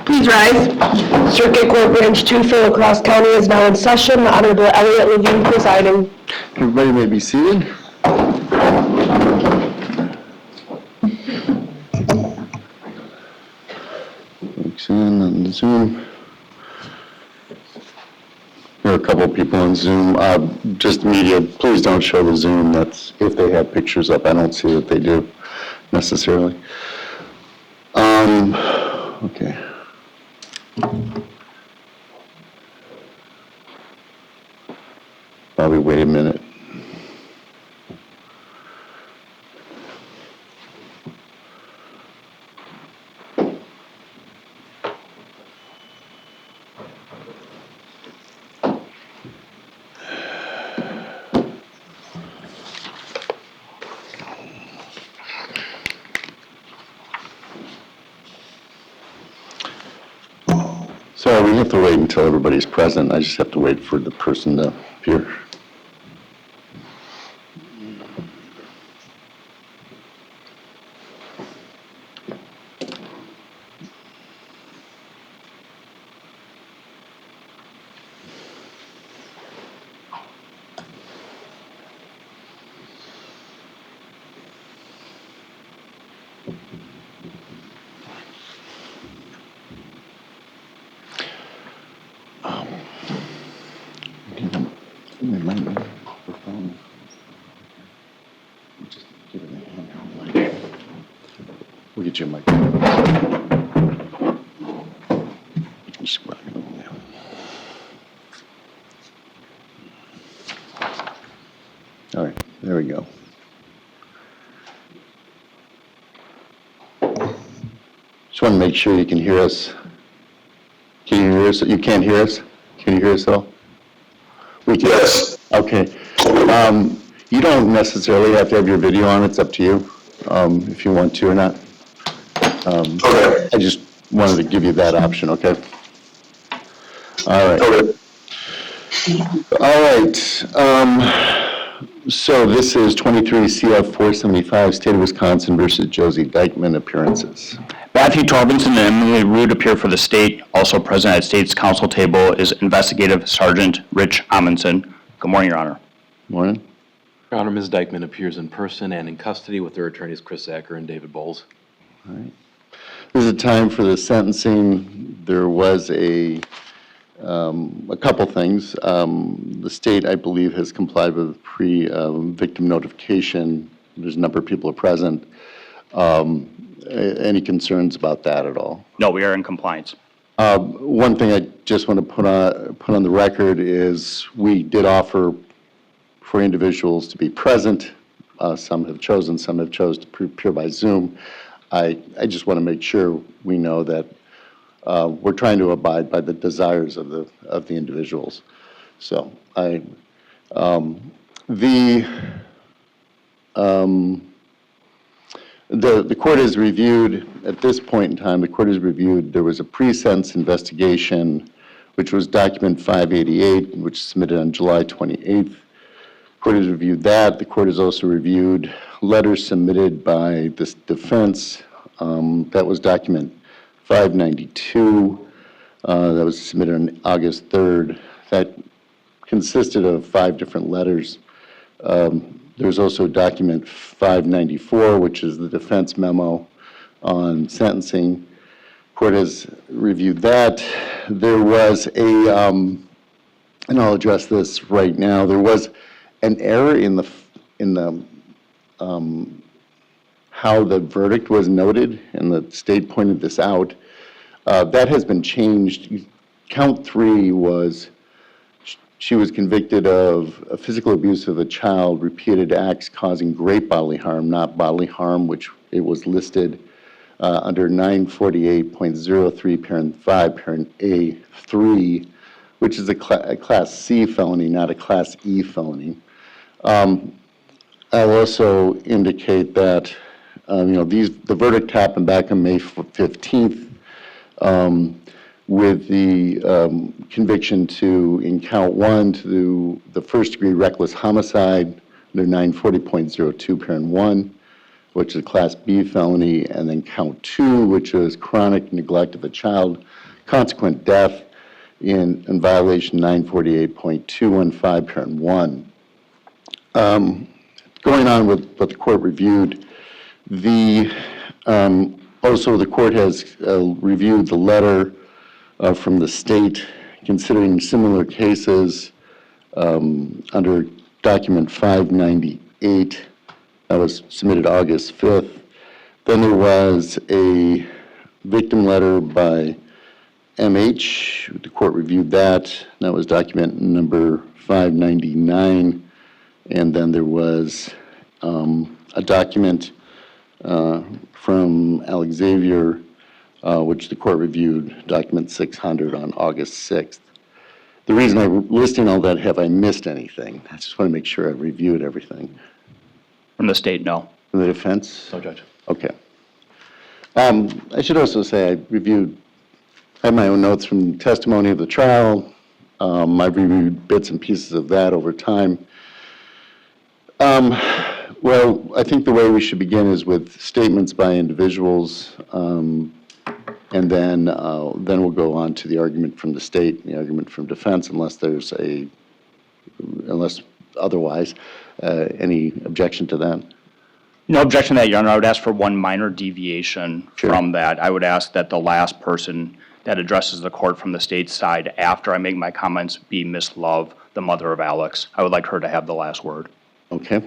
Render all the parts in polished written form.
Please rise. Circuit Court Branch 2 for La Crosse County is now in session. The Honorable Elliot Levine presiding. Everybody may be seated. Folks in on Zoom. There are a couple of people on Zoom. Just media, please don't show the Zoom. That's if they have pictures up. I don't see that they do necessarily. Okay. Probably wait a minute. Sorry, we have to wait until everybody's present. I just have to wait for the person to appear. We'll get you a mic. All right, there we go. Just want to make sure you can hear us. Can you hear us? You can't hear us? Can you hear us all? We can. Yes. Okay. You don't necessarily have to have your video on. It's up to you if you want to or not. Okay. I just wanted to give you that option, okay? All right. Okay. All right. So this is 23 CF 475, State of Wisconsin versus Josie Dikeman appearances. Matthew Torbenson and Emily Root appear for the state. Also present at state's council table is Investigative Sergeant Rich Amundsen. Good morning, Your Honor. Morning. Your Honor, Ms. Dikeman appears in person and in custody with their attorneys Chris Zacher and David Bowles. All right. This is the time for the sentencing. There was a couple things. The state, I believe, has complied with pre-victim notification. There's a number of people are present. Any concerns about that at all? No, we are in compliance. One thing I just want to put on the record is we did offer for individuals to be present. Some have chosen to appear by Zoom. I just want to make sure we know that we're trying to abide by the desires of the individuals. So The court has reviewed, at this point in time, the court has reviewed, there was a pre-sentence investigation, which was document 588, which was submitted on July 28th. The court has reviewed that. The court has also reviewed letters submitted by the defense. That was document 592. That was submitted on August 3rd. That consisted of 5 different letters. There's also document 594, which is the defense memo on sentencing. Court has reviewed that. There was and I'll address this right now, there was an error in the how the verdict was noted, and the state pointed this out. That has been changed. Count 3 was, she was convicted of a physical abuse of a child, repeated acts causing great bodily harm, not bodily harm, which it was listed under 948.03, parent 5, parent A3, which is a Class C felony, not a Class E felony. I'll also indicate that, the verdict happened back on May 15th. With the conviction in count 1 to the first-degree reckless homicide under 940.02, parent 1, which is a Class B felony, and then count 2, which is chronic neglect of a child, consequent death in violation 948.215, parent 1. Going on with what the court reviewed, also the court has reviewed the letter from the state considering similar cases under document 598 that was submitted August 5th. Then there was a victim letter by MH. The court reviewed that. That was document number 599. And then there was a document from Alexavier, which the court reviewed, document 600 on August 6th. The reason I'm listing all that, have I missed anything? I just want to make sure I've reviewed everything. From the state, no. From the defense? No, Judge. Okay. I should also say I had my own notes from testimony of the trial. I've reviewed bits and pieces of that over time. Well, I think the way we should begin is with statements by individuals, and then we'll go on to the argument from the state and the argument from defense, unless otherwise. Any objection to that? No objection to that, Your Honor. I would ask for one minor deviation from that. I would ask that the last person that addresses the court from the state side after I make my comments be Miss Love, the mother of Alex. I would like her to have the last word. Okay.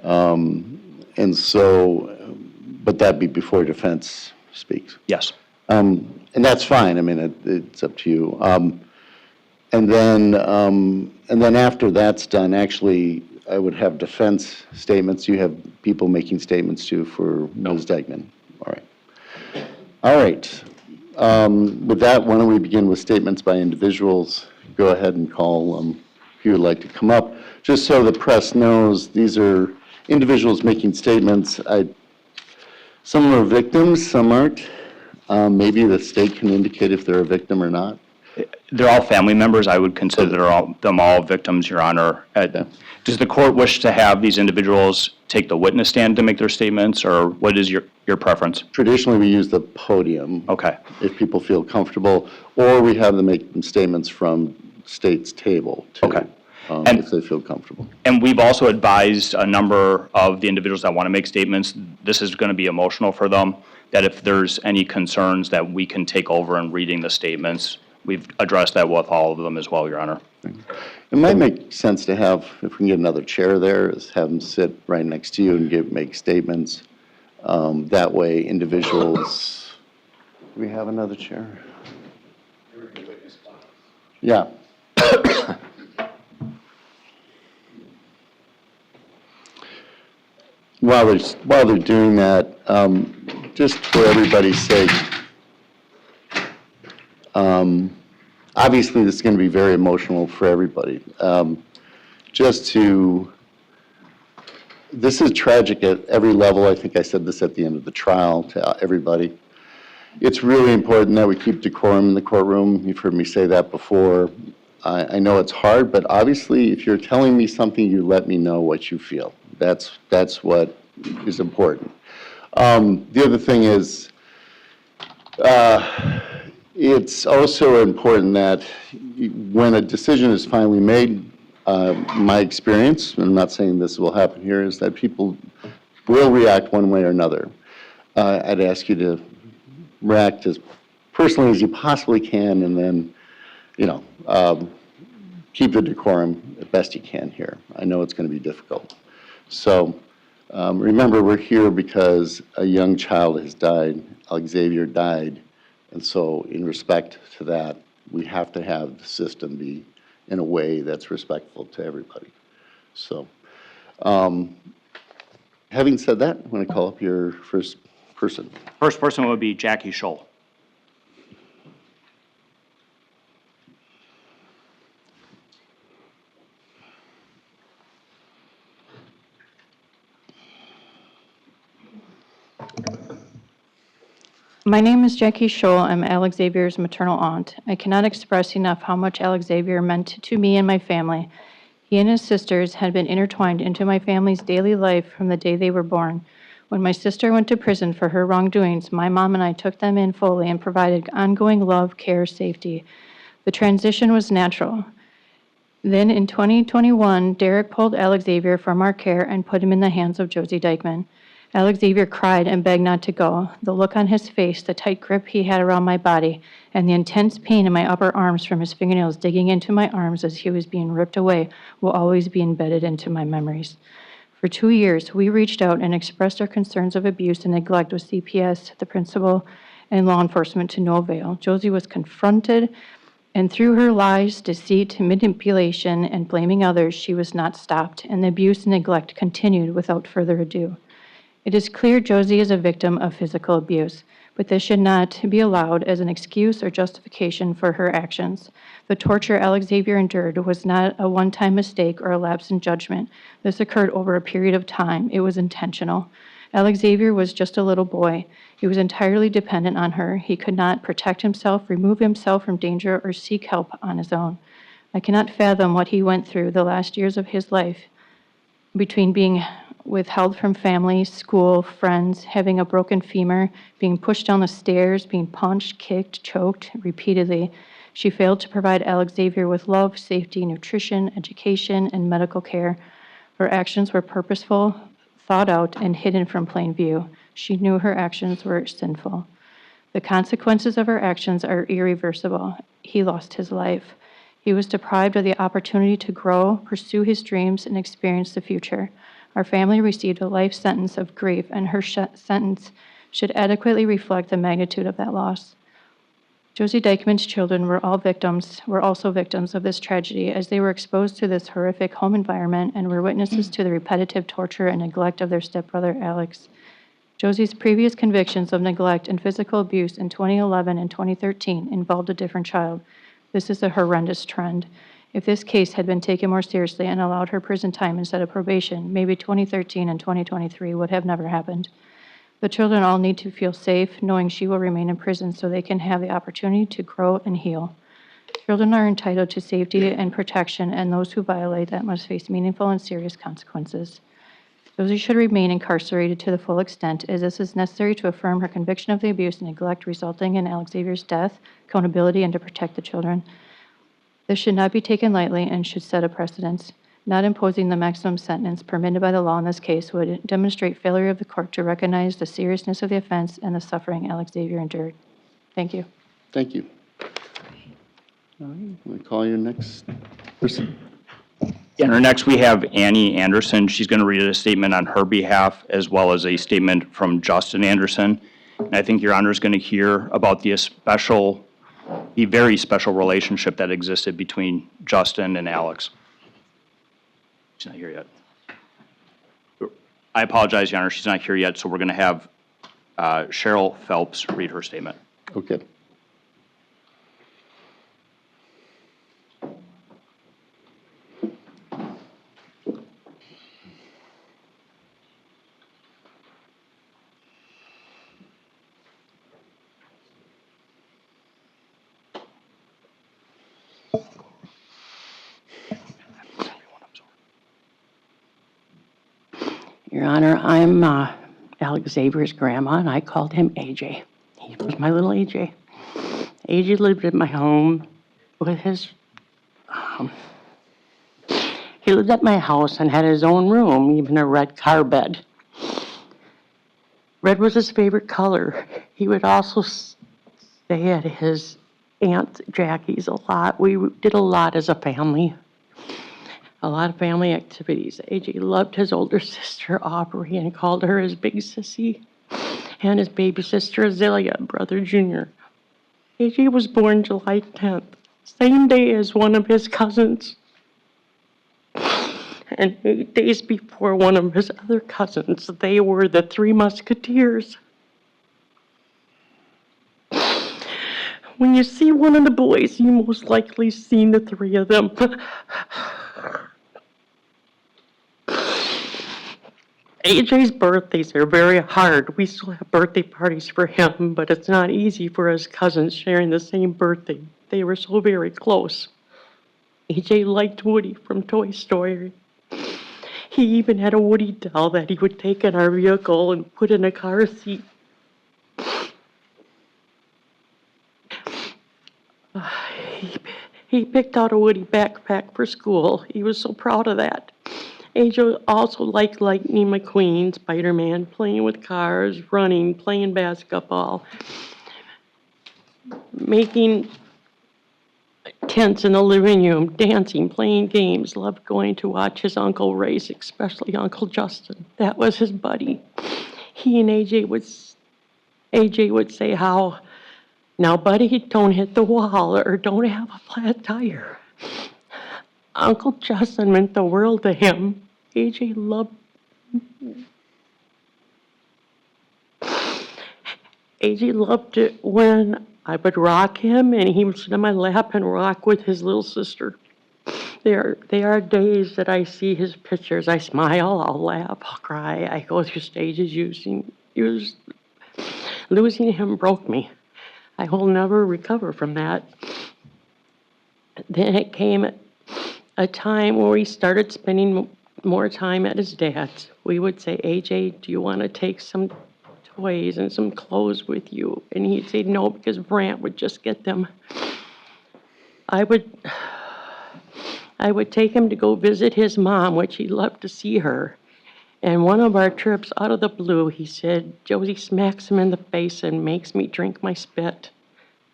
And so, but that be before defense speaks. Yes. And that's fine. I mean, it's up to you. And then after that's done, actually, I would have defense statements. You have people making statements too for Ms. Dikeman. All right. All right. With that, why don't we begin with statements by individuals? Go ahead and call who you would like to come up. Just so the press knows, these are individuals making statements. Some are victims, some aren't. Maybe the state can indicate if they're a victim or not. They're all family members. I would consider them all victims, Your Honor. Does the court wish to have these individuals take the witness stand to make their statements, or what is your preference? Traditionally, we use the podium. Okay. If people feel comfortable, or we have them make statements from state's table, too. Okay. If they feel comfortable. And we've also advised a number of the individuals that want to make statements, this is going to be emotional for them, that if there's any concerns that we can take over in reading the statements. We've addressed that with all of them as well, Your Honor. It might make sense to have, if we can get another chair there, is have them sit right next to you and make statements. That way, individuals, do we have another chair? Yeah. While they're doing that, just for everybody's sake, obviously this is going to be very emotional for everybody. Just to this is tragic at every level. I think I said this at the end of the trial to everybody. It's really important that we keep decorum in the courtroom. You've heard me say that before. I know it's hard, but obviously, if you're telling me something, you let me know what you feel. That's what is important. The other thing is, it's also important that when a decision is finally made, my experience, and I'm not saying this will happen here, is that people will react one way or another. I'd ask you to react as personally as you possibly can, and then, keep the decorum as best you can here. I know it's going to be difficult. So remember, we're here because a young child has died. Alexavier died. And so in respect to that, we have to have the system be in a way that's respectful to everybody. So having said that, I'm going to call up your first person. First person would be Jackie Scholl. My name is Jackie Scholl. I'm Alexavier's maternal aunt. I cannot express enough how much Alexavier meant to me and my family. He and his sisters had been intertwined into my family's daily life from the day they were born. When my sister went to prison for her wrongdoings, my mom and I took them in fully and provided ongoing love, care, safety. The transition was natural. Then in 2021, Derek pulled Alexavier from our care and put him in the hands of Josie Dikeman. Alexavier cried and begged not to go. The look on his face, the tight grip he had around my body, and the intense pain in my upper arms from his fingernails digging into my arms as he was being ripped away will always be embedded into my memories. For 2 years, we reached out and expressed our concerns of abuse and neglect with CPS, the principal, and law enforcement to no avail. Josie was confronted, and through her lies, deceit, manipulation, and blaming others, she was not stopped, and the abuse and neglect continued without further ado. It is clear Josie is a victim of physical abuse, but this should not be allowed as an excuse or justification for her actions. The torture Alexavier endured was not a one-time mistake or a lapse in judgment. This occurred over a period of time. It was intentional. Alexavier was just a little boy. He was entirely dependent on her. He could not protect himself, remove himself from danger, or seek help on his own. I cannot fathom what he went through the last years of his life between being withheld from family, school, friends, having a broken femur, being pushed down the stairs, being punched, kicked, choked repeatedly. She failed to provide Alexavier with love, safety, nutrition, education, and medical care. Her actions were purposeful, thought out, and hidden from plain view. She knew her actions were sinful. The consequences of her actions are irreversible. He lost his life. He was deprived of the opportunity to grow, pursue his dreams, and experience the future. Our family received a life sentence of grief, and her sentence should adequately reflect the magnitude of that loss. Josie Dikeman's children were also victims of this tragedy, as they were exposed to this horrific home environment and were witnesses to the repetitive torture and neglect of their stepbrother, Alex. Josie's previous convictions of neglect and physical abuse in 2011 and 2013 involved a different child. This is a horrendous trend. If this case had been taken more seriously and allowed her prison time instead of probation, maybe 2013 and 2023 would have never happened. The children all need to feel safe, knowing she will remain in prison so they can have the opportunity to grow and heal. Children are entitled to safety and protection, and those who violate that must face meaningful and serious consequences. Josie should remain incarcerated to the full extent, as this is necessary to affirm her conviction of the abuse and neglect resulting in Alexavier's death, accountability, and to protect the children. This should not be taken lightly and should set a precedent. Not imposing the maximum sentence permitted by the law in this case would demonstrate failure of the court to recognize the seriousness of the offense and the suffering Alexavier endured. Thank you. Thank you. All right, I'm going to call your next person. And our next, we have Annie Anderson. She's going to read a statement on her behalf, as well as a statement from Justin Anderson. And I think Your Honor is going to hear about the very special relationship that existed between Justin and Alex. She's not here yet. I apologize, Your Honor, she's not here yet, so we're going to have Cheryl Phelps read her statement. Okay. Your Honor, I'm Alexavier's grandma, and I called him AJ. He was my little AJ. AJ lived in my home with his, he lived at my house and had his own room, even a red car bed. Red was his favorite color. He would also stay at his Aunt Jackie's a lot. We did a lot as a family. A lot of family activities. AJ loved his older sister, Aubrey, and called her his big sissy, and his baby sister, Azalea, brother Junior. AJ was born July 10th, same day as one of his cousins, and 8 days before one of his other cousins. They were the Three Musketeers. When you see one of the boys, you most likely seen the three of them. AJ's birthdays are very hard. We still have birthday parties for him, but it's not easy for his cousins sharing the same birthday. They were so very close. AJ liked Woody from Toy Story. He even had a Woody doll that he would take in our vehicle and put in a car seat. He picked out a Woody backpack for school. He was so proud of that. AJ also liked Lightning McQueen, Spider-Man, playing with cars, running, playing basketball, making tents in the living room, dancing, playing games, loved going to watch his uncle race, especially Uncle Justin. That was his buddy. He and AJ would say how, now buddy, don't hit the wall or don't have a flat tire. Uncle Justin meant the world to him. AJ loved it when I would rock him and he would sit on my lap and rock with his little sister. There are days that I see his pictures. I smile, I'll laugh, I'll cry. I go through stages. Losing him broke me. I will never recover from that. Then it came a time where we started spending more time at his dad's. We would say, AJ, do you want to take some toys and some clothes with you? And he'd say no, because Brant would just get them. I would take him to go visit his mom, which he loved to see her. And one of our trips, out of the blue, he said, Josie smacks him in the face and makes me drink my spit.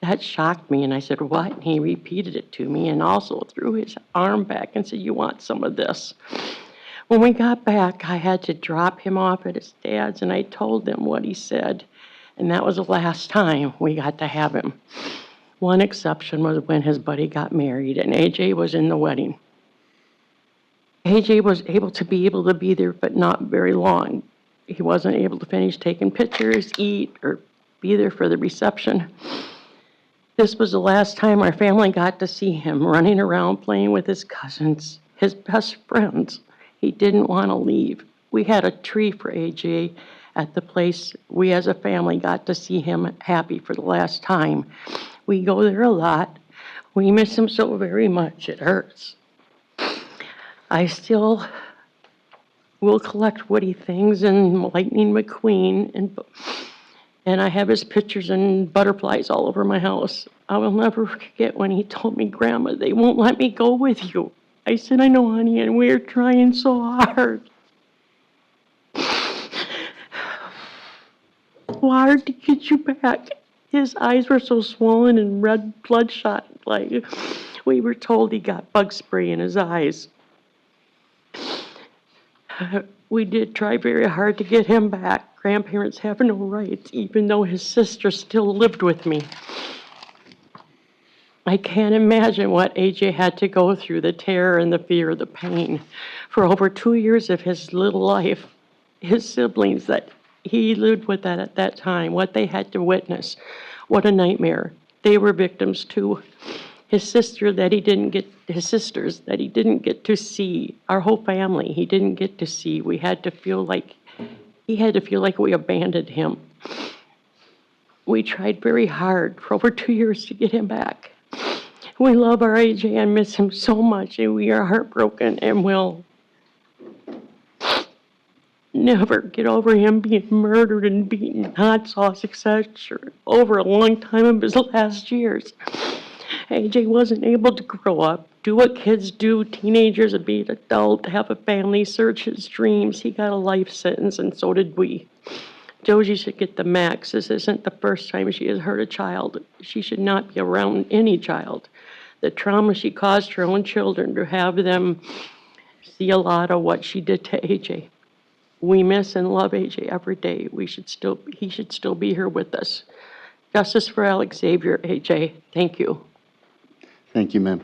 That shocked me, and I said, what? And he repeated it to me and also threw his arm back and said, you want some of this? When we got back, I had to drop him off at his dad's, and I told them what he said, and that was the last time we got to have him. One exception was when his buddy got married, and AJ was in the wedding. AJ was able to be there, but not very long. He wasn't able to finish taking pictures, eat, or be there for the reception. This was the last time our family got to see him running around playing with his cousins, his best friends. He didn't want to leave. We had a tree for AJ at the place. We as a family got to see him happy for the last time. We go there a lot. We miss him so very much, it hurts. I still will collect Woody things and Lightning McQueen, and I have his pictures and butterflies all over my house. I will never forget when he told me, Grandma, they won't let me go with you. I said, I know, honey, and we're trying so hard. So hard to get you back. His eyes were so swollen and red, bloodshot, like we were told he got bug spray in his eyes. We did try very hard to get him back. Grandparents have no rights, even though his sister still lived with me. I can't imagine what AJ had to go through, the terror and the fear, the pain. For over 2 years of his little life, his siblings that he lived with at that time, what they had to witness, what a nightmare. They were victims too. His sisters that he didn't get to see, our whole family he didn't get to see. He had to feel like we abandoned him. We tried very hard for over 2 years to get him back. We love our AJ and miss him so much, and we are heartbroken and will never get over him being murdered and beaten in hot sauce, etc. over a long time of his last years. AJ wasn't able to grow up, do what kids do, teenagers, and be an adult, have a family, search his dreams. He got a life sentence, and so did we. Josie should get the max. This isn't the first time she has hurt a child. She should not be around any child. The trauma she caused her own children, to have them see a lot of what she did to AJ. We miss and love AJ every day. He should still be here with us. Justice for Alexavier, AJ. Thank you. Thank you, ma'am.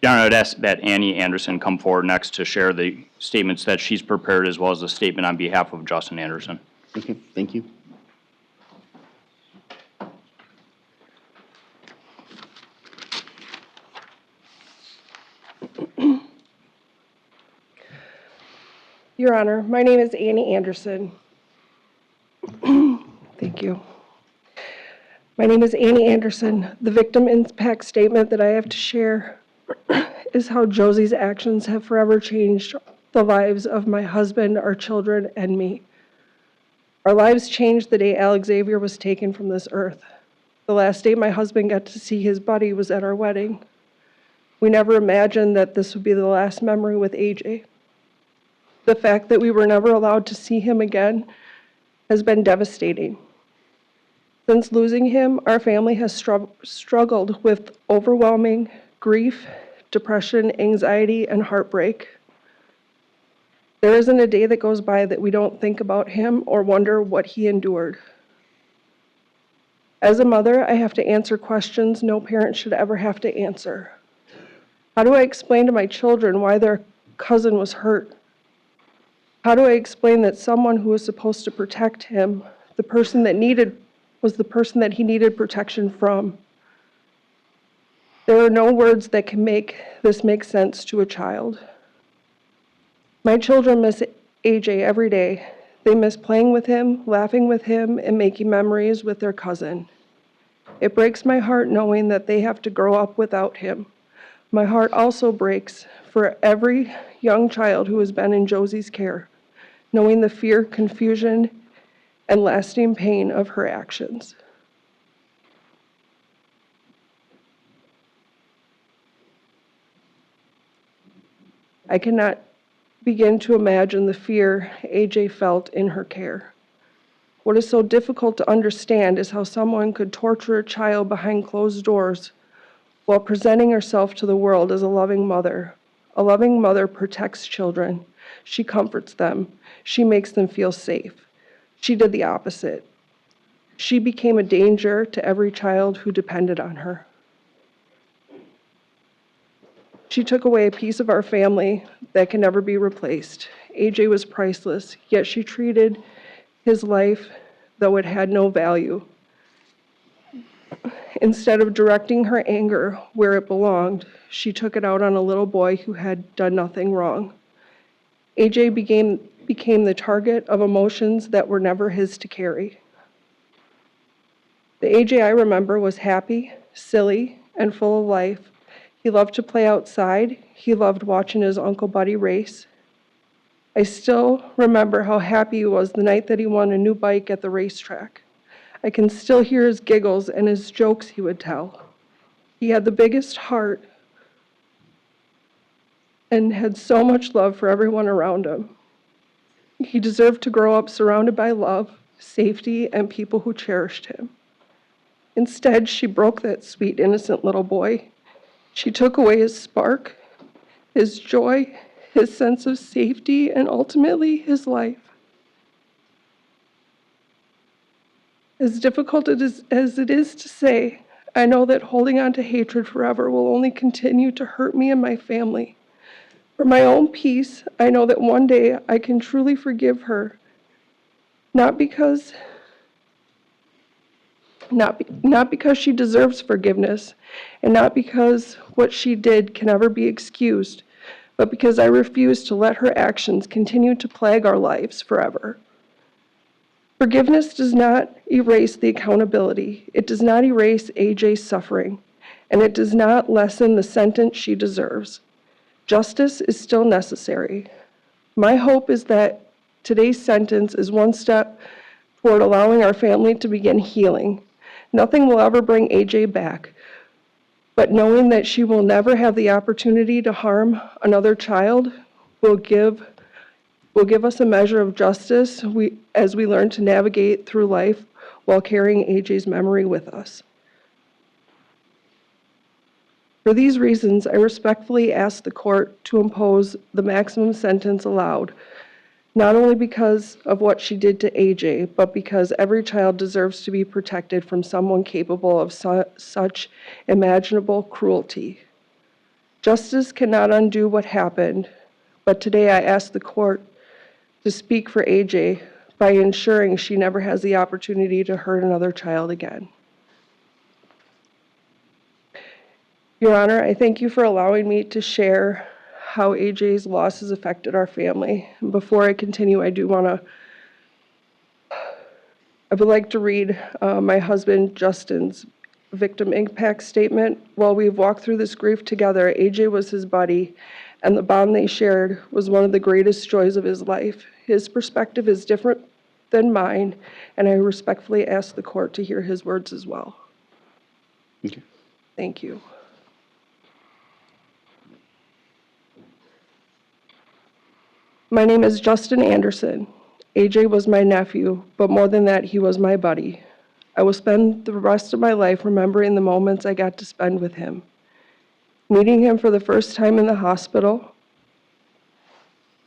Your Honor, I'd ask that Annie Anderson come forward next to share the statements that she's prepared, as well as a statement on behalf of Justin Anderson. Okay, thank you. Your Honor, my name is Annie Anderson. Thank you. My name is Annie Anderson. The victim impact statement that I have to share is how Josie's actions have forever changed the lives of my husband, our children, and me. Our lives changed the day Alexavier was taken from this earth. The last day my husband got to see his buddy was at our wedding. We never imagined that this would be the last memory with AJ. The fact that we were never allowed to see him again has been devastating. Since losing him, our family has struggled with overwhelming grief, depression, anxiety, and heartbreak. There isn't a day that goes by that we don't think about him or wonder what he endured. As a mother, I have to answer questions no parent should ever have to answer. How do I explain to my children why their cousin was hurt? How do I explain that someone who was supposed to protect him, was the person that he needed protection from? There are no words that can make this make sense to a child. My children miss AJ every day. They miss playing with him, laughing with him, and making memories with their cousin. It breaks my heart knowing that they have to grow up without him. My heart also breaks for every young child who has been in Josie's care, knowing the fear, confusion, and lasting pain of her actions. I cannot begin to imagine the fear AJ felt in her care. What is so difficult to understand is how someone could torture a child behind closed doors while presenting herself to the world as a loving mother. A loving mother protects children. She comforts them. She makes them feel safe. She did the opposite. She became a danger to every child who depended on her. She took away a piece of our family that can never be replaced. AJ was priceless, yet she treated his life though it had no value. Instead of directing her anger where it belonged, she took it out on a little boy who had done nothing wrong. AJ became the target of emotions that were never his to carry. The AJ I remember was happy, silly, and full of life. He loved to play outside. He loved watching his Uncle Buddy race. I still remember how happy he was the night that he won a new bike at the racetrack. I can still hear his giggles and his jokes he would tell. He had the biggest heart and had so much love for everyone around him. He deserved to grow up surrounded by love, safety, and people who cherished him. Instead, she broke that sweet, innocent little boy. She took away his spark, his joy, his sense of safety, and ultimately his life. As difficult as it is to say, I know that holding on to hatred forever will only continue to hurt me and my family. For my own peace, I know that one day I can truly forgive her, not because she deserves forgiveness, and not because what she did can ever be excused, but because I refuse to let her actions continue to plague our lives forever. Forgiveness does not erase the accountability. It does not erase AJ's suffering, and it does not lessen the sentence she deserves. Justice is still necessary. My hope is that today's sentence is one step toward allowing our family to begin healing. Nothing will ever bring AJ back, but knowing that she will never have the opportunity to harm another child will give us a measure of justice as we learn to navigate through life while carrying AJ's memory with us. For these reasons, I respectfully ask the court to impose the maximum sentence allowed, not only because of what she did to AJ, but because every child deserves to be protected from someone capable of such imaginable cruelty. Justice cannot undo what happened, but today I ask the court to speak for AJ by ensuring she never has the opportunity to hurt another child again. Your Honor, I thank you for allowing me to share how AJ's loss has affected our family. And before I continue, I would like to read my husband Justin's victim impact statement. While we've walked through this grief together, AJ was his buddy, and the bond they shared was one of the greatest joys of his life. His perspective is different than mine, and I respectfully ask the court to hear his words as well. Okay. Thank you. My name is Justin Anderson. AJ was my nephew, but more than that, he was my buddy. I will spend the rest of my life remembering the moments I got to spend with him. Meeting him for the first time in the hospital,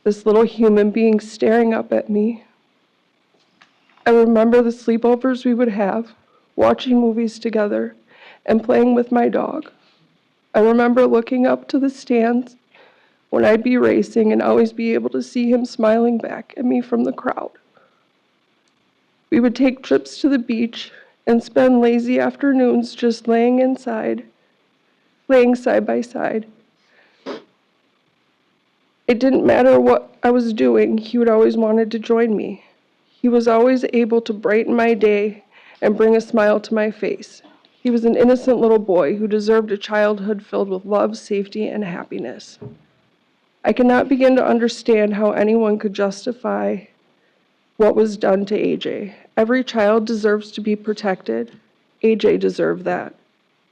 this little human being staring up at me. I remember the sleepovers we would have, watching movies together, and playing with my dog. I remember looking up to the stands when I'd be racing and always be able to see him smiling back at me from the crowd. We would take trips to the beach and spend lazy afternoons just laying side by side. It didn't matter what I was doing, he would always wanted to join me. He was always able to brighten my day and bring a smile to my face. He was an innocent little boy who deserved a childhood filled with love, safety, and happiness. I cannot begin to understand how anyone could justify what was done to AJ. Every child deserves to be protected. AJ deserved that,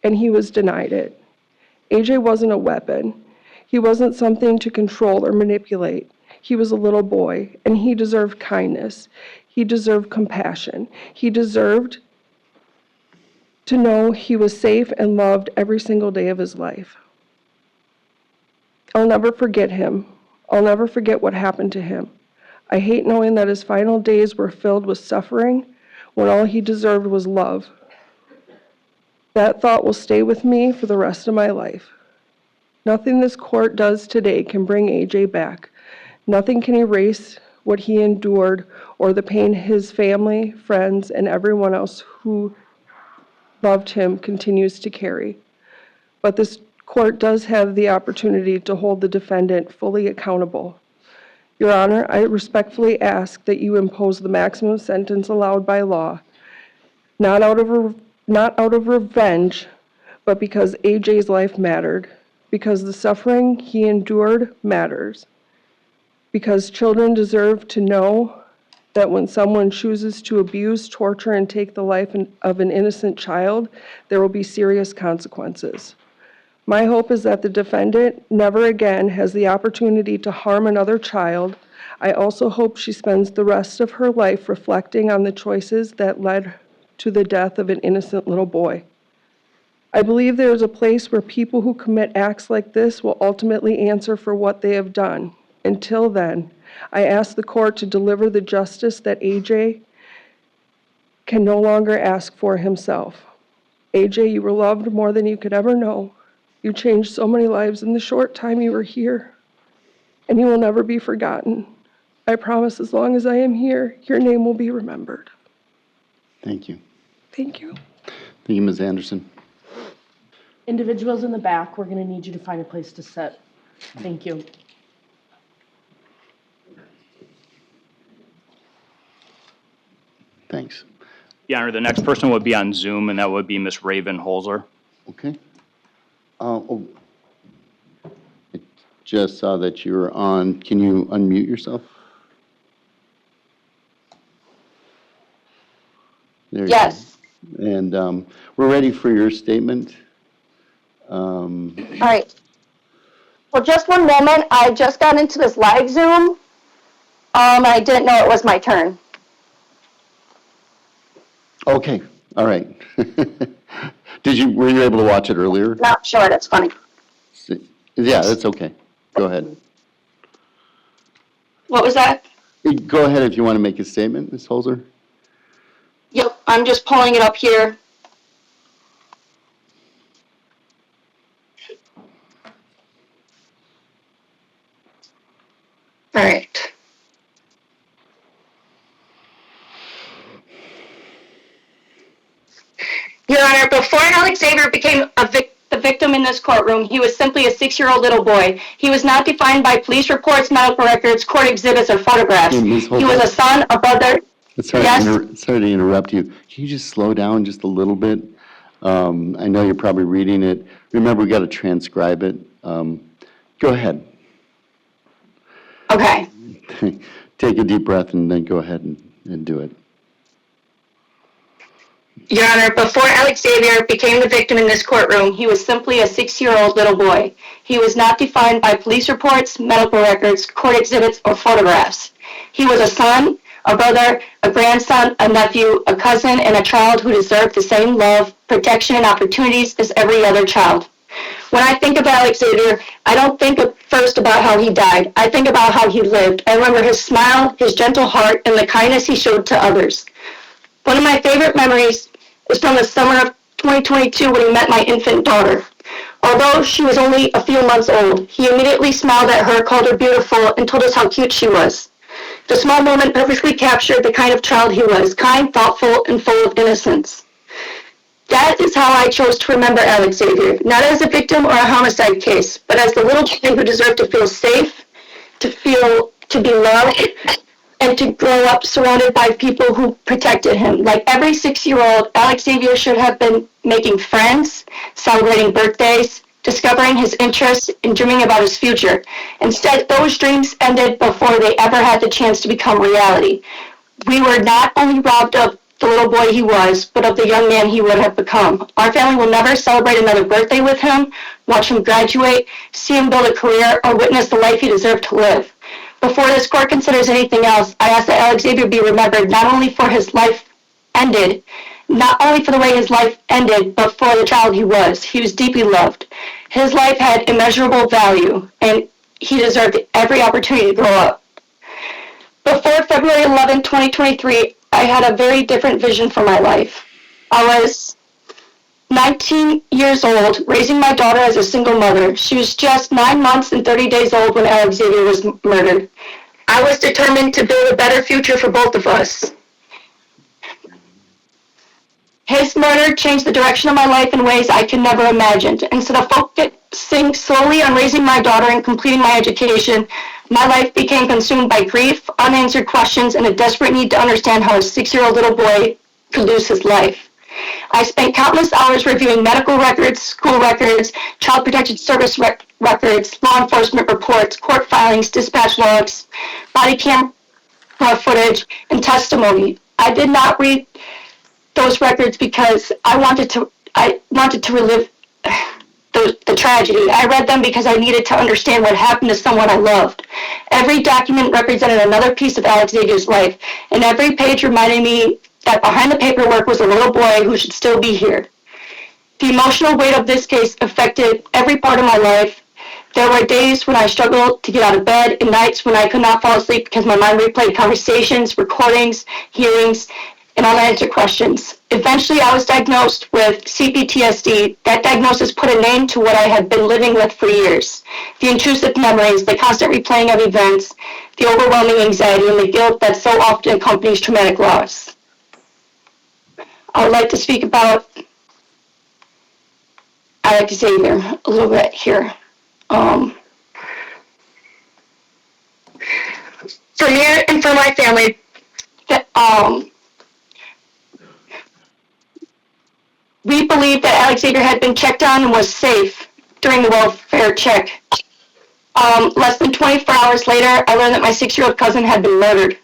and he was denied it. AJ wasn't a weapon. He wasn't something to control or manipulate. He was a little boy, and he deserved kindness. He deserved compassion. He deserved to know he was safe and loved every single day of his life. I'll never forget him. I'll never forget what happened to him. I hate knowing that his final days were filled with suffering when all he deserved was love. That thought will stay with me for the rest of my life. Nothing this court does today can bring AJ back. Nothing can erase what he endured or the pain his family, friends, and everyone else who loved him continues to carry. But this court does have the opportunity to hold the defendant fully accountable. Your Honor, I respectfully ask that you impose the maximum sentence allowed by law, not out of revenge, but because AJ's life mattered, because the suffering he endured matters, because children deserve to know that when someone chooses to abuse, torture, and take the life of an innocent child, there will be serious consequences. My hope is that the defendant never again has the opportunity to harm another child. I also hope she spends the rest of her life reflecting on the choices that led to the death of an innocent little boy. I believe there is a place where people who commit acts like this will ultimately answer for what they have done. Until then, I ask the court to deliver the justice that AJ can no longer ask for himself. AJ, you were loved more than you could ever know. You changed so many lives in the short time you were here, and you will never be forgotten. I promise as long as I am here, your name will be remembered. Thank you. Thank you. Thank you, Ms. Anderson. Individuals in the back, we're going to need you to find a place to sit. Thank you. Thanks. Your Honor, the next person would be on Zoom, and that would be Ms. Raven Holzer. Okay. just saw that you were on. Can you unmute yourself? There you go. Yes. And we're ready for your statement. All right. Well, just one moment. I just got into this live Zoom. I didn't know it was my turn. Okay, all right. Were you able to watch it earlier? Not sure. That's funny. Yeah, that's okay. Go ahead. What was that? Go ahead if you want to make a statement, Ms. Holzer. Yep. I'm just pulling it up here. All right. Your Honor, before Alexavier became the victim in this courtroom, he was simply a 6-year-old little boy. He was not defined by police reports, medical records, court exhibits, or photographs. Hey, Ms. He Holder. was a son, a brother. Sorry to interrupt you. Can you just slow down just a little bit? I know you're probably reading it. Remember, we got to transcribe it. Go ahead. Okay. Take a deep breath and then go ahead and do it. Your Honor, before Alexavier became the victim in this courtroom, he was simply a 6-year-old little boy. He was not defined by police reports, medical records, court exhibits, or photographs. He was a son, a brother, a grandson, a nephew, a cousin, and a child who deserved the same love, protection, and opportunities as every other child. When I think of Alexavier, I don't think first about how he died. I think about how he lived. I remember his smile, his gentle heart, and the kindness he showed to others. One of my favorite memories is from the summer of 2022 when he met my infant daughter. Although she was only a few months old, he immediately smiled at her, called her beautiful, and told us how cute she was. The small moment perfectly captured the kind of child he was, kind, thoughtful, and full of innocence. That is how I chose to remember Alexavier, not as a victim or a homicide case, but as the little boy who deserved to feel safe, to be loved, and to grow up surrounded by people who protected him. Like every 6-year-old, Alexavier should have been making friends, celebrating birthdays, discovering his interests, and dreaming about his future. Instead, those dreams ended before they ever had the chance to become reality. We were not only robbed of the little boy he was, but of the young man he would have become. Our family will never celebrate another birthday with him, watch him graduate, see him build a career, or witness the life he deserved to live. Before this court considers anything else, I ask that Alexavier be remembered not only for his life ended, not only for the way his life ended, but for the child he was. He was deeply loved. His life had immeasurable value, and he deserved every opportunity to grow up. Before February 11, 2023, I had a very different vision for my life. I was 19 years old, raising my daughter as a single mother. She was just 9 months and 30 days old when Alexavier was murdered. I was determined to build a better future for both of us. His murder changed the direction of my life in ways I could never imagine. Instead of focusing solely on raising my daughter and completing my education, my life became consumed by grief, unanswered questions, and a desperate need to understand how a 6-year-old little boy could lose his life. I spent countless hours reviewing medical records, school records, child protective service records, law enforcement reports, court filings, dispatch logs, body camera footage, and testimony. I did not read those records because I wanted to relive the tragedy. I read them because I needed to understand what happened to someone I loved. Every document represented another piece of Alexavier's life, and every page reminded me that behind the paperwork was a little boy who should still be here. The emotional weight of this case affected every part of my life. There were days when I struggled to get out of bed and nights when I could not fall asleep because my mind replayed conversations, recordings, hearings, and unanswered questions. Eventually, I was diagnosed with CPTSD. That diagnosis put a name to what I had been living with for years. The intrusive memories, the constant replaying of events, the overwhelming anxiety, and the guilt that so often accompanies traumatic loss. I would like to speak about Alexavier a little bit here. For me and for my family, we believed that Alexavier had been checked on and was safe during the welfare check. Less than 24 hours later, I learned that my 6-year-old cousin had been murdered.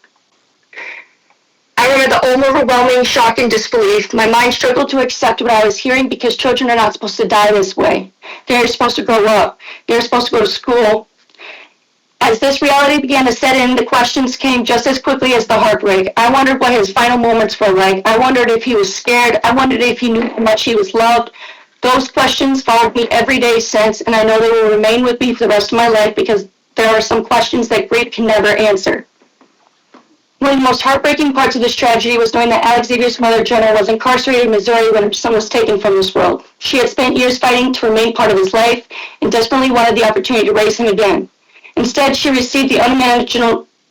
I remember the overwhelming shock and disbelief. My mind struggled to accept what I was hearing because children are not supposed to die this way. They are supposed to grow up. They are supposed to go to school. As this reality began to set in, the questions came just as quickly as the heartbreak. I wondered what his final moments were like. I wondered if he was scared. I wondered if he knew how much he was loved. Those questions followed me every day since, and I know they will remain with me for the rest of my life because there are some questions that grief can never answer. One of the most heartbreaking parts of this tragedy was knowing that Alexavier's mother, Jenna, was incarcerated in Missouri when her son was taken from this world. She had spent years fighting to remain part of his life and desperately wanted the opportunity to raise him again. Instead, she received the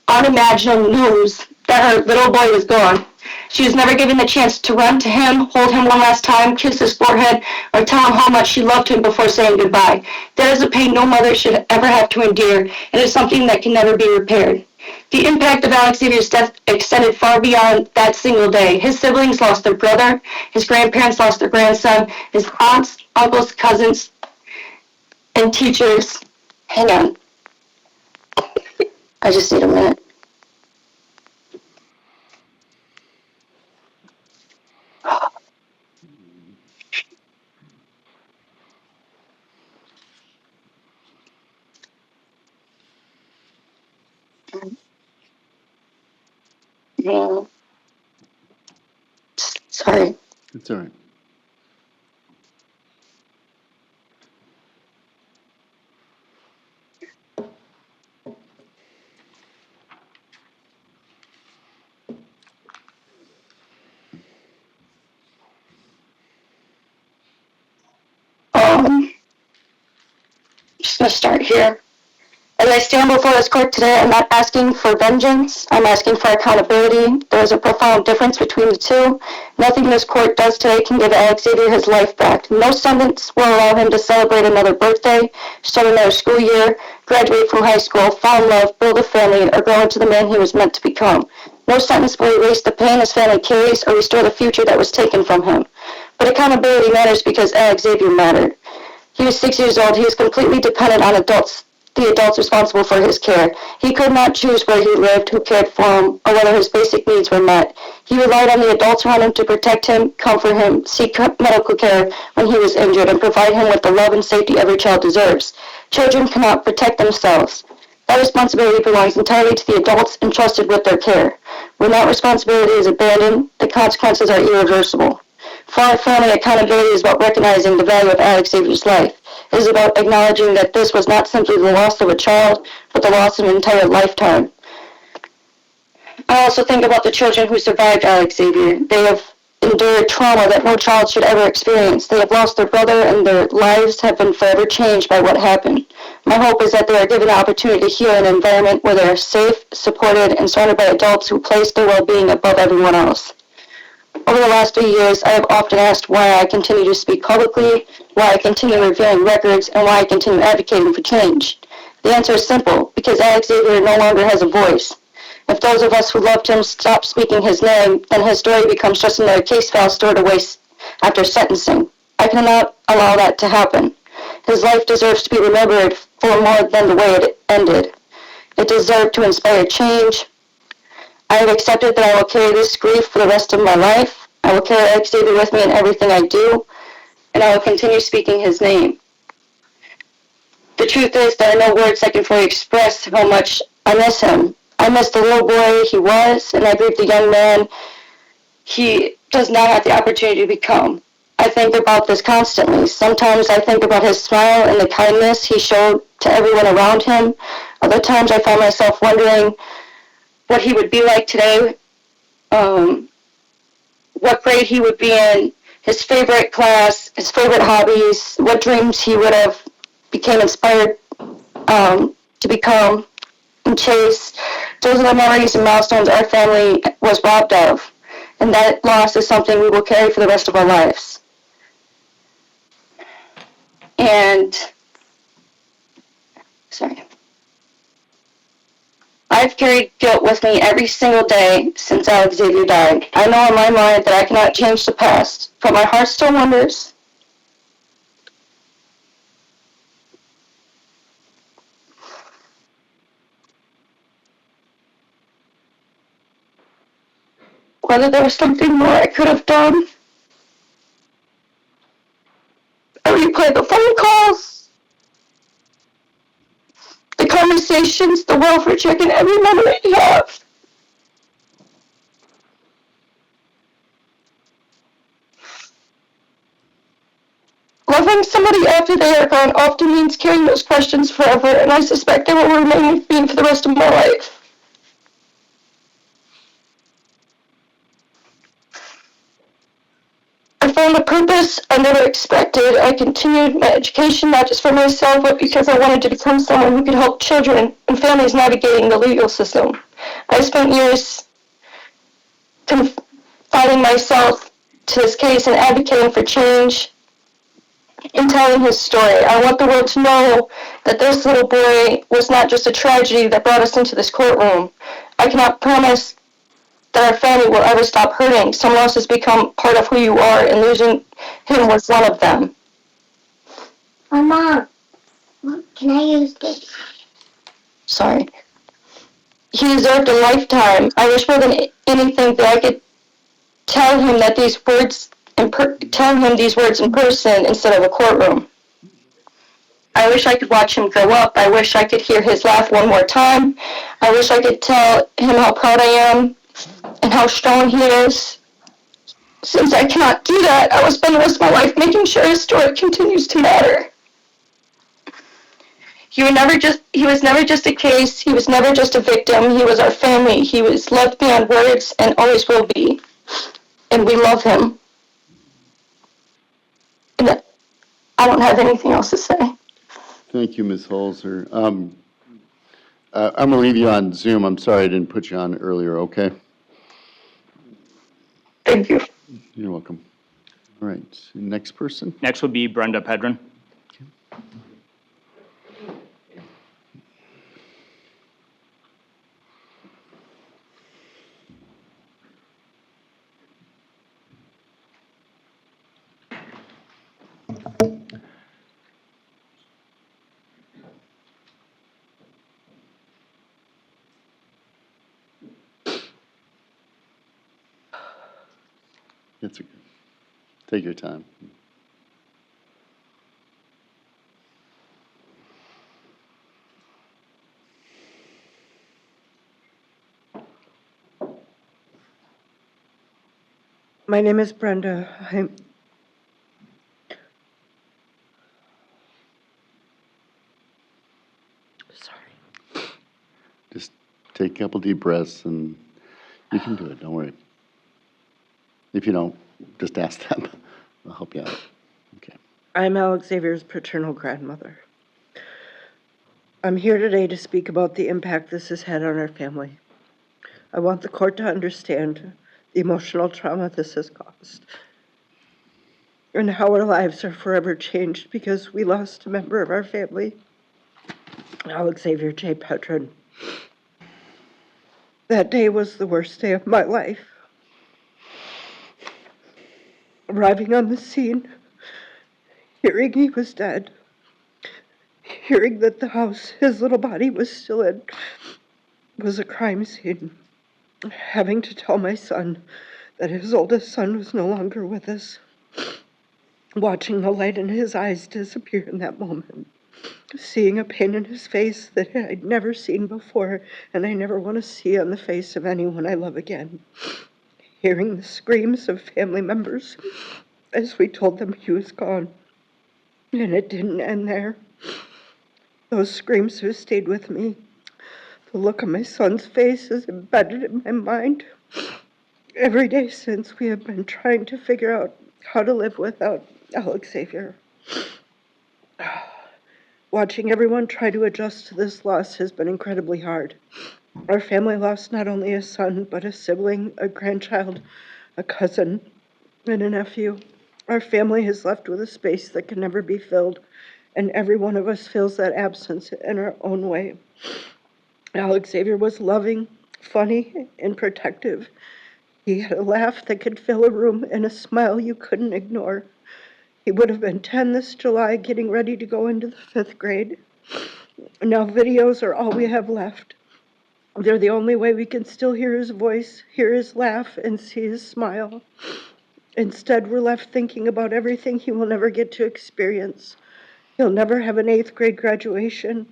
unimaginable news that her little boy was gone. She was never given the chance to run to him, hold him one last time, kiss his forehead, or tell him how much she loved him before saying goodbye. That is a pain no mother should ever have to endure, and it is something that can never be repaired. The impact of Alexavier's death extended far beyond that single day. His siblings lost their brother, his grandparents lost their grandson, his aunts, uncles, cousins, and teachers. Hang on. I just need a minute. Yeah. Sorry. It's all right. Just gonna start here. As I stand before this court today, I'm not asking for vengeance. I'm asking for accountability. There is a profound difference between the two. Nothing this court does today can give Alexavier his life back. No sentence will allow him to celebrate another birthday, start another school year, graduate from high school, fall in love, build a family, or grow into the man he was meant to become. No sentence will erase the pain his family carries or restore the future that was taken from him. But accountability matters because Alexavier mattered. He was 6 years old. He was completely dependent on the adults responsible for his care. He could not choose where he lived, who cared for him, or whether his basic needs were met. He relied on the adults around him to protect him, comfort him, seek medical care when he was injured, and provide him with the love and safety every child deserves. Children cannot protect themselves. That responsibility belongs entirely to the adults entrusted with their care. When that responsibility is abandoned, the consequences are irreversible. For our family, accountability is about recognizing the value of Alexavier's life. It is about acknowledging that this was not simply the loss of a child, but the loss of an entire lifetime. I also think about the children who survived Alexavier. They have endured trauma that no child should ever experience. They have lost their brother, and their lives have been forever changed by what happened. My hope is that they are given the opportunity to heal in an environment where they are safe, supported, and surrounded by adults who place their well-being above everyone else. Over the last few years, I have often asked why I continue to speak publicly, why I continue reviewing records, and why I continue advocating for change. The answer is simple, because Alexavier no longer has a voice. If those of us who loved him stop speaking his name, then his story becomes just another case file stored away after sentencing. I cannot allow that to happen. His life deserves to be remembered for more than the way it ended. It deserved to inspire change. I have accepted that I will carry this grief for the rest of my life. I will carry Alexavier with me in everything I do, and I will continue speaking his name. The truth is, there are no words that can fully express how much I miss him. I miss the little boy he was, and I grieve the young man he does not have the opportunity to become. I think about this constantly. Sometimes I think about his smile and the kindness he showed to everyone around him. Other times I find myself wondering what he would be like today, what grade he would be in, his favorite class, his favorite hobbies, what dreams he would have became inspired to become and chase. Those are the memories and milestones our family was robbed of, and that loss is something we will carry for the rest of our lives. And, sorry. I've carried guilt with me every single day since Alexavier died. I know in my mind that I cannot change the past, but my heart still wonders. whether there was something more I could have done. I replay the phone calls, the conversations, the welfare check, and every memory I have. Loving somebody after they are gone often means carrying those questions forever, and I suspect they will remain with me for the rest of my life. I found a purpose I never expected. I continued my education not just for myself, but because I wanted to become someone who could help children and families navigating the legal system. I spent years confining myself to this case and advocating for change and telling his story. I want the world to know that this little boy was not just a tragedy that brought us into this courtroom. I cannot promise that our family will ever stop hurting. Someone else has become part of who you are, and losing him was one of them. Mama, can I use this? Sorry. He deserved a lifetime. I wish more than anything that I could tell him that these words tell him these words in person instead of a courtroom. I wish I could watch him grow up. I wish I could hear his laugh one more time. I wish I could tell him how proud I am and how strong he is. Since I cannot do that, I will spend the rest of my life making sure his story continues to matter. He was never just a case. He was never just a victim. He was our family. He was loved beyond words and always will be. And we love him. And I don't have anything else to say. Thank you, Ms. Holzer. I'm going to leave you on Zoom. I'm sorry I didn't put you on earlier, okay? Thank you. You're welcome. All right, next person. Next would be Brenda Pedrin. It's okay. Take your time. My name is Brenda. Sorry. Just take a couple deep breaths and you can do it, don't worry. If you don't, just ask them. I'll help you out. Okay. I'm Alexavier's paternal grandmother. I'm here today to speak about the impact this has had on our family. I want the court to understand the emotional trauma this has caused and how our lives are forever changed because we lost a member of our family, Alexavier J. Pedrin. That day was the worst day of my life. Arriving on the scene, hearing he was dead, hearing that the house his little body was still in was a crime scene. Having to tell my son that his oldest son was no longer with us. Watching the light in his eyes disappear in that moment. Seeing a pain in his face that I'd never seen before, and I never want to see on the face of anyone I love again. Hearing the screams of family members as we told them he was gone. And it didn't end there. Those screams have stayed with me. The look on my son's face is embedded in my mind. Every day since, we have been trying to figure out how to live without Alexavier. Watching everyone try to adjust to this loss has been incredibly hard. Our family lost not only a son, but a sibling, a grandchild, a cousin, and a nephew. Our family is left with a space that can never be filled, and every one of us feels that absence in our own way. Alexavier was loving, funny, and protective. He had a laugh that could fill a room and a smile you couldn't ignore. He would have been 10 this July, getting ready to go into the 5th grade. Now videos are all we have left. They're the only way we can still hear his voice, hear his laugh, and see his smile. Instead, we're left thinking about everything he will never get to experience. He'll never have an 8th grade graduation.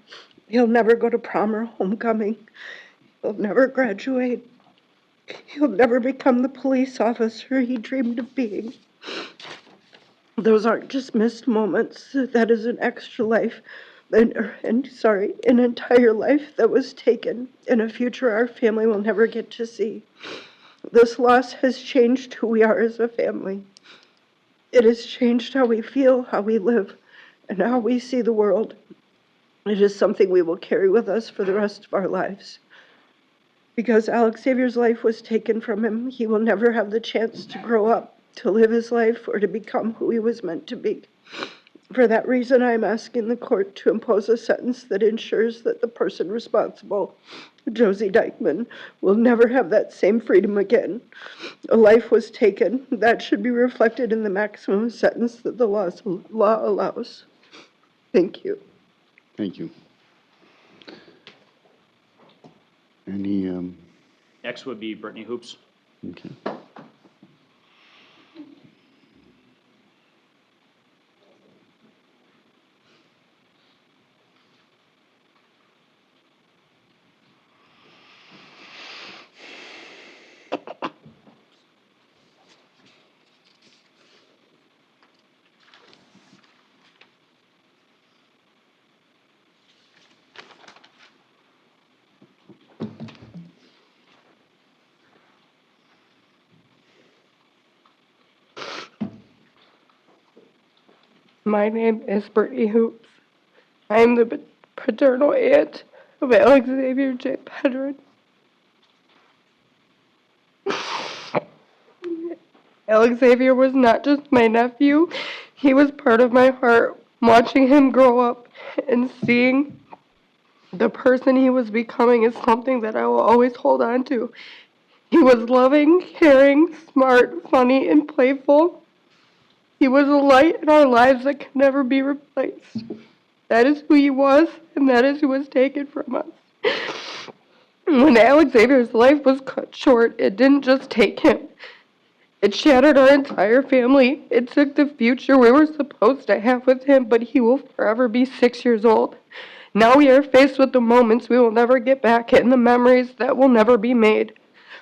He'll never go to prom or homecoming. He'll never graduate. He'll never become the police officer he dreamed of being. Those aren't just missed moments. That is an extra life, an entire life that was taken, and a future our family will never get to see. This loss has changed who we are as a family. It has changed how we feel, how we live, and how we see the world. It is something we will carry with us for the rest of our lives. Because Alexavier's life was taken from him, he will never have the chance to grow up, to live his life, or to become who he was meant to be. For that reason, I am asking the court to impose a sentence that ensures that the person responsible, Josie Dikeman, will never have that same freedom again. A life was taken. That should be reflected in the maximum sentence that the law allows. Thank you. Thank you. Any, Next would be Brittany Hoops. okay. My name is Brittany Hoops. I am the paternal aunt of Alexavier J. Pedrin. Alexavier was not just my nephew, he was part of my heart. Watching him grow up and seeing the person he was becoming is something that I will always hold on to. He was loving, caring, smart, funny, and playful. He was a light in our lives that could never be replaced. That is who he was, and that is who was taken from us. When Alexavier's life was cut short, it didn't just take him. It shattered our entire family. It took the future we were supposed to have with him, but he will forever be 6 years old. Now we are faced with the moments we will never get back and the memories that will never be made.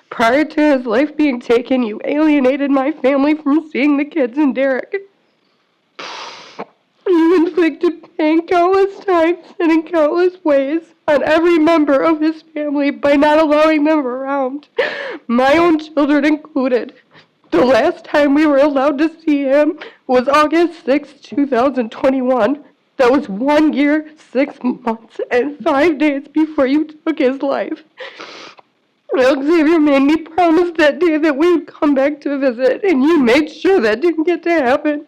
Prior to his life being taken, you alienated my family from seeing the kids in Derek. You inflicted pain countless times and in countless ways on every member of his family by not allowing them around, my own children included. The last time we were allowed to see him was August 6, 2021. That was 1 year, 6 months, and 5 days before you took his life. Alexavier made me promise that day that we would come back to visit, and you made sure that didn't get to happen.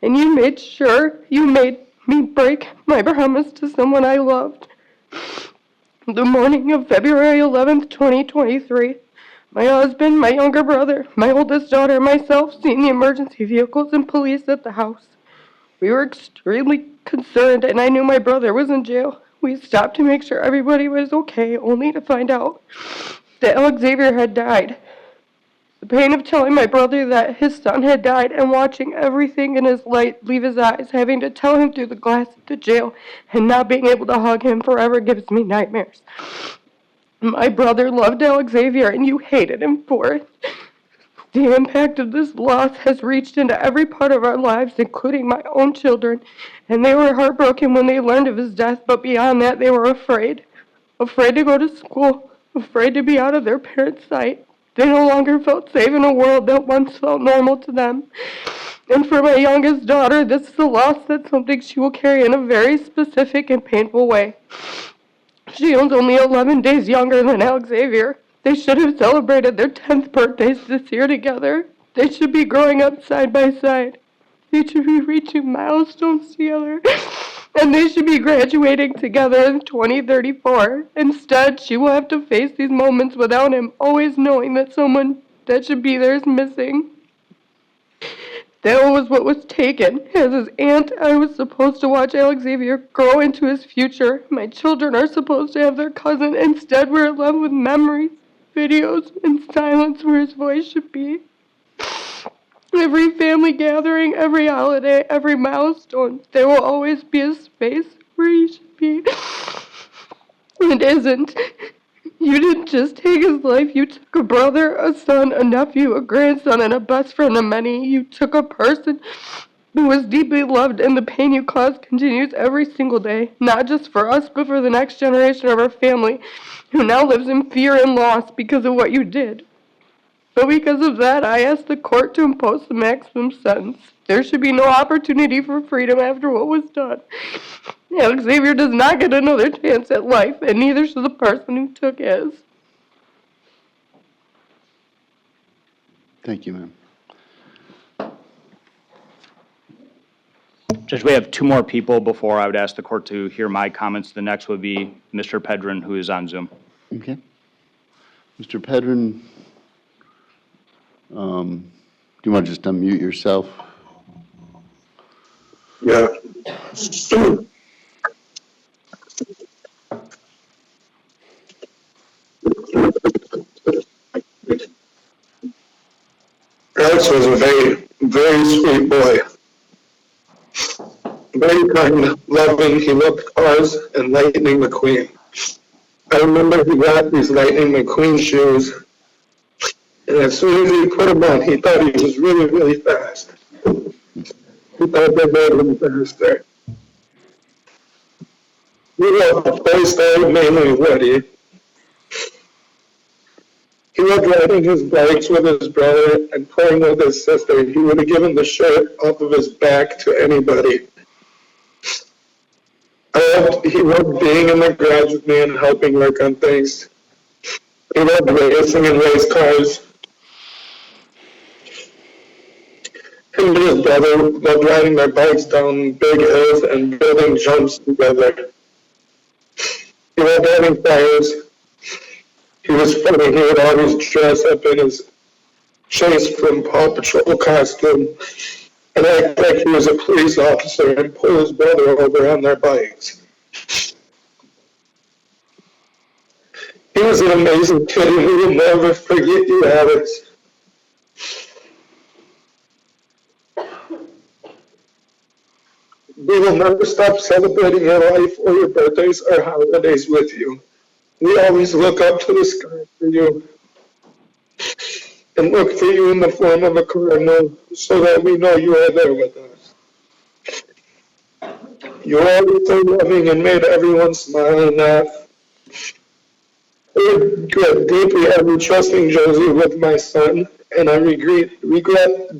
And you made sure you made me break my promise to someone I loved. The morning of February 11th, 2023, my husband, my younger brother, my oldest daughter, and myself seen the emergency vehicles and police at the house. We were extremely concerned, and I knew my brother was in jail. We stopped to make sure everybody was okay, only to find out that Alexavier had died. The pain of telling my brother that his son had died and watching everything in his light leave his eyes, having to tell him through the glass of the jail, and not being able to hug him forever gives me nightmares. My brother loved Alexavier, and you hated him for it. The impact of this loss has reached into every part of our lives, including my own children, and they were heartbroken when they learned of his death, but beyond that, they were afraid. Afraid to go to school, afraid to be out of their parents' sight. They no longer felt safe in a world that once felt normal to them. And for my youngest daughter, this is a loss that's something she will carry in a very specific and painful way. She is only 11 days younger than Alexavier. They should have celebrated their 10th birthdays this year together. They should be growing up side by side. They should be reaching milestones together. And they should be graduating together in 2034. Instead, she will have to face these moments without him, always knowing that someone that should be there is missing. That was what was taken. As his aunt, I was supposed to watch Alexavier grow into his future. My children are supposed to have their cousin. Instead, we're left with memories, videos, and silence where his voice should be. Every family gathering, every holiday, every milestone, there will always be a space where he should be. It isn't. You didn't just take his life, you took a brother, a son, a nephew, a grandson, and a best friend of many. You took a person who was deeply loved, and the pain you caused continues every single day, not just for us, but for the next generation of our family, who now lives in fear and loss because of what you did. But because of that, I asked the court to impose the maximum sentence. There should be no opportunity for freedom after what was done. Alexavier does not get another chance at life, and neither should the person who took his. Thank you, ma'am. Judge, we have two more people before I would ask the court to hear my comments. The next would be Mr. Pedrin, who is on Zoom. Okay. Mr. Pedrin, do you want to just unmute yourself? Yeah. Alex was a very, very sweet boy. Very kind, loving. He loved cars and Lightning McQueen. I remember he got these Lightning McQueen shoes, and as soon as he put them on, he thought he was really, really fast. He thought they made him faster. He loved the toy store, mainly Woody. He loved riding his bikes with his brother and playing with his sister. He would have given the shirt off of his back to anybody. He loved being in the garage with me and helping work on things. He loved racing and race cars. Him and his brother loved riding their bikes down big hills and building jumps together. He loved having fires. He was funny. He would always dress up in his Chase from Paw Patrol costume and act like he was a police officer and pull his brother over on their bikes. He was an amazing kid, and we will never forget you, Alex. We will never stop celebrating your life or your birthdays or holidays with you. We always look up to the sky for you and look for you in the form of a cardinal so that we know you are there with us. You were always so loving and made everyone smile and laugh. I regret deeply ever trusting Josie with my son, and I regret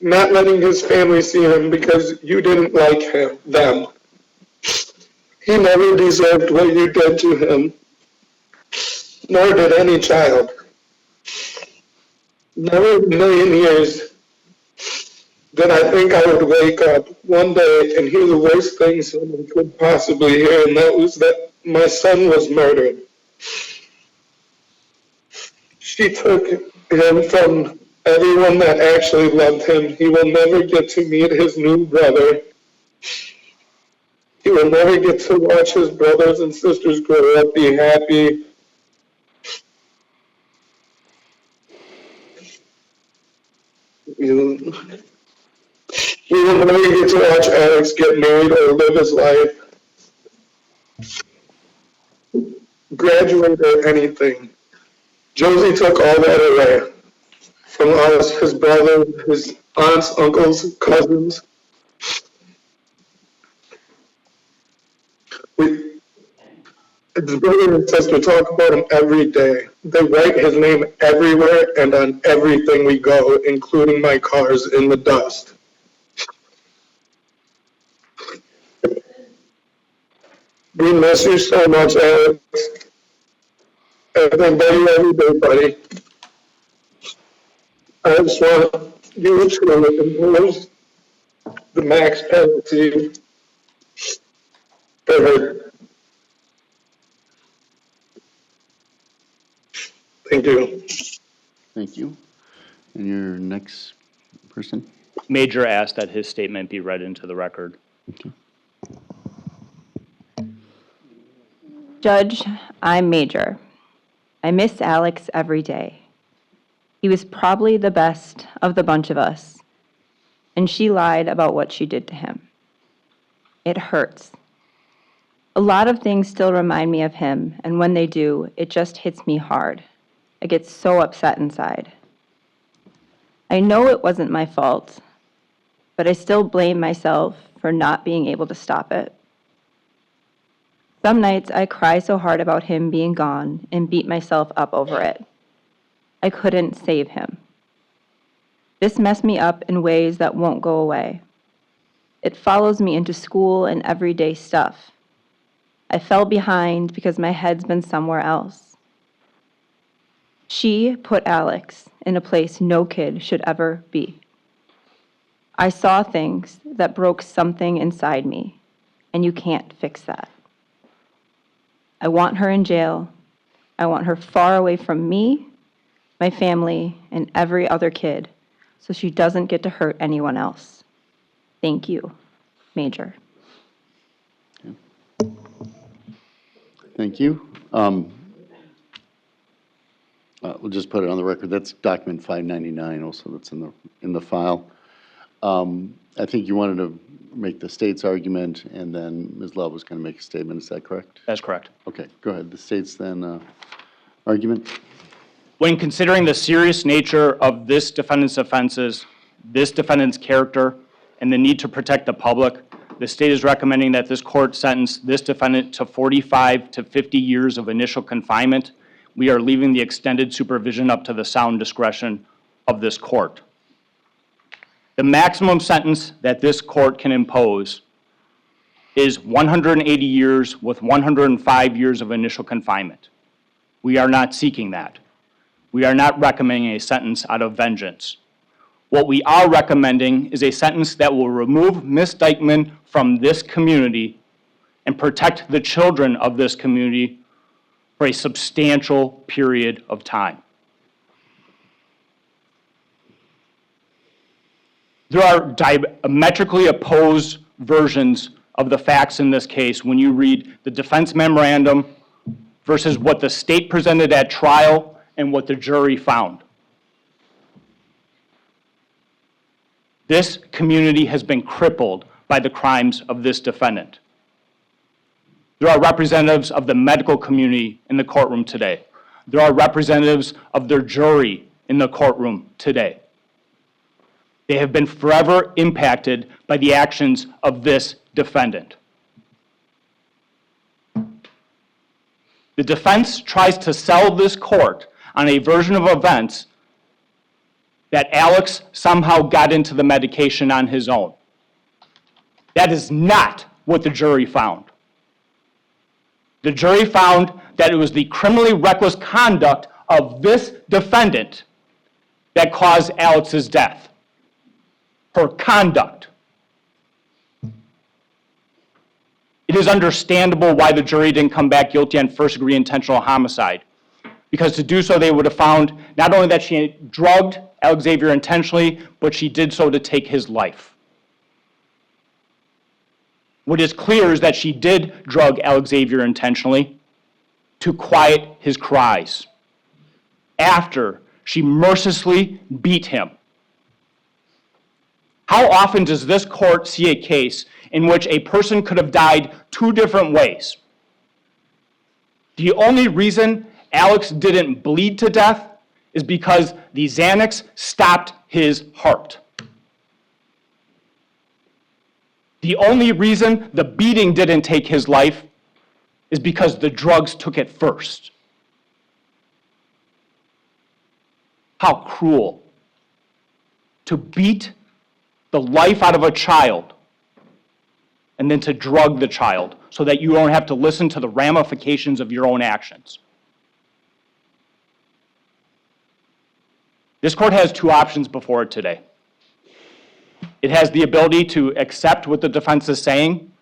not letting his family see him because you didn't like them. He never deserved what you did to him, nor did any child. Never in a million years did I think I would wake up one day and hear the worst thing someone could possibly hear, and that was that my son was murdered. She took him from everyone that actually loved him. He will never get to meet his new brother. He will never get to watch his brothers and sisters grow up, be happy. We will never get to watch Alex get married or live his life, graduate or anything. Josie took all that away from us, his brother, his aunts, uncles, cousins. His brother and sister talk about him every day. They write his name everywhere and on everything we go, including my cars in the dust. We miss you so much, Alex. I think about you every day, buddy. I just want you to impose the max penalty for her. Thank you. Thank you. And your next person? Major asked that his statement be read into the record. Judge, I'm Major. I miss Alex every day. He was probably the best of the bunch of us, and she lied about what she did to him. It hurts. A lot of things still remind me of him, and when they do, it just hits me hard. I get so upset inside. I know it wasn't my fault, but I still blame myself for not being able to stop it. Some nights I cry so hard about him being gone and beat myself up over it. I couldn't save him. This messed me up in ways that won't go away. It follows me into school and everyday stuff. I fell behind because my head's been somewhere else. She put Alex in a place no kid should ever be. I saw things that broke something inside me, and you can't fix that. I want her in jail. I want her far away from me, my family, and every other kid, so she doesn't get to hurt anyone else. Thank you, Major. Thank you. We'll just put it on the record. That's document 599 also that's in the file. I think you wanted to make the state's argument, and then Ms. Love was going to make a statement. Is that correct? That's correct. Okay, go ahead. The state's then argument. When considering the serious nature of this defendant's offenses, this defendant's character, and the need to protect the public, the state is recommending that this court sentence this defendant to 45 to 50 years of initial confinement. We are leaving the extended supervision up to the sound discretion of this court. The maximum sentence that this court can impose is 180 years with 105 years of initial confinement. We are not seeking that. We are not recommending a sentence out of vengeance. What we are recommending is a sentence that will remove Ms. Dikeman from this community and protect the children of this community for a substantial period of time. There are diametrically opposed versions of the facts in this case when you read the defense memorandum versus what the state presented at trial and what the jury found. This community has been crippled by the crimes of this defendant. There are representatives of the medical community in the courtroom today. There are representatives of their jury in the courtroom today. They have been forever impacted by the actions of this defendant. The defense tries to sell this court on a version of events that Alex somehow got into the medication on his own. That is not what the jury found. The jury found that it was the criminally reckless conduct of this defendant that caused Alex's death. Her conduct. It is understandable why the jury didn't come back guilty on first-degree intentional homicide, because to do so they would have found not only that she drugged Alexavier intentionally, but she did so to take his life. What is clear is that she did drug Alexavier intentionally to quiet his cries after she mercilessly beat him. How often does this court see a case in which a person could have died two different ways? The only reason Alex didn't bleed to death is because the Xanax stopped his heart. The only reason the beating didn't take his life is because the drugs took it first. How cruel to beat the life out of a child and then to drug the child so that you don't have to listen to the ramifications of your own actions. This court has two options before it today. It has the ability to accept what the defense is saying,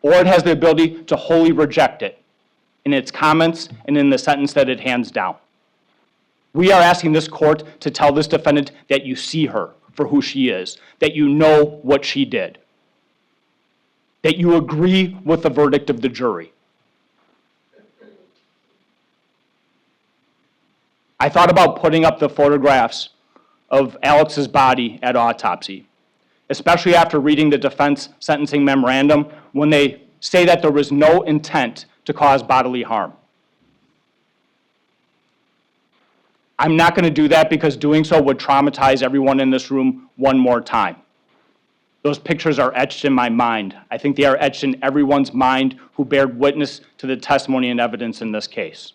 or it has the ability to wholly reject it in its comments and in the sentence that it hands down. We are asking this court to tell this defendant that you see her for who she is, that you know what she did, that you agree with the verdict of the jury. I thought about putting up the photographs of Alex's body at autopsy, especially after reading the defense sentencing memorandum when they say that there was no intent to cause bodily harm. I'm not going to do that because doing so would traumatize everyone in this room one more time. Those pictures are etched in my mind. I think they are etched in everyone's mind who bared witness to the testimony and evidence in this case.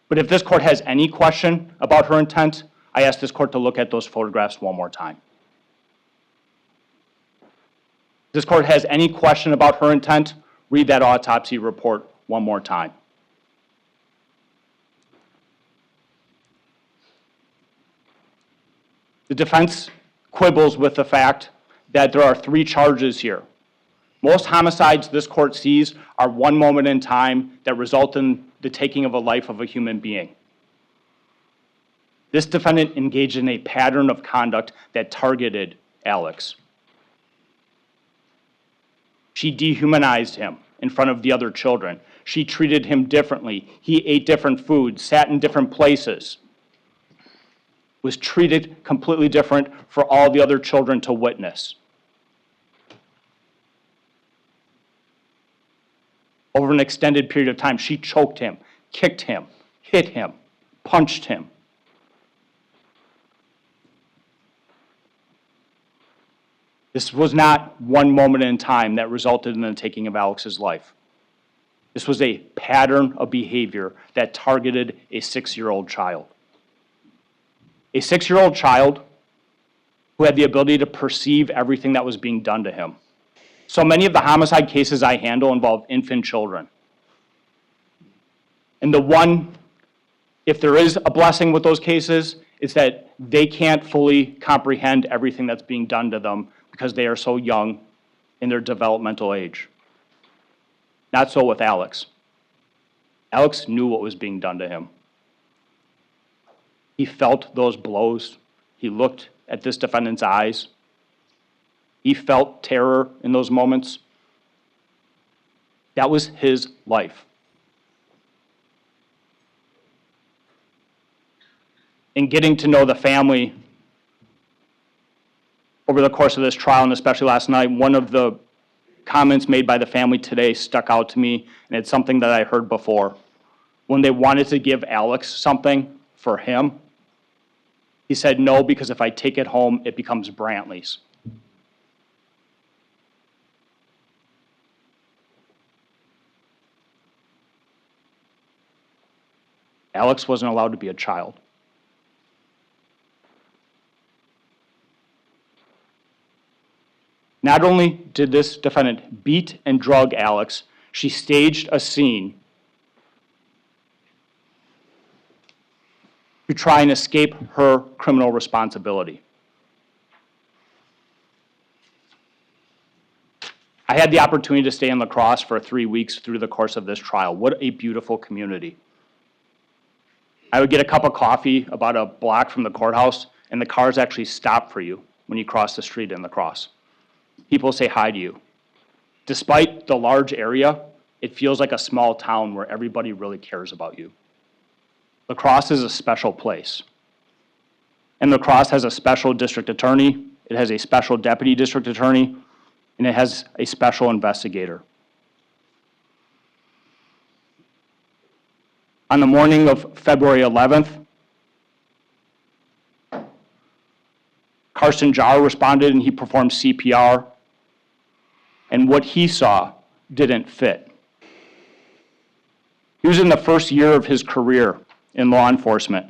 But if this court has any question about her intent, I ask this court to look at those photographs one more time. If this court has any question about her intent, read that autopsy report one more time. The defense quibbles with the fact that there are 3 charges here. Most homicides this court sees are one moment in time that result in the taking of a life of a human being. This defendant engaged in a pattern of conduct that targeted Alex. She dehumanized him in front of the other children. She treated him differently. He ate different foods, sat in different places, was treated completely different for all the other children to witness. Over an extended period of time, she choked him, kicked him, hit him, punched him. This was not one moment in time that resulted in the taking of Alex's life. This was a pattern of behavior that targeted a 6-year-old child. A 6-year-old child who had the ability to perceive everything that was being done to him. So many of the homicide cases I handle involve infant children. And the one, if there is a blessing with those cases, is that they can't fully comprehend everything that's being done to them because they are so young in their developmental age. Not so with Alex. Alex knew what was being done to him. He felt those blows. He looked at this defendant's eyes. He felt terror in those moments. That was his life. In getting to know the family over the course of this trial, and especially last night, one of the comments made by the family today stuck out to me, and it's something that I heard before. When they wanted to give Alex something for him, he said, no, because if I take it home, it becomes Brantley's. Alex wasn't allowed to be a child. Not only did this defendant beat and drug Alex, she staged a scene to try and escape her criminal responsibility. I had the opportunity to stay in La Crosse for 3 weeks through the course of this trial. What a beautiful community. I would get a cup of coffee about a block from the courthouse, and the cars actually stop for you when you cross the street in La Crosse. People say hi to you. Despite the large area, it feels like a small town where everybody really cares about you. La Crosse is a special place. And La Crosse has a special district attorney, it has a special deputy district attorney, and it has a special investigator. On the morning of February 11th, Carson Jar responded and he performed CPR, and what he saw didn't fit. He was in the first year of his career in law enforcement.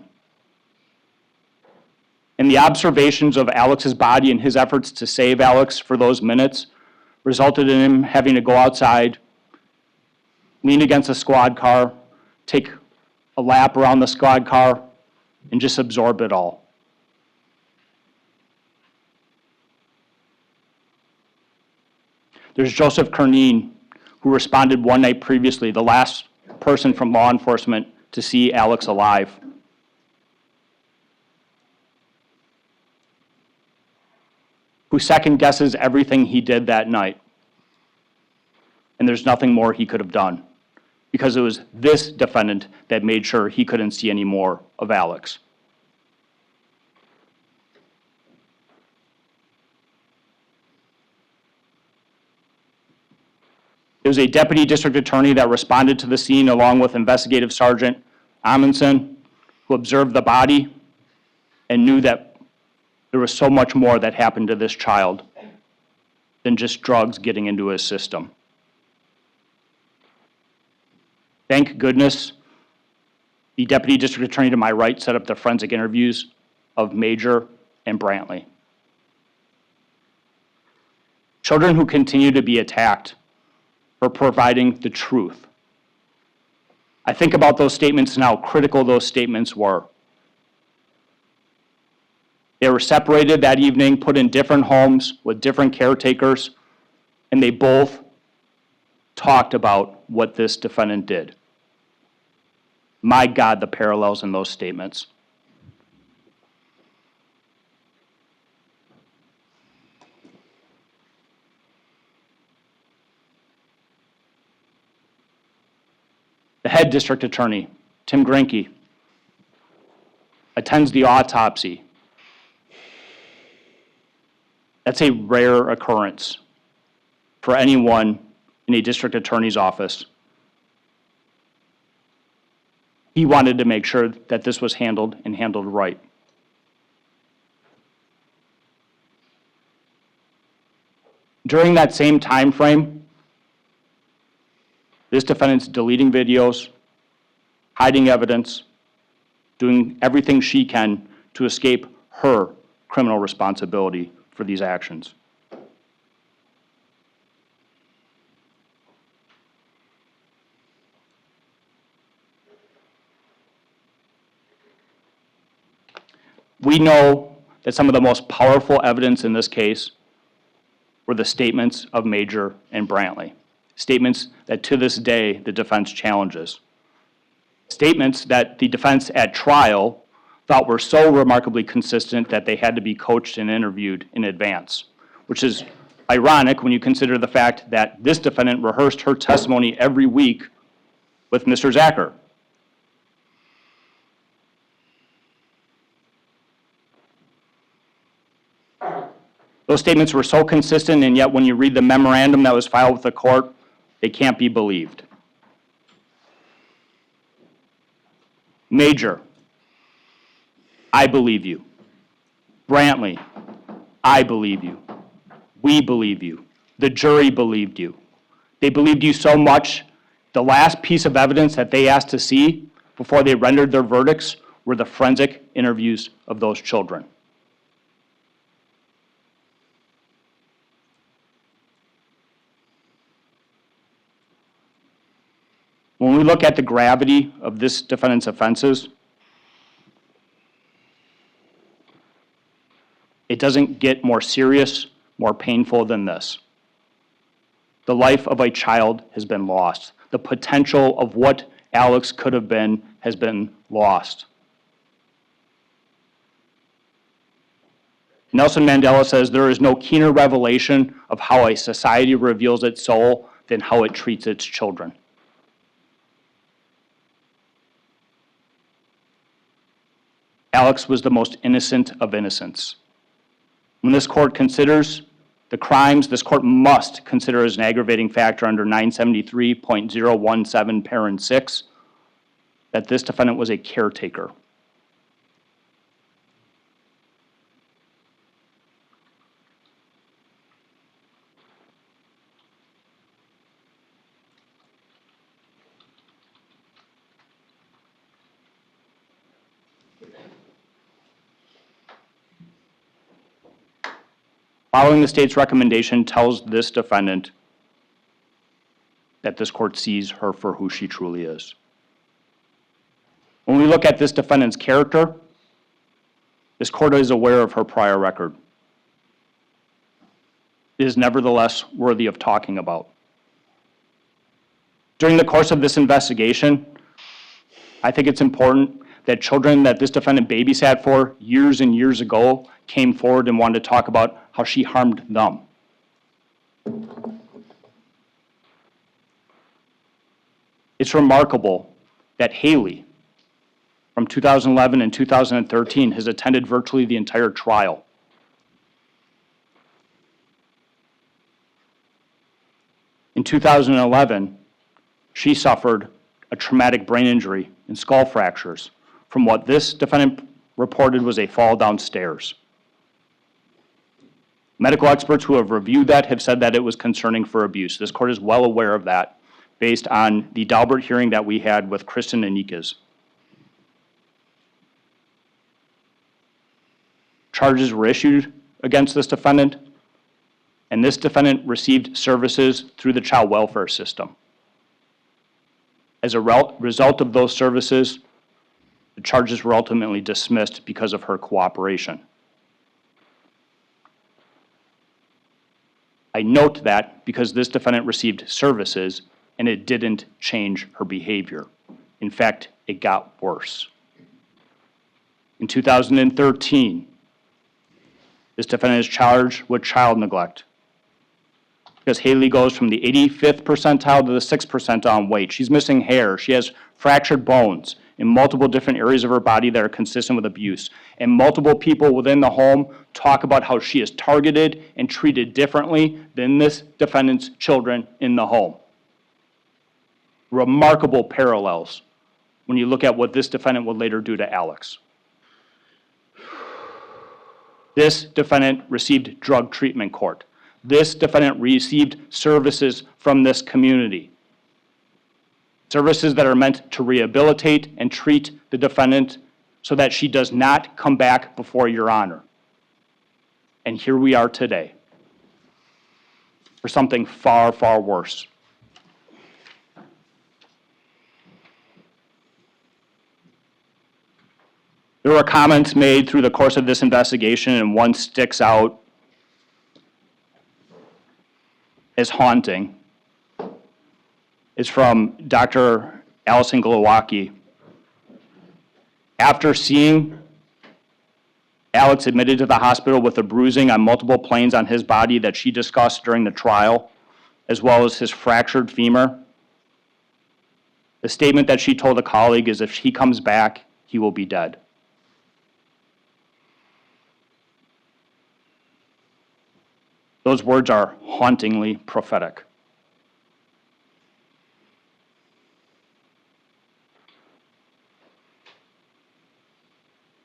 And the observations of Alex's body and his efforts to save Alex for those minutes resulted in him having to go outside, lean against a squad car, take a lap around the squad car, and just absorb it all. There's Joseph Kernine, who responded one night previously, the last person from law enforcement to see Alex alive. who second guesses everything he did that night. And there's nothing more he could have done, because it was this defendant that made sure he couldn't see any more of Alex. It was a deputy district attorney that responded to the scene along with investigative sergeant Amundsen, who observed the body and knew that there was so much more that happened to this child than just drugs getting into his system. Thank goodness the deputy district attorney to my right set up the forensic interviews of Major and Brantley. Children who continue to be attacked for providing the truth. I think about those statements and how critical those statements were. They were separated that evening, put in different homes with different caretakers, and they both talked about what this defendant did. My God, the parallels in those statements. The head district attorney, Tim Grinke, attends the autopsy. That's a rare occurrence for anyone in a district attorney's office. He wanted to make sure that this was handled and handled right. During that same time frame, this defendant's deleting videos, hiding evidence, doing everything she can to escape her criminal responsibility for these actions. We know that some of the most powerful evidence in this case were the statements of Major and Brantley. Statements that to this day the defense challenges. Statements that the defense at trial thought were so remarkably consistent that they had to be coached and interviewed in advance, which is ironic when you consider the fact that this defendant rehearsed her testimony every week with Mr. Zacher. Those statements were so consistent, and yet when you read the memorandum that was filed with the court, they can't be believed. Major, I believe you. Brantley, I believe you. We believe you. The jury believed you. They believed you so much, the last piece of evidence that they asked to see before they rendered their verdicts were the forensic interviews of those children. When we look at the gravity of this defendant's offenses, it doesn't get more serious, more painful than this. The life of a child has been lost. The potential of what Alex could have been has been lost. Nelson Mandela says there is no keener revelation of how a society reveals its soul than how it treats its children. Alex was the most innocent of innocents. When this court considers the crimes, this court must consider as an aggravating factor under 973.017 parent 6 that this defendant was a caretaker. Following the state's recommendation tells this defendant that this court sees her for who she truly is. When we look at this defendant's character, this court is aware of her prior record. It is nevertheless worthy of talking about. During the course of this investigation, I think it's important that children that this defendant babysat for years and years ago came forward and wanted to talk about how she harmed them. It's remarkable that Haley, from 2011 and 2013, has attended virtually the entire trial. In 2011, she suffered a traumatic brain injury and skull fractures from what this defendant reported was a fall downstairs. Medical experts who have reviewed that have said that it was concerning for abuse. This court is well aware of that based on the Daubert hearing that we had with Kristen Anikes. Charges were issued against this defendant, and this defendant received services through the child welfare system. As a result of those services, the charges were ultimately dismissed because of her cooperation. I note that because this defendant received services and it didn't change her behavior. In fact, it got worse. In 2013, this defendant is charged with child neglect because Haley goes from the 85th percentile to the 6th percentile in weight. She's missing hair. She has fractured bones in multiple different areas of her body that are consistent with abuse. And multiple people within the home talk about how she is targeted and treated differently than this defendant's children in the home. Remarkable parallels when you look at what this defendant would later do to Alex. This defendant received drug treatment court. This defendant received services from this community. Services that are meant to rehabilitate and treat the defendant so that she does not come back before your honor. And here we are today for something far, far worse. There were comments made through the course of this investigation, and one sticks out as haunting. It's from Dr. Allison Glowacki. After seeing Alex admitted to the hospital with a bruising on multiple planes on his body that she discussed during the trial, as well as his fractured femur, the statement that she told a colleague is if he comes back, he will be dead. Those words are hauntingly prophetic.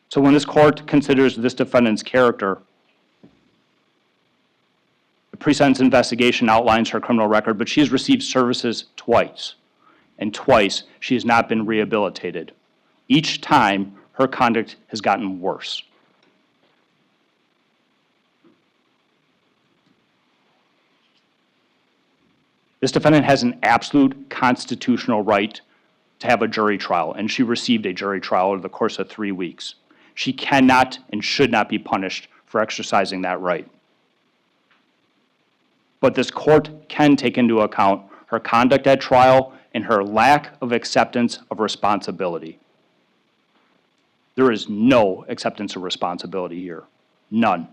So when this court considers this defendant's character, the pre-sentence investigation outlines her criminal record, but she has received services twice, and twice she has not been rehabilitated. Each time, her conduct has gotten worse. This defendant has an absolute constitutional right to have a jury trial, and she received a jury trial over the course of 3 weeks. She cannot and should not be punished for exercising that right. But this court can take into account her conduct at trial and her lack of acceptance of responsibility. There is no acceptance of responsibility here. None.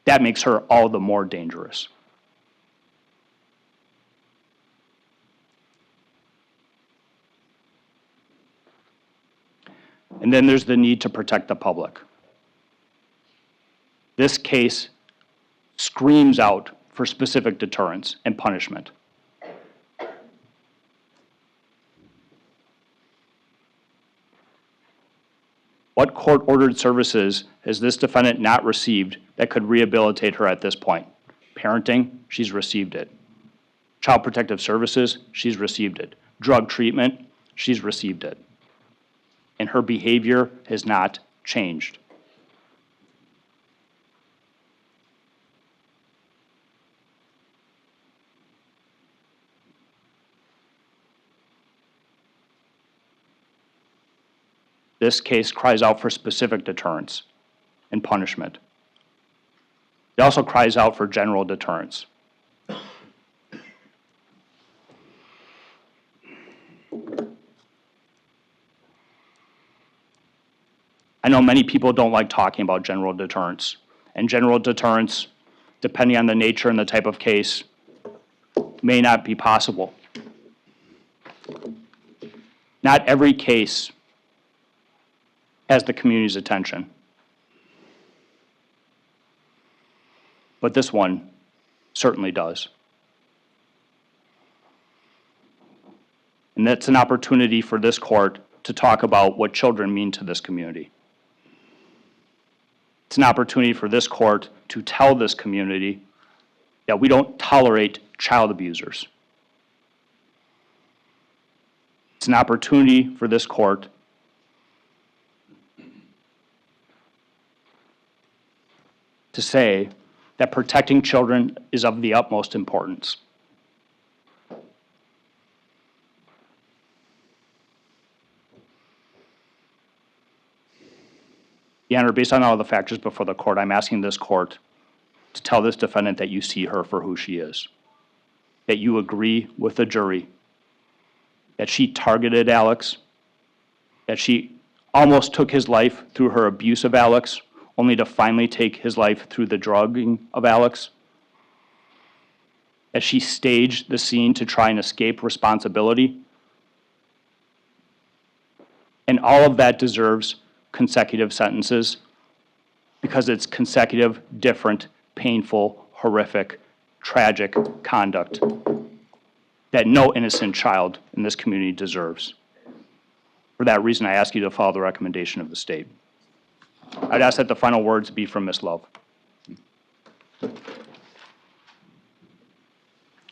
That makes her all the more dangerous. And then there's the need to protect the public. This case screams out for specific deterrence and punishment. What court-ordered services has this defendant not received that could rehabilitate her at this point? Parenting, she's received it. Child Protective Services, she's received it. Drug treatment, she's received it. And her behavior has not changed. This case cries out for specific deterrence and punishment. It also cries out for general deterrence. I know many people don't like talking about general deterrence, and general deterrence, depending on the nature and the type of case, may not be possible. Not every case has the community's attention. But this one certainly does. And that's an opportunity for this court to talk about what children mean to this community. It's an opportunity for this court to tell this community that we don't tolerate child abusers. It's an opportunity for this court to say that protecting children is of the utmost importance. Your Honor, based on all the factors before the court, I'm asking this court to tell this defendant that you see her for who she is, that you agree with the jury that she targeted Alex, that she almost took his life through her abuse of Alex, only to finally take his life through the drugging of Alex, that she staged the scene to try and escape responsibility. And all of that deserves consecutive sentences because it's consecutive, different, painful, horrific, tragic conduct that no innocent child in this community deserves. For that reason, I ask you to follow the recommendation of the state. I'd ask that the final words be from Ms. Love.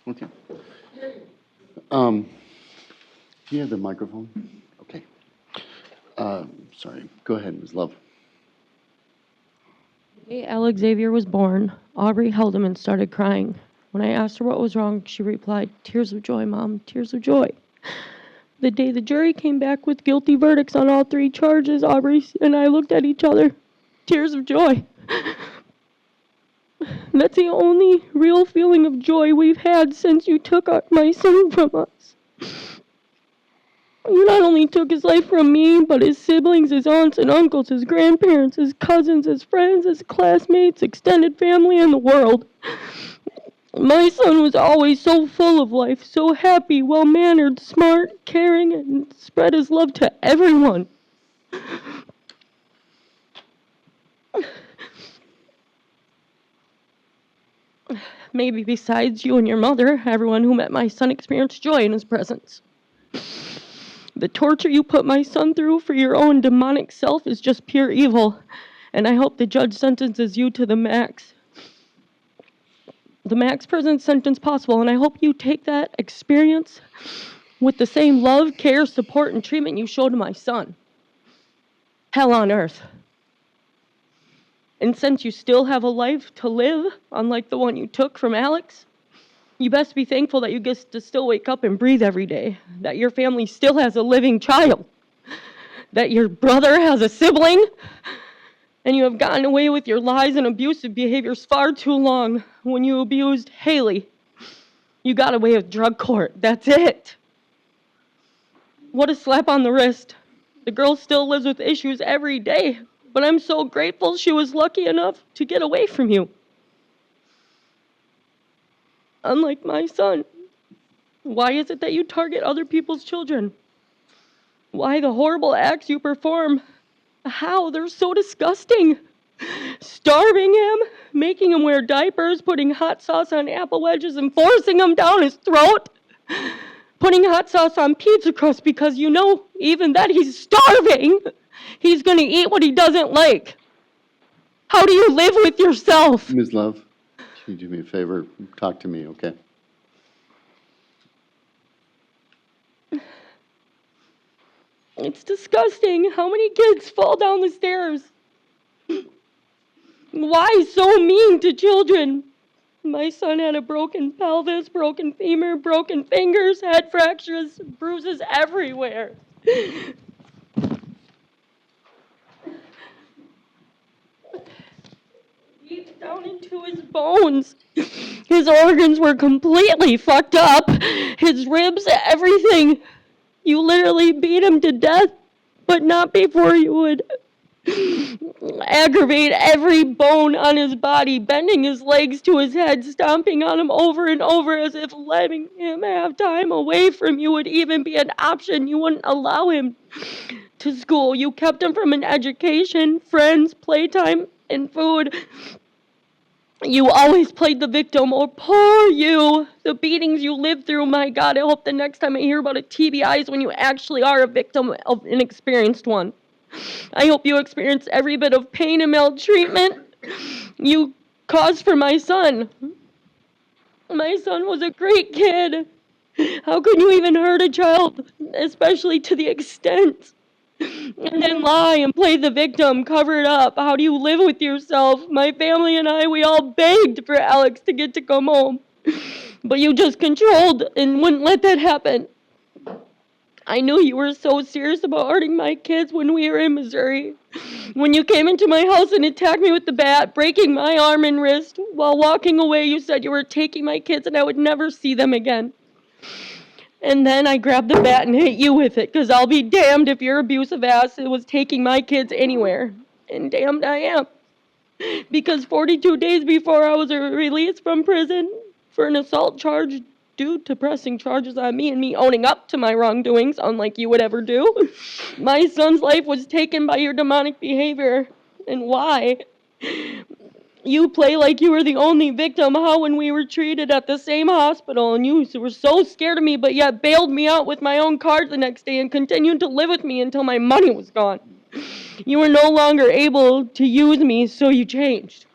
Okay. Do you have the microphone? Okay. Sorry. Go ahead, Ms. Love. The day Alexavier was born, Aubrey held him and started crying. When I asked her what was wrong, she replied, "Tears of joy, Mom, tears of joy." The day the jury came back with guilty verdicts on all 3 charges, Aubrey and I looked at each other. Tears of joy. That's the only real feeling of joy we've had since you took my son from us. You not only took his life from me, but his siblings, his aunts and uncles, his grandparents, his cousins, his friends, his classmates, extended family, and the world. My son was always so full of life, so happy, well-mannered, smart, caring, and spread his love to everyone. Maybe besides you and your mother, everyone who met my son experienced joy in his presence. The torture you put my son through for your own demonic self is just pure evil, and I hope the judge sentences you to the max prison sentence possible, and I hope you take that experience with the same love, care, support, and treatment you showed to my son. Hell on earth. And since you still have a life to live, unlike the one you took from Alex, you best be thankful that you get to still wake up and breathe every day, that your family still has a living child, that your brother has a sibling, and you have gotten away with your lies and abusive behaviors far too long. When you abused Haley, you got away with drug court. That's it. What a slap on the wrist. The girl still lives with issues every day, but I'm so grateful she was lucky enough to get away from you. Unlike my son, why is it that you target other people's children? Why the horrible acts you perform? How? They're so disgusting. Starving him, making him wear diapers, putting hot sauce on apple wedges and forcing him down his throat. Putting hot sauce on pizza crust because you know even that he's starving. He's going to eat what he doesn't like. How do you live with yourself? Ms. Love, can you do me a favor? Talk to me, okay? It's disgusting. How many kids fall down the stairs? Why so mean to children? My son had a broken pelvis, broken femur, broken fingers, head fractures, bruises everywhere. Deep down into his bones. His organs were completely fucked up. His ribs, everything. You literally beat him to death, but not before you would aggravate every bone on his body, bending his legs to his head, stomping on him over and over as if letting him have time away from you would even be an option. You wouldn't allow him to school. You kept him from an education, friends, playtime, and food. You always played the victim. Oh, poor you. The beatings you lived through, my God. I hope the next time I hear about a TBI is when you actually are a victim of an experienced one. I hope you experience every bit of pain and maltreatment you caused for my son. My son was a great kid. How could you even hurt a child, especially to the extent? And then lie and play the victim, cover it up. How do you live with yourself? My family and I, we all begged for Alex to get to come home. But you just controlled and wouldn't let that happen. I knew you were so serious about hurting my kids when we were in Missouri. When you came into my house and attacked me with the bat, breaking my arm and wrist, while walking away you said you were taking my kids and I would never see them again. And then I grabbed the bat and hit you with it, because I'll be damned if your abusive ass was taking my kids anywhere. And damned I am. Because 42 days before I was released from prison for an assault charge due to pressing charges on me and me owning up to my wrongdoings, unlike you would ever do, my son's life was taken by your demonic behavior. And why? You play like you were the only victim. How when we were treated at the same hospital and you were so scared of me but yet bailed me out with my own card the next day and continued to live with me until my money was gone. You were no longer able to use me, so you changed.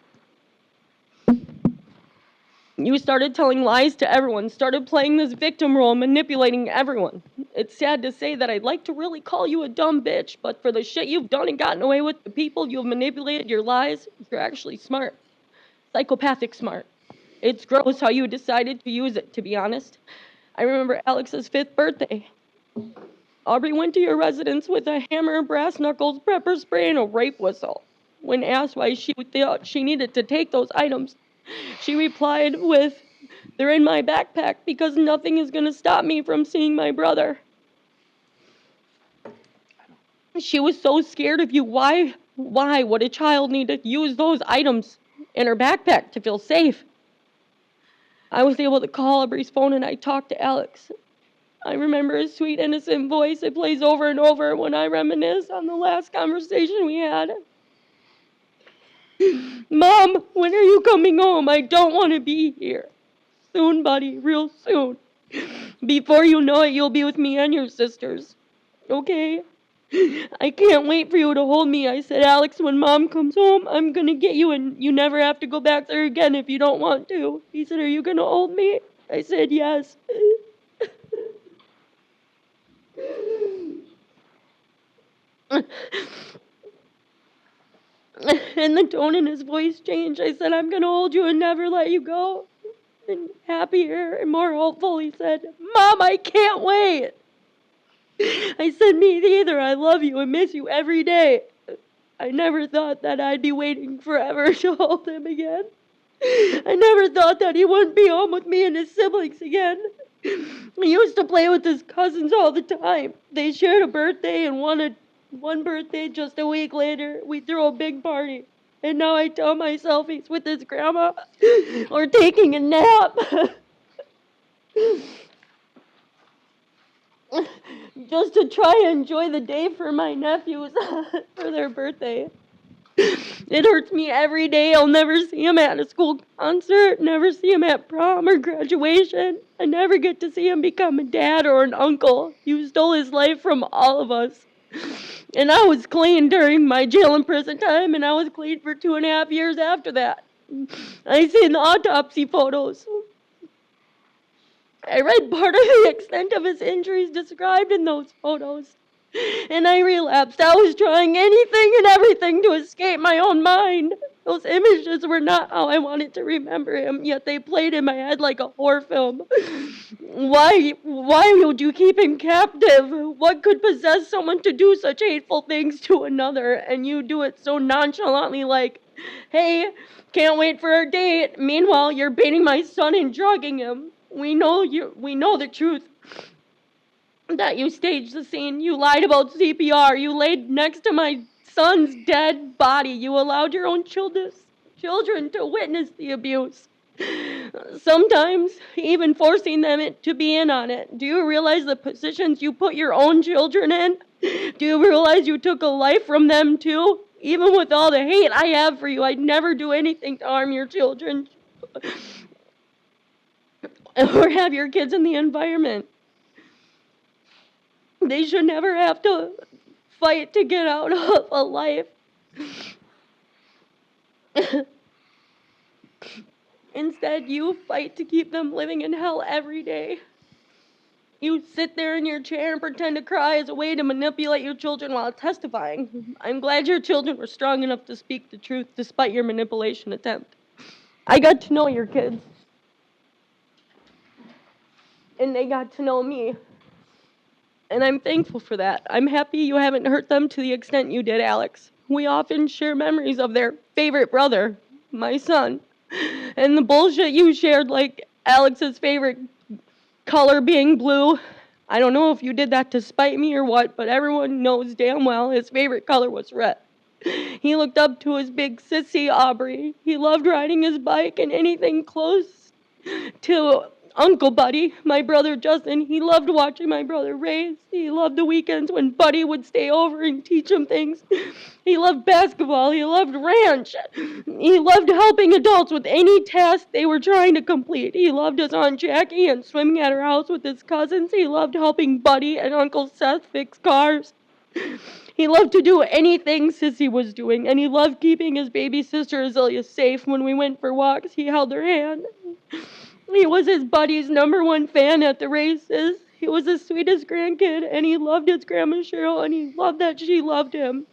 You started telling lies to everyone, started playing this victim role, manipulating everyone. It's sad to say that I'd like to really call you a dumb bitch, but for the shit you've done and gotten away with, the people you've manipulated, your lies, you're actually smart. Psychopathic smart. It's gross how you decided to use it, to be honest. I remember Alex's 5th birthday. Aubrey went to your residence with a hammer, brass knuckles, pepper spray, and a rape whistle. When asked why she thought she needed to take those items, she replied with, "They're in my backpack because nothing is going to stop me from seeing my brother." She was so scared of you. Why would a child need to use those items in her backpack to feel safe? I was able to call Aubrey's phone and I talked to Alex. I remember his sweet, innocent voice. It plays over and over when I reminisce on the last conversation we had. "Mom, when are you coming home? I don't want to be here." "Soon, buddy, real soon. Before you know it, you'll be with me and your sisters. Okay? I can't wait for you to hold me." I said, "Alex, when Mom comes home, I'm going to get you and you never have to go back there again if you don't want to." He said, "Are you going to hold me?" I said, "Yes." And the tone in his voice changed. I said, "I'm going to hold you and never let you go." And happier and more hopeful, he said, "Mom, I can't wait." I said, "Me neither. I love you and miss you every day." I never thought that I'd be waiting forever to hold him again. I never thought that he wouldn't be home with me and his siblings again. He used to play with his cousins all the time. They shared a birthday, and one birthday just a week later, we threw a big party. And now I tell myself he's with his grandma or taking a nap. Just to try and enjoy the day for my nephews for their birthday. It hurts me every day. I'll never see him at a school concert, never see him at prom or graduation. I never get to see him become a dad or an uncle. You stole his life from all of us. And I was clean during my jail and prison time, and I was clean for 2.5 years after that. I seen the autopsy photos. I read part of the extent of his injuries described in those photos. And I relapsed. I was trying anything and everything to escape my own mind. Those images were not how I wanted to remember him, yet they played in my head like a horror film. Why would you keep him captive? What could possess someone to do such hateful things to another, and you do it so nonchalantly, like, "Hey, can't wait for our date." Meanwhile, you're baiting my son and drugging him. We know the truth. That you staged the scene. You lied about CPR. You laid next to my son's dead body. You allowed your own children to witness the abuse. Sometimes even forcing them to be in on it. Do you realize the positions you put your own children in? Do you realize you took a life from them too? Even with all the hate I have for you, I'd never do anything to harm your children or have your kids in the environment. They should never have to fight to get out of a life. Instead, you fight to keep them living in hell every day. You sit there in your chair and pretend to cry as a way to manipulate your children while testifying. I'm glad your children were strong enough to speak the truth despite your manipulation attempt. I got to know your kids. And they got to know me. And I'm thankful for that. I'm happy you haven't hurt them to the extent you did, Alex. We often share memories of their favorite brother, my son. And the bullshit you shared, like Alex's favorite color being blue. I don't know if you did that to spite me or what, but everyone knows damn well his favorite color was red. He looked up to his big sissy, Aubrey. He loved riding his bike and anything close to Uncle Buddy, my brother Justin. He loved watching my brother race. He loved the weekends when Buddy would stay over and teach him things. He loved basketball. He loved ranch. He loved helping adults with any task they were trying to complete. He loved his Aunt Jackie and swimming at her house with his cousins. He loved helping Buddy and Uncle Seth fix cars. He loved to do anything Sissy was doing, and he loved keeping his baby sister Azealia safe when we went for walks. He held her hand. He was his buddy's #1 fan at the races. He was the sweetest grandkid, and he loved his grandma Cheryl, and he loved that she loved him.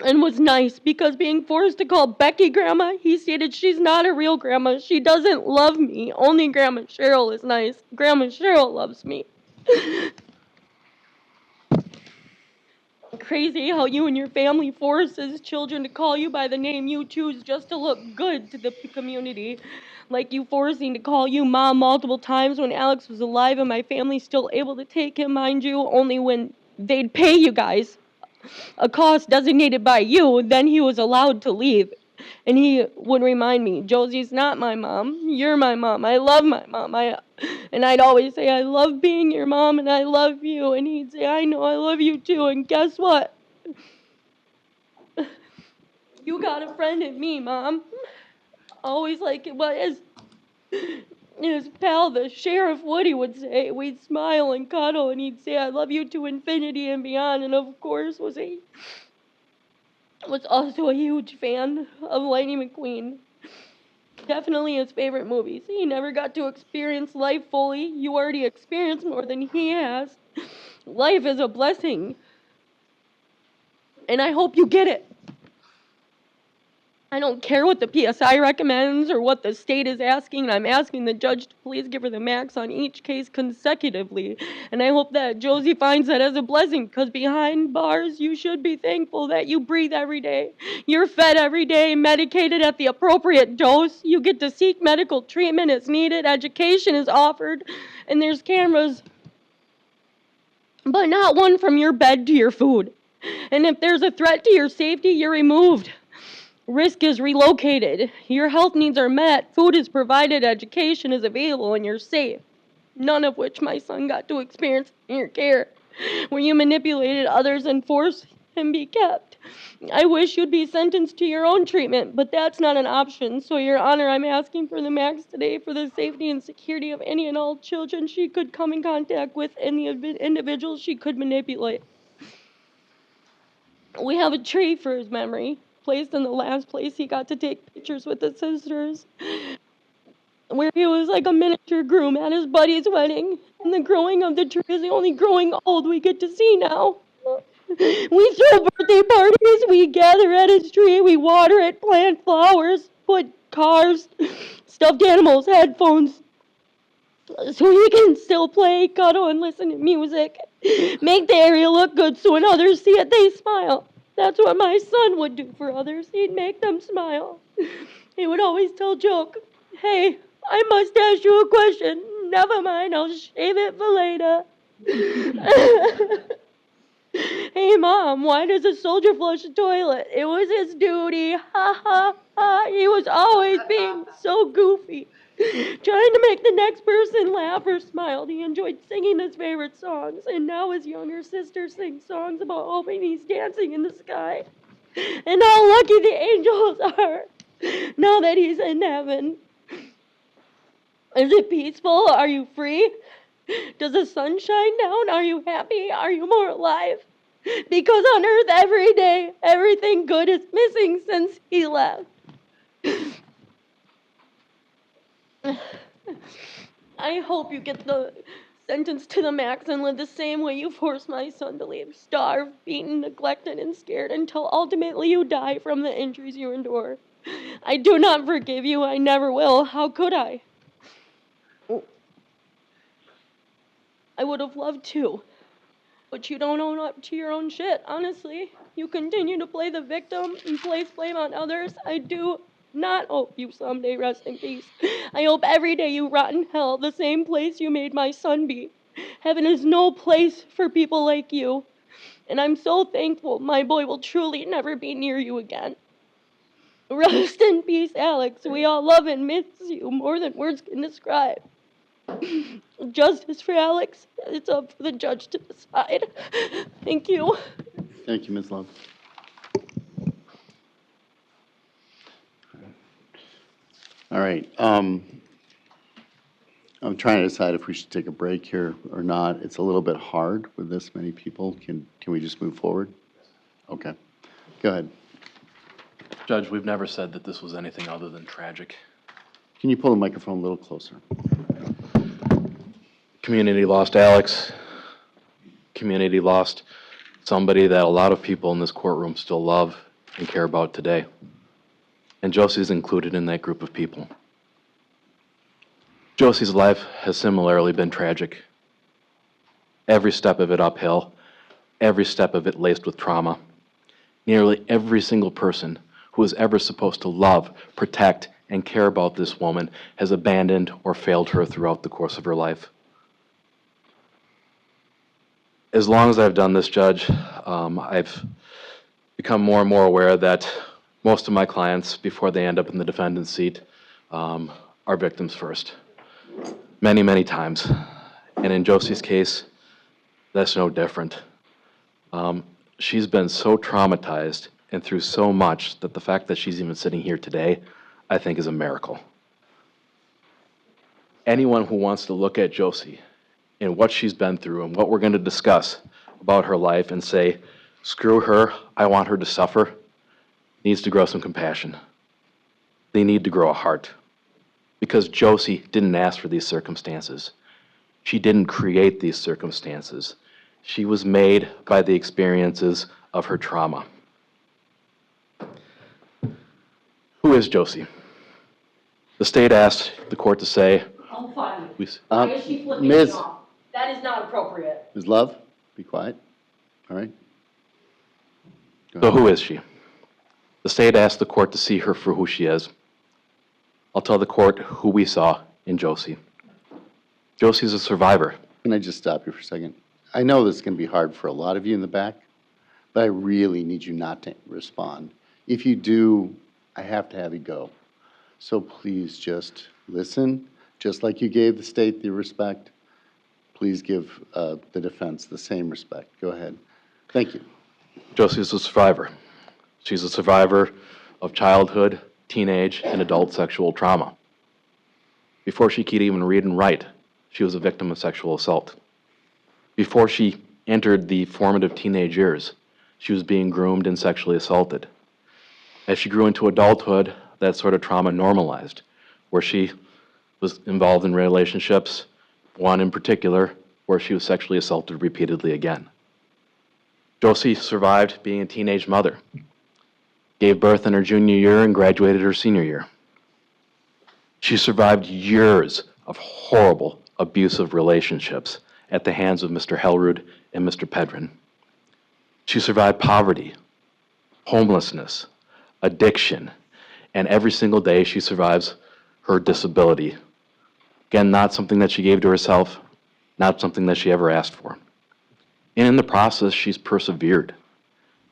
And was nice, because being forced to call Becky grandma, he stated she's not a real grandma. She doesn't love me. Only Grandma Cheryl is nice. Grandma Cheryl loves me. Crazy how you and your family forces children to call you by the name you choose just to look good to the community. Like you forcing to call you Mom multiple times when Alex was alive and my family's still able to take him, mind you, only when they'd pay you guys a cost designated by you, then he was allowed to leave. And he would remind me, Josie's not my mom. You're my mom. I love my mom. And I'd always say, I love being your mom and I love you. And he'd say, I know, I love you too. And guess what? You got a friend in me, Mom. Always like it was. His pal, the Sheriff Woody, would say. We'd smile and cuddle, and he'd say, I love you to infinity and beyond. And of course, was also a huge fan of Lightning McQueen. Definitely his favorite movies. He never got to experience life fully. You already experienced more than he has. Life is a blessing. And I hope you get it. I don't care what the PSI recommends or what the state is asking. I'm asking the judge to please give her the max on each case consecutively. And I hope that Josie finds that as a blessing, because behind bars, you should be thankful that you breathe every day. You're fed every day, medicated at the appropriate dose. You get to seek medical treatment as needed. Education is offered. And there's cameras, but not one from your bed to your food. And if there's a threat to your safety, you're removed. Risk is relocated. Your health needs are met. Food is provided. Education is available, and you're safe. None of which my son got to experience in your care, where you manipulated others and forced him be kept. I wish you'd be sentenced to your own treatment, but that's not an option. So, Your Honor, I'm asking for the max today for the safety and security of any and all children she could come in contact with and the individuals she could manipulate. We have a tree for his memory, placed in the last place he got to take pictures with his sisters, where he was like a miniature groom at his buddy's wedding. And the growing of the tree is the only growing old we get to see now. We throw birthday parties, we gather at his tree, we water it, plant flowers, put cars, stuffed animals, headphones, so he can still play, cuddle, and listen to music. Make the area look good so when others see it, they smile. That's what my son would do for others. He'd make them smile. He would always tell Joke, hey, I must ask you a question. Never mind, I'll shave it for later. Hey, Mom, why does a soldier flush the toilet? It was his duty. Ha ha ha. He was always being so goofy. Trying to make the next person laugh or smile. He enjoyed singing his favorite songs, and now his younger sister sings songs about hoping he's dancing in the sky. And how lucky the angels are now that he's in heaven. Is it peaceful? Are you free? Does the sun shine down? Are you happy? Are you more alive? Because on earth every day, everything good is missing since he left. I hope you get the sentence to the max and live the same way you forced my son to live. Starved, beaten, neglected, and scared until ultimately you die from the injuries you endure. I do not forgive you. I never will. How could I? I would have loved to. But you don't own up to your own shit, honestly. You continue to play the victim and place blame on others. I do not hope you someday rest in peace. I hope every day you rot in hell, the same place you made my son be. Heaven is no place for people like you. And I'm so thankful my boy will truly never be near you again. Rest in peace, Alex. We all love and miss you more than words can describe. Justice for Alex. It's up for the judge to decide. Thank you. Thank you, Ms. Love. All right. I'm trying to decide if we should take a break here or not. It's a little bit hard with this many people. Can we just move forward? Okay. Go ahead. Judge, we've never said that this was anything other than tragic. Can you pull the microphone a little closer? Community lost Alex. Community lost somebody that a lot of people in this courtroom still love and care about today. And Josie's included in that group of people. Josie's life has similarly been tragic. Every step of it uphill, every step of it laced with trauma. Nearly every single person who was ever supposed to love, protect, and care about this woman has abandoned or failed her throughout the course of her life. As long as I've done this, Judge, I've become more and more aware that most of my clients, before they end up in the defendant's seat, are victims first. Many, many times. And in Josie's case, that's no different. She's been so traumatized and through so much that the fact that she's even sitting here today, I think, is a miracle. Anyone who wants to look at Josie and what she's been through and what we're going to discuss about her life and say, screw her, I want her to suffer, needs to grow some compassion. They need to grow a heart. Because Josie didn't ask for these circumstances. She didn't create these circumstances. She was made by the experiences of her trauma. Who is Josie? The state asked the court to say, I'm fine. Why is she flipping Ms. me off? That is not appropriate. Ms. Love, be quiet. All right. Go so ahead. who is she? The state asked the court to see her for who she is. I'll tell the court who we saw in Josie. Josie's a survivor. Can I just stop you for a second? I know this is going to be hard for a lot of you in the back, but I really need you not to respond. If you do, I have to have you go. So please just listen, just like you gave the state the respect. Please give the defense the same respect. Go ahead. Thank you. Josie's a survivor. She's a survivor of childhood, teenage, and adult sexual trauma. Before she could even read and write, she was a victim of sexual assault. Before she entered the formative teenage years, she was being groomed and sexually assaulted. As she grew into adulthood, that sort of trauma normalized, where she was involved in relationships, one in particular, where she was sexually assaulted repeatedly again. Josie survived being a teenage mother, gave birth in her junior year and graduated her senior year. She survived years of horrible, abusive relationships at the hands of Mr. Hellrud and Mr. Pedrin. She survived poverty, homelessness, addiction, and every single day she survives her disability. Again, not something that she gave to herself, not something that she ever asked for. And in the process, she's persevered.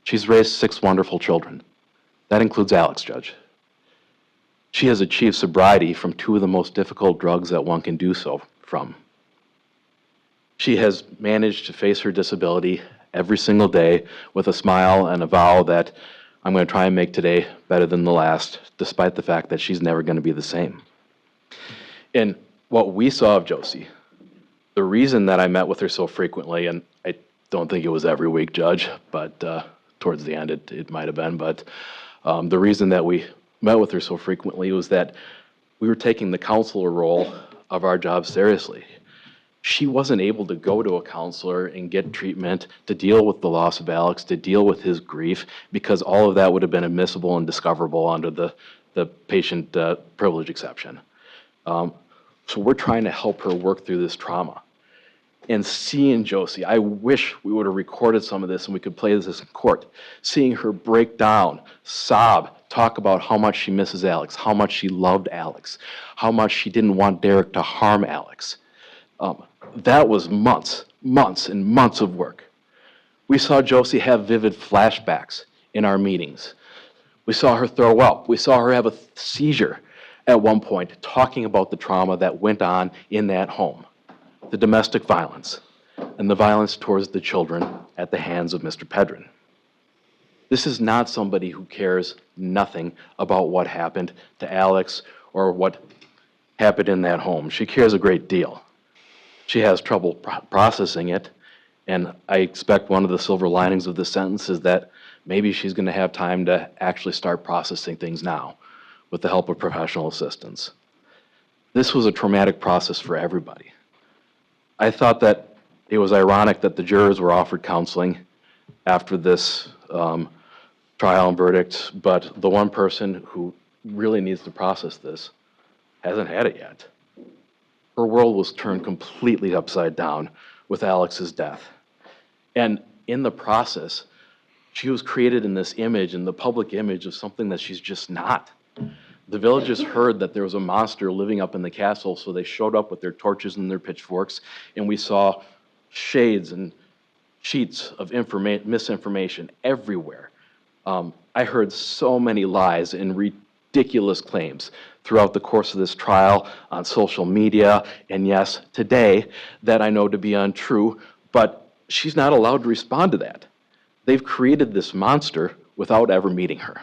She's raised 6 wonderful children. That includes Alex, Judge. She has achieved sobriety from 2 of the most difficult drugs that one can do so from. She has managed to face her disability every single day with a smile and a vow that I'm going to try and make today better than the last, despite the fact that she's never going to be the same. And what we saw of Josie, the reason that I met with her so frequently, and I don't think it was every week, Judge, but towards the end it might have been, but the reason that we met with her so frequently was that we were taking the counselor role of our job seriously. She wasn't able to go to a counselor and get treatment to deal with the loss of Alex, to deal with his grief, because all of that would have been admissible and discoverable under the patient privilege exception. So we're trying to help her work through this trauma. And seeing Josie, I wish we would have recorded some of this and we could play this in court. Seeing her break down, sob, talk about how much she misses Alex, how much she loved Alex, how much she didn't want Derek to harm Alex. That was months and months of work. We saw Josie have vivid flashbacks in our meetings. We saw her throw up. We saw her have a seizure at one point, talking about the trauma that went on in that home, the domestic violence, and the violence towards the children at the hands of Mr. Pedrin. This is not somebody who cares nothing about what happened to Alex or what happened in that home. She cares a great deal. She has trouble processing it, and I expect one of the silver linings of this sentence is that maybe she's going to have time to actually start processing things now with the help of professional assistance. This was a traumatic process for everybody. I thought that it was ironic that the jurors were offered counseling after this trial and verdict, but the one person who really needs to process this hasn't had it yet. Her world was turned completely upside down with Alex's death. And in the process, she was created in this image, in the public image of something that she's just not. The villagers heard that there was a monster living up in the castle, so they showed up with their torches and their pitchforks, and we saw shades and sheets of misinformation everywhere. I heard so many lies and ridiculous claims throughout the course of this trial on social media, and yes, today, that I know to be untrue, but she's not allowed to respond to that. They've created this monster without ever meeting her.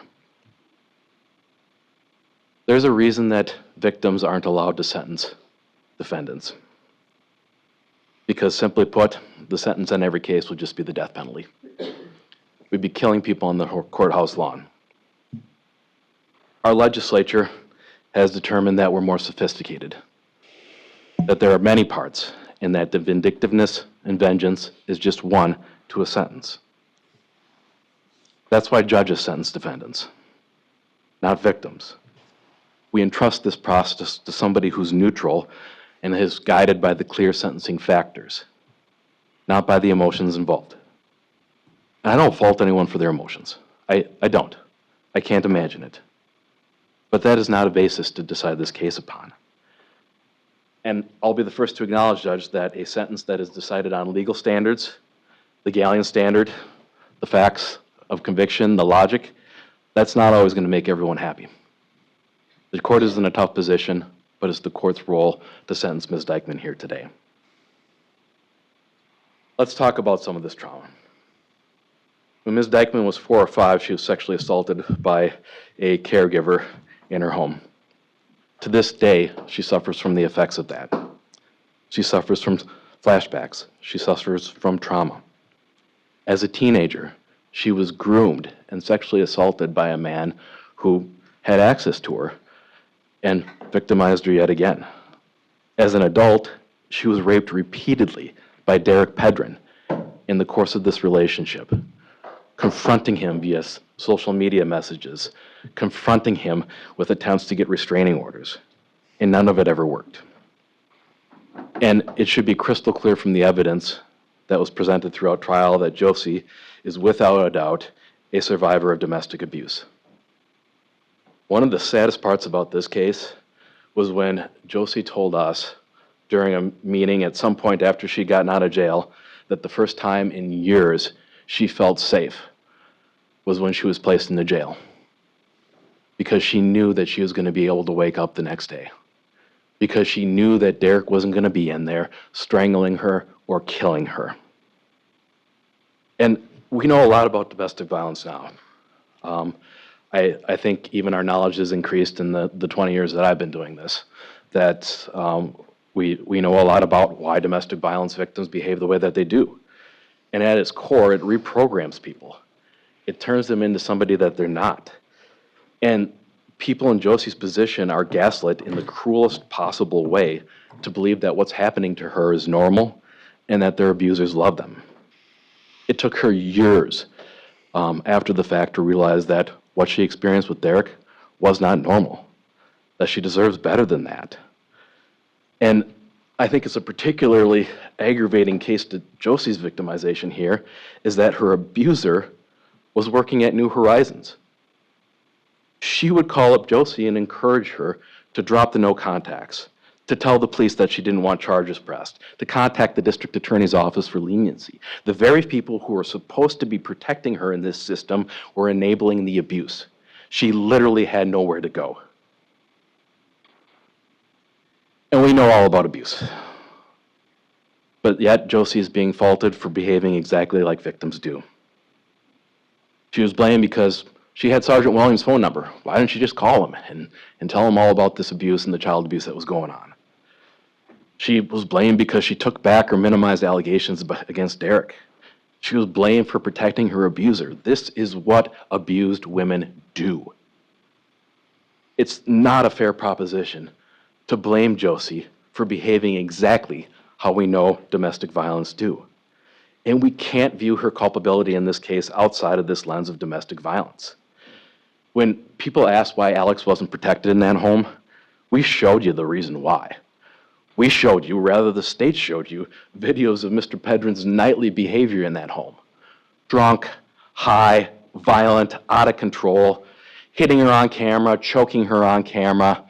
There's a reason that victims aren't allowed to sentence defendants. Because simply put, the sentence in every case would just be the death penalty. We'd be killing people on the courthouse lawn. Our legislature has determined that we're more sophisticated, that there are many parts, and that the vindictiveness and vengeance is just one to a sentence. That's why judges sentence defendants, not victims. We entrust this process to somebody who's neutral and is guided by the clear sentencing factors, not by the emotions involved. And I don't fault anyone for their emotions. I don't. I can't imagine it. But that is not a basis to decide this case upon. And I'll be the first to acknowledge, Judge, that a sentence that is decided on legal standards, the Galleon standard, the facts of conviction, the logic, that's not always going to make everyone happy. The court is in a tough position, but it's the court's role to sentence Ms. Dikeman here today. Let's talk about some of this trauma. When Ms. Dikeman was 4 or 5, she was sexually assaulted by a caregiver in her home. To this day, she suffers from the effects of that. She suffers from flashbacks. She suffers from trauma. As a teenager, she was groomed and sexually assaulted by a man who had access to her and victimized her yet again. As an adult, she was raped repeatedly by Derek Pedrin in the course of this relationship, confronting him via social media messages, confronting him with attempts to get restraining orders, and none of it ever worked. And it should be crystal clear from the evidence that was presented throughout trial that Josie is without a doubt a survivor of domestic abuse. One of the saddest parts about this case was when Josie told us during a meeting at some point after she'd gotten out of jail that the first time in years she felt safe was when she was placed in the jail, because she knew that she was going to be able to wake up the next day, because she knew that Derek wasn't going to be in there strangling her or killing her. And we know a lot about domestic violence now. I think even our knowledge has increased in the 20 years that I've been doing this, that we know a lot about why domestic violence victims behave the way that they do. And at its core, it reprograms people. It turns them into somebody that they're not. And people in Josie's position are gaslit in the cruelest possible way to believe that what's happening to her is normal and that their abusers love them. It took her years after the fact to realize that what she experienced with Derek was not normal, that she deserves better than that. And I think it's a particularly aggravating case to Josie's victimization here is that her abuser was working at New Horizons. She would call up Josie and encourage her to drop the no contacts, to tell the police that she didn't want charges pressed, to contact the district attorney's office for leniency. The very people who were supposed to be protecting her in this system were enabling the abuse. She literally had nowhere to go. And we know all about abuse. But yet Josie is being faulted for behaving exactly like victims do. She was blamed because she had Sergeant Williams' phone number. Why didn't she just call him and tell him all about this abuse and the child abuse that was going on? She was blamed because she took back or minimized allegations against Derek. She was blamed for protecting her abuser. This is what abused women do. It's not a fair proposition to blame Josie for behaving exactly how we know domestic violence do. And we can't view her culpability in this case outside of this lens of domestic violence. When people ask why Alex wasn't protected in that home, we showed you the reason why. We showed you, rather the state showed you, videos of Mr. Pedrin's nightly behavior in that home. Drunk, high, violent, out of control, hitting her on camera, choking her on camera,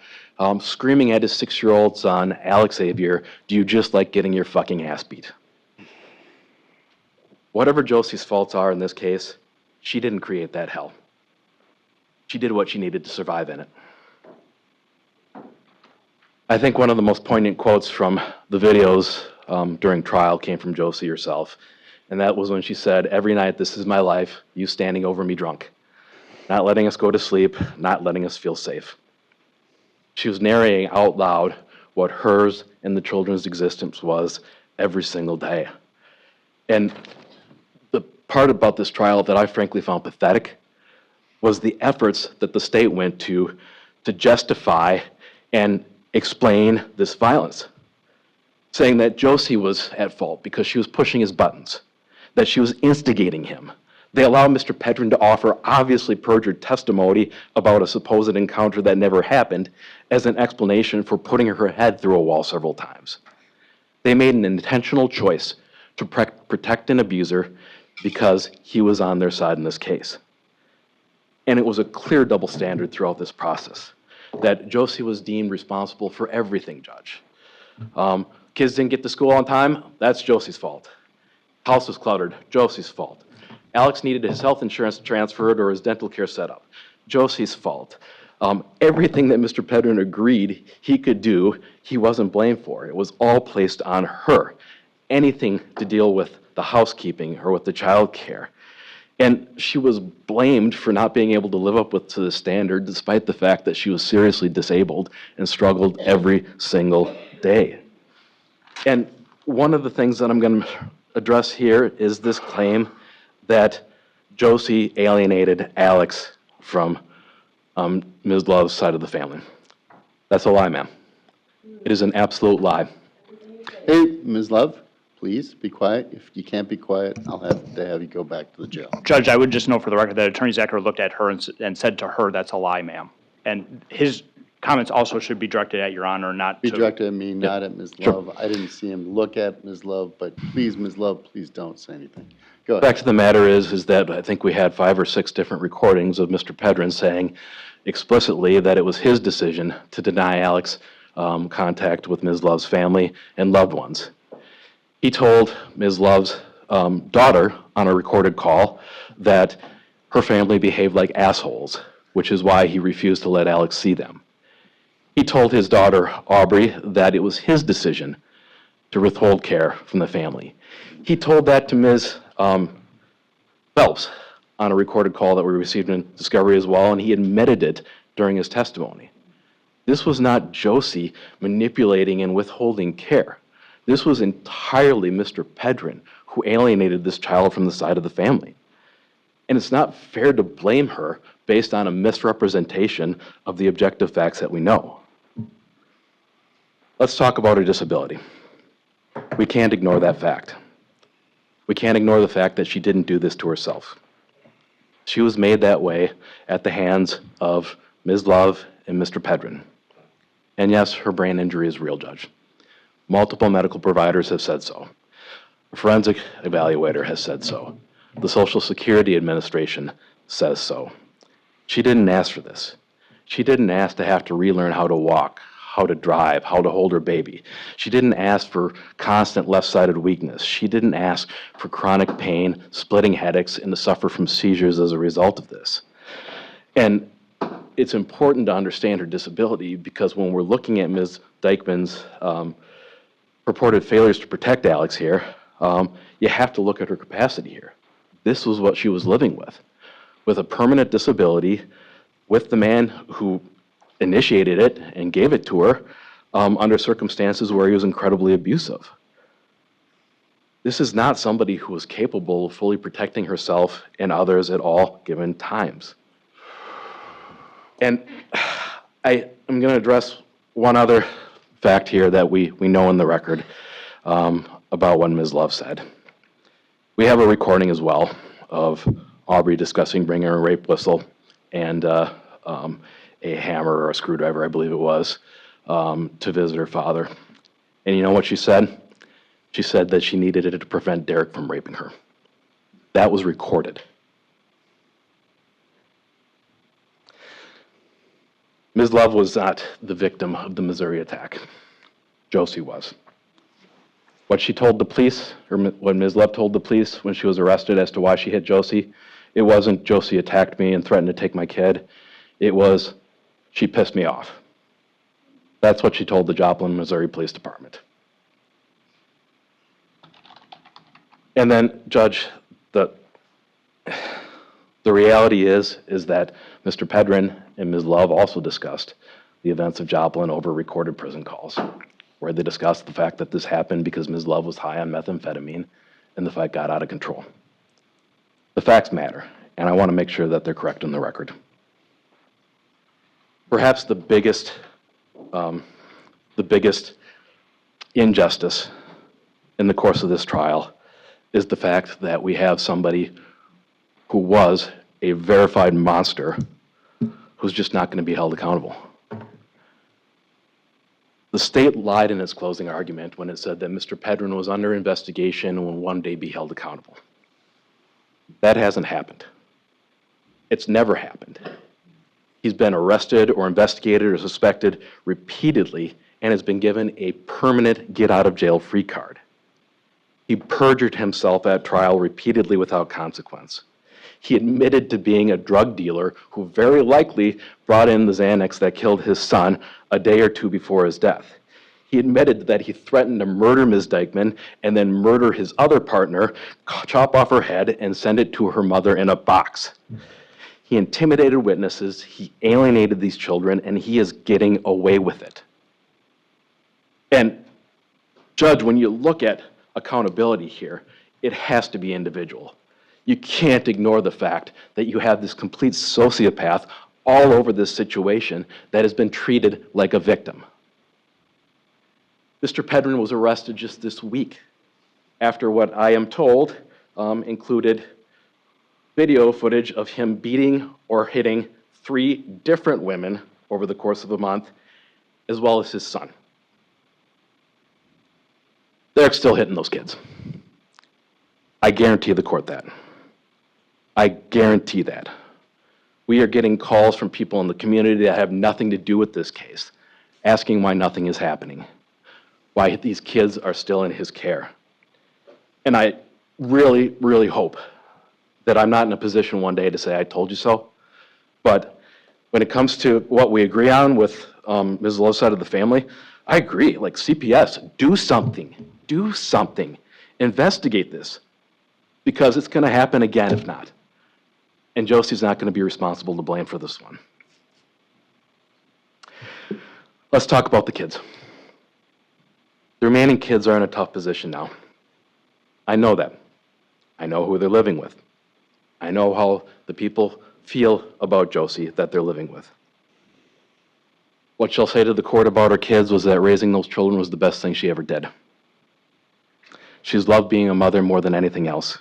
screaming at his 6-year-old son, Alexavier, do you just like getting your fucking ass beat? Whatever Josie's faults are in this case, she didn't create that hell. She did what she needed to survive in it. I think one of the most poignant quotes from the videos during trial came from Josie herself, and that was when she said, "Every night, this is my life, you standing over me drunk, not letting us go to sleep, not letting us feel safe." She was narrating out loud what hers and the children's existence was every single day. And the part about this trial that I frankly found pathetic was the efforts that the state went to justify and explain this violence, saying that Josie was at fault because she was pushing his buttons, that she was instigating him. They allowed Mr. Pedrin to offer obviously perjured testimony about a supposed encounter that never happened as an explanation for putting her head through a wall several times. They made an intentional choice to protect an abuser because he was on their side in this case. And it was a clear double standard throughout this process, that Josie was deemed responsible for everything, Judge. Kids didn't get to school on time, that's Josie's fault. House was cluttered, Josie's fault. Alex needed his health insurance transferred or his dental care set up, Josie's fault. Everything that Mr. Pedrin agreed he could do, he wasn't blamed for. It was all placed on her. Anything to deal with the housekeeping or with the child care. And she was blamed for not being able to live up to the standard despite the fact that she was seriously disabled and struggled every single day. And one of the things that I'm going to address here is this claim that Josie alienated Alex from Ms. Love's side of the family. That's a lie, ma'am. It is an absolute lie. Hey, Ms. Love, please be quiet. If you can't be quiet, I'll have to have you go back to the jail. Judge, I would just note for the record that Attorney Zachary looked at her and said to her, "That's a lie, ma'am." And his comments also should be directed at Your Honor, not Be to... directed at me, not at Ms. Sure. Love. I didn't see him look at Ms. Love, but please, Ms. Love, please don't say anything. Go ahead. The fact of the matter is that I think we had 5 or 6 different recordings of Mr. Pedrin saying explicitly that it was his decision to deny Alex contact with Ms. Love's family and loved ones. He told Ms. Love's daughter on a recorded call that her family behaved like assholes, which is why he refused to let Alex see them. He told his daughter, Aubrey, that it was his decision to withhold care from the family. He told that to Ms. Phelps on a recorded call that we received in discovery as well, and he admitted it during his testimony. This was not Josie manipulating and withholding care. This was entirely Mr. Pedrin who alienated this child from the side of the family. And it's not fair to blame her based on a misrepresentation of the objective facts that we know. Let's talk about her disability. We can't ignore that fact. We can't ignore the fact that she didn't do this to herself. She was made that way at the hands of Ms. Love and Mr. Pedrin. And yes, her brain injury is real, Judge. Multiple medical providers have said so. A forensic evaluator has said so. The Social Security Administration says so. She didn't ask for this. She didn't ask to have to relearn how to walk, how to drive, how to hold her baby. She didn't ask for constant left-sided weakness. She didn't ask for chronic pain, splitting headaches, and to suffer from seizures as a result of this. And it's important to understand her disability because when we're looking at Ms. Dikeman's purported failures to protect Alex here, you have to look at her capacity here. This was what she was living with a permanent disability, with the man who initiated it and gave it to her under circumstances where he was incredibly abusive. This is not somebody who was capable of fully protecting herself and others at all given times. And I'm going to address one other fact here that we know in the record about what Ms. Love said. We have a recording as well of Aubrey discussing bringing her rape whistle and a hammer or a screwdriver, I believe it was, to visit her father. And you know what she said? She said that she needed it to prevent Derek from raping her. That was recorded. Ms. Love was not the victim of the Missouri attack. Josie was. What she told the police, or what Ms. Love told the police when she was arrested as to why she hit Josie, it wasn't Josie attacked me and threatened to take my kid. It was, she pissed me off. That's what she told the Joplin, Missouri Police Department. And then, Judge, the reality is that Mr. Pedrin and Ms. Love also discussed the events of Joplin over recorded prison calls, where they discussed the fact that this happened because Ms. Love was high on methamphetamine and the fight got out of control. The facts matter, and I want to make sure that they're correct in the record. Perhaps the biggest injustice in the course of this trial is the fact that we have somebody who was a verified monster who's just not going to be held accountable. The state lied in its closing argument when it said that Mr. Pedrin was under investigation and will one day be held accountable. That hasn't happened. It's never happened. He's been arrested or investigated or suspected repeatedly and has been given a permanent get-out-of-jail-free card. He perjured himself at trial repeatedly without consequence. He admitted to being a drug dealer who very likely brought in the Xanax that killed his son a day or two before his death. He admitted that he threatened to murder Ms. Dikeman and then murder his other partner, chop off her head, and send it to her mother in a box. He intimidated witnesses, he alienated these children, and he is getting away with it. And, Judge, when you look at accountability here, it has to be individual. You can't ignore the fact that you have this complete sociopath all over this situation that has been treated like a victim. Mr. Pedrin was arrested just this week after what I am told included video footage of him beating or hitting 3 different women over the course of a month, as well as his son. They're still hitting those kids. I guarantee the court that. I guarantee that. We are getting calls from people in the community that have nothing to do with this case, asking why nothing is happening, why these kids are still in his care. And I really, really hope that I'm not in a position one day to say, I told you so. But when it comes to what we agree on with Ms. Lowe's side of the family, I agree. Like CPS, do something. Do something. Investigate this. Because it's going to happen again if not. And Josie's not going to be responsible to blame for this one. Let's talk about the kids. The remaining kids are in a tough position now. I know that. I know who they're living with. I know how the people feel about Josie that they're living with. What she'll say to the court about her kids was that raising those children was the best thing she ever did. She's loved being a mother more than anything else.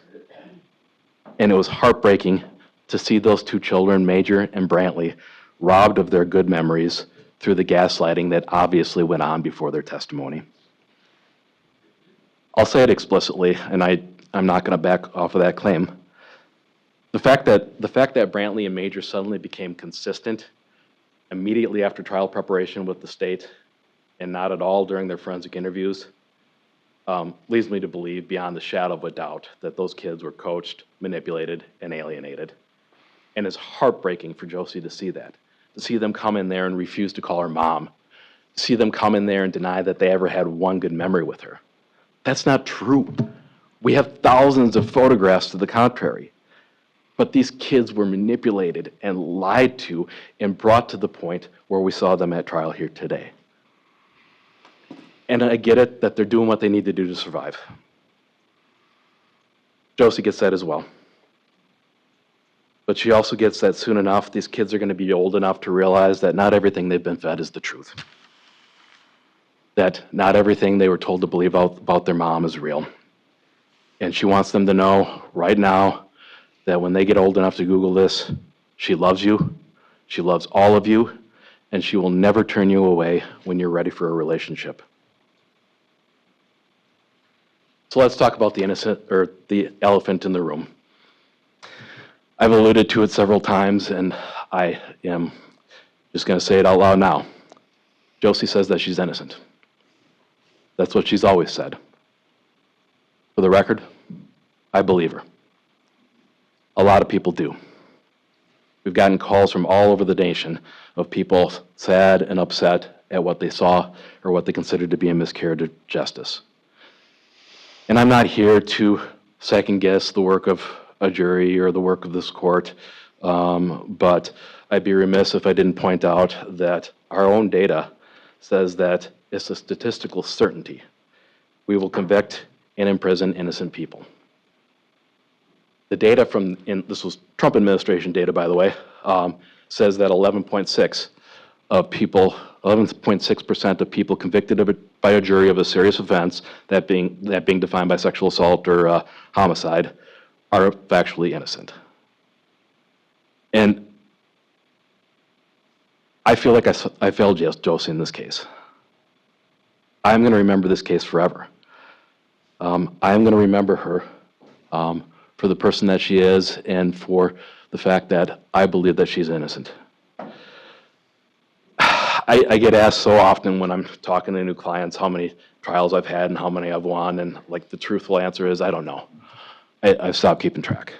And it was heartbreaking to see those two children, Major and Brantley, robbed of their good memories through the gaslighting that obviously went on before their testimony. I'll say it explicitly, and I'm not going to back off of that claim. The fact that Brantley and Major suddenly became consistent immediately after trial preparation with the state and not at all during their forensic interviews leads me to believe beyond the shadow of a doubt that those kids were coached, manipulated, and alienated. And it's heartbreaking for Josie to see that, to see them come in there and refuse to call her mom, to see them come in there and deny that they ever had one good memory with her. That's not true. We have thousands of photographs to the contrary. But these kids were manipulated and lied to and brought to the point where we saw them at trial here today. And I get it that they're doing what they need to do to survive. Josie gets that as well. But she also gets that soon enough, these kids are going to be old enough to realize that not everything they've been fed is the truth. That not everything they were told to believe about their mom is real. And she wants them to know right now that when they get old enough to Google this, she loves you, she loves all of you, and she will never turn you away when you're ready for a relationship. So let's talk about the elephant in the room. I've alluded to it several times, and I am just going to say it out loud now. Josie says that she's innocent. That's what she's always said. For the record, I believe her. A lot of people do. We've gotten calls from all over the nation of people sad and upset at what they saw or what they considered to be a miscarriage of justice. And I'm not here to second guess the work of a jury or the work of this court, but I'd be remiss if I didn't point out that our own data says that it's a statistical certainty. We will convict and imprison innocent people. The data this was Trump administration data, by the way, says that 11.6% of people convicted by a jury of a serious offense, that being defined by sexual assault or homicide, are factually innocent. And I feel like I failed Josie in this case. I'm going to remember this case forever. I'm going to remember her for the person that she is and for the fact that I believe that she's innocent. I get asked so often when I'm talking to new clients how many trials I've had and how many I've won, and like the truthful answer is I don't know. I've stopped keeping track.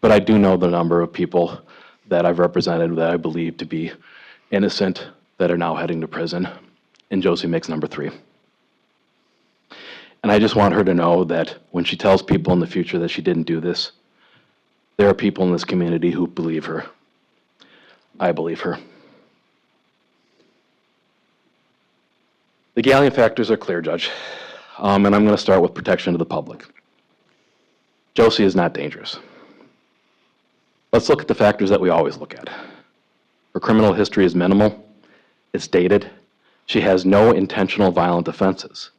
But I do know the number of people that I've represented that I believe to be innocent that are now heading to prison, and Josie makes number 3. And I just want her to know that when she tells people in the future that she didn't do this, there are people in this community who believe her. I believe her. The galleon factors are clear, Judge, and I'm going to start with protection of the public. Josie is not dangerous. Let's look at the factors that we always look at. Her criminal history is minimal. It's dated. She has no intentional violent offenses.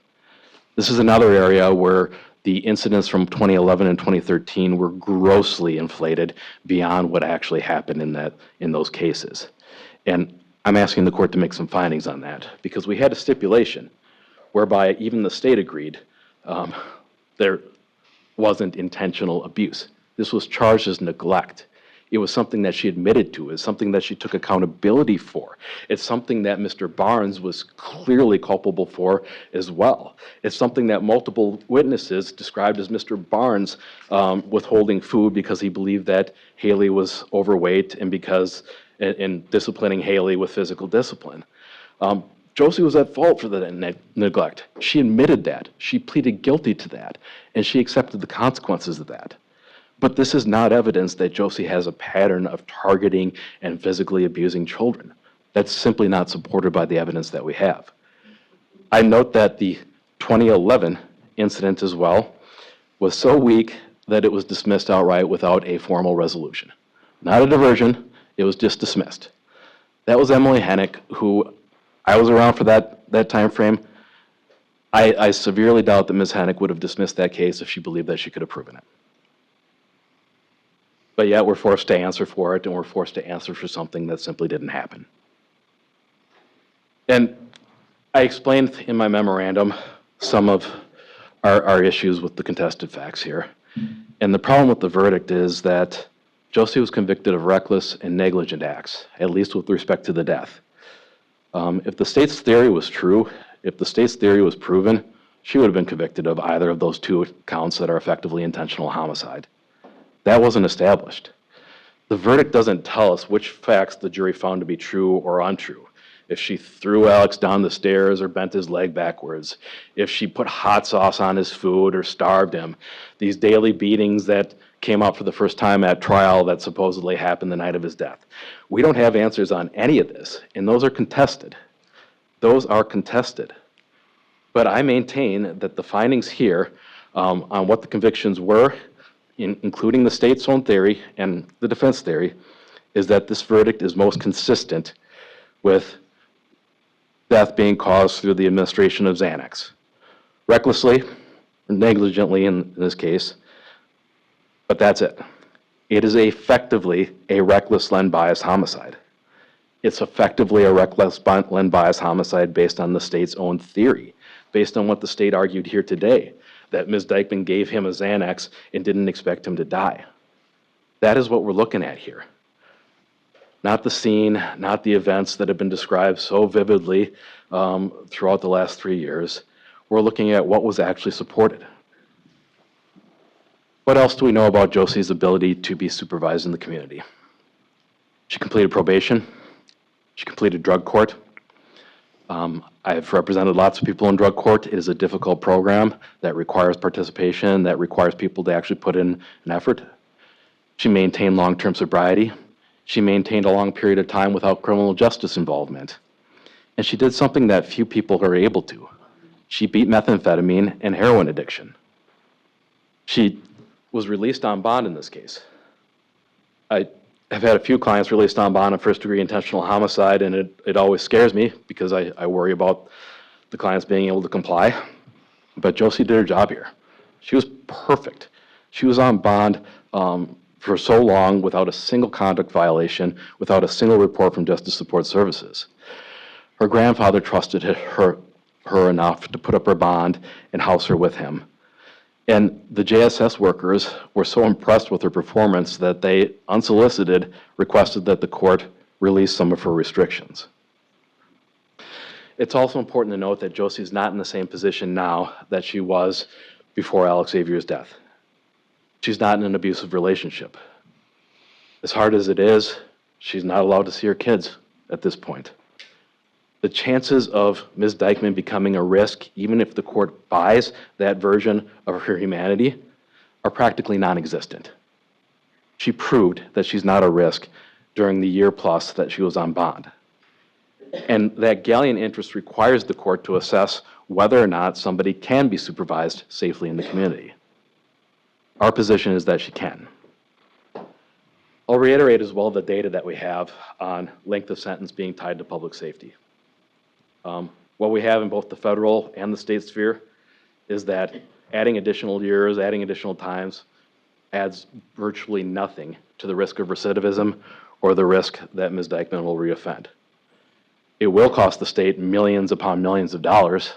This is another area where the incidents from 2011 and 2013 were grossly inflated beyond what actually happened in those cases. And I'm asking the court to make some findings on that, because we had a stipulation whereby even the state agreed there wasn't intentional abuse. This was charged as neglect. It was something that she admitted to. It's something that she took accountability for. It's something that Mr. Barnes was clearly culpable for as well. It's something that multiple witnesses described as Mr. Barnes withholding food because he believed that Haley was overweight and disciplining Haley with physical discipline. Josie was at fault for the neglect. She admitted that. She pleaded guilty to that, and she accepted the consequences of that. But this is not evidence that Josie has a pattern of targeting and physically abusing children. That's simply not supported by the evidence that we have. I note that the 2011 incident as well was so weak that it was dismissed outright without a formal resolution. Not a diversion, it was just dismissed. That was Emily Hennick, who I was around for that time frame. I severely doubt that Ms. Hennick would have dismissed that case if she believed that she could have proven it. But yet we're forced to answer for it, and we're forced to answer for something that simply didn't happen. And I explained in my memorandum some of our issues with the contested facts here. And the problem with the verdict is that Josie was convicted of reckless and negligent acts, at least with respect to the death. If the state's theory was true, if the state's theory was proven, she would have been convicted of either of those two counts that are effectively intentional homicide. That wasn't established. The verdict doesn't tell us which facts the jury found to be true or untrue. If she threw Alex down the stairs or bent his leg backwards, if she put hot sauce on his food or starved him, these daily beatings that came out for the first time at trial that supposedly happened the night of his death. We don't have answers on any of this, and those are contested. Those are contested. But I maintain that the findings here on what the convictions were, including the state's own theory and the defense theory, is that this verdict is most consistent with death being caused through the administration of Xanax. Recklessly, or negligently in this case, but that's it. It is effectively a reckless Len-biased homicide. It's effectively a reckless Len-biased homicide based on the state's own theory, based on what the state argued here today, that Ms. Dikeman gave him a Xanax and didn't expect him to die. That is what we're looking at here. Not the scene, not the events that have been described so vividly throughout the last 3 years. We're looking at what was actually supported. What else do we know about Josie's ability to be supervised in the community? She completed probation. She completed drug court. I've represented lots of people in drug court. It is a difficult program that requires participation, that requires people to actually put in an effort. She maintained long-term sobriety. She maintained a long period of time without criminal justice involvement. And she did something that few people are able to. She beat methamphetamine and heroin addiction. She was released on bond in this case. I have had a few clients released on bond on first-degree intentional homicide, and it always scares me because I worry about the clients being able to comply. But Josie did her job here. She was perfect. She was on bond for so long without a single conduct violation, without a single report from Justice Support Services. Her grandfather trusted her enough to put up her bond and house her with him. And the JSS workers were so impressed with her performance that they, unsolicited, requested that the court release some of her restrictions. It's also important to note that Josie's not in the same position now that she was before Alexavier's death. She's not in an abusive relationship. As hard as it is, she's not allowed to see her kids at this point. The chances of Ms. Dikeman becoming a risk, even if the court buys that version of her humanity, are practically non-existent. She proved that she's not a risk during the year plus that she was on bond. And that galleon interest requires the court to assess whether or not somebody can be supervised safely in the community. Our position is that she can. I'll reiterate as well the data that we have on length of sentence being tied to public safety. What we have in both the federal and the state sphere is that adding additional years, adding additional times adds virtually nothing to the risk of recidivism or the risk that Ms. Dikeman will reoffend. It will cost the state millions upon millions of dollars,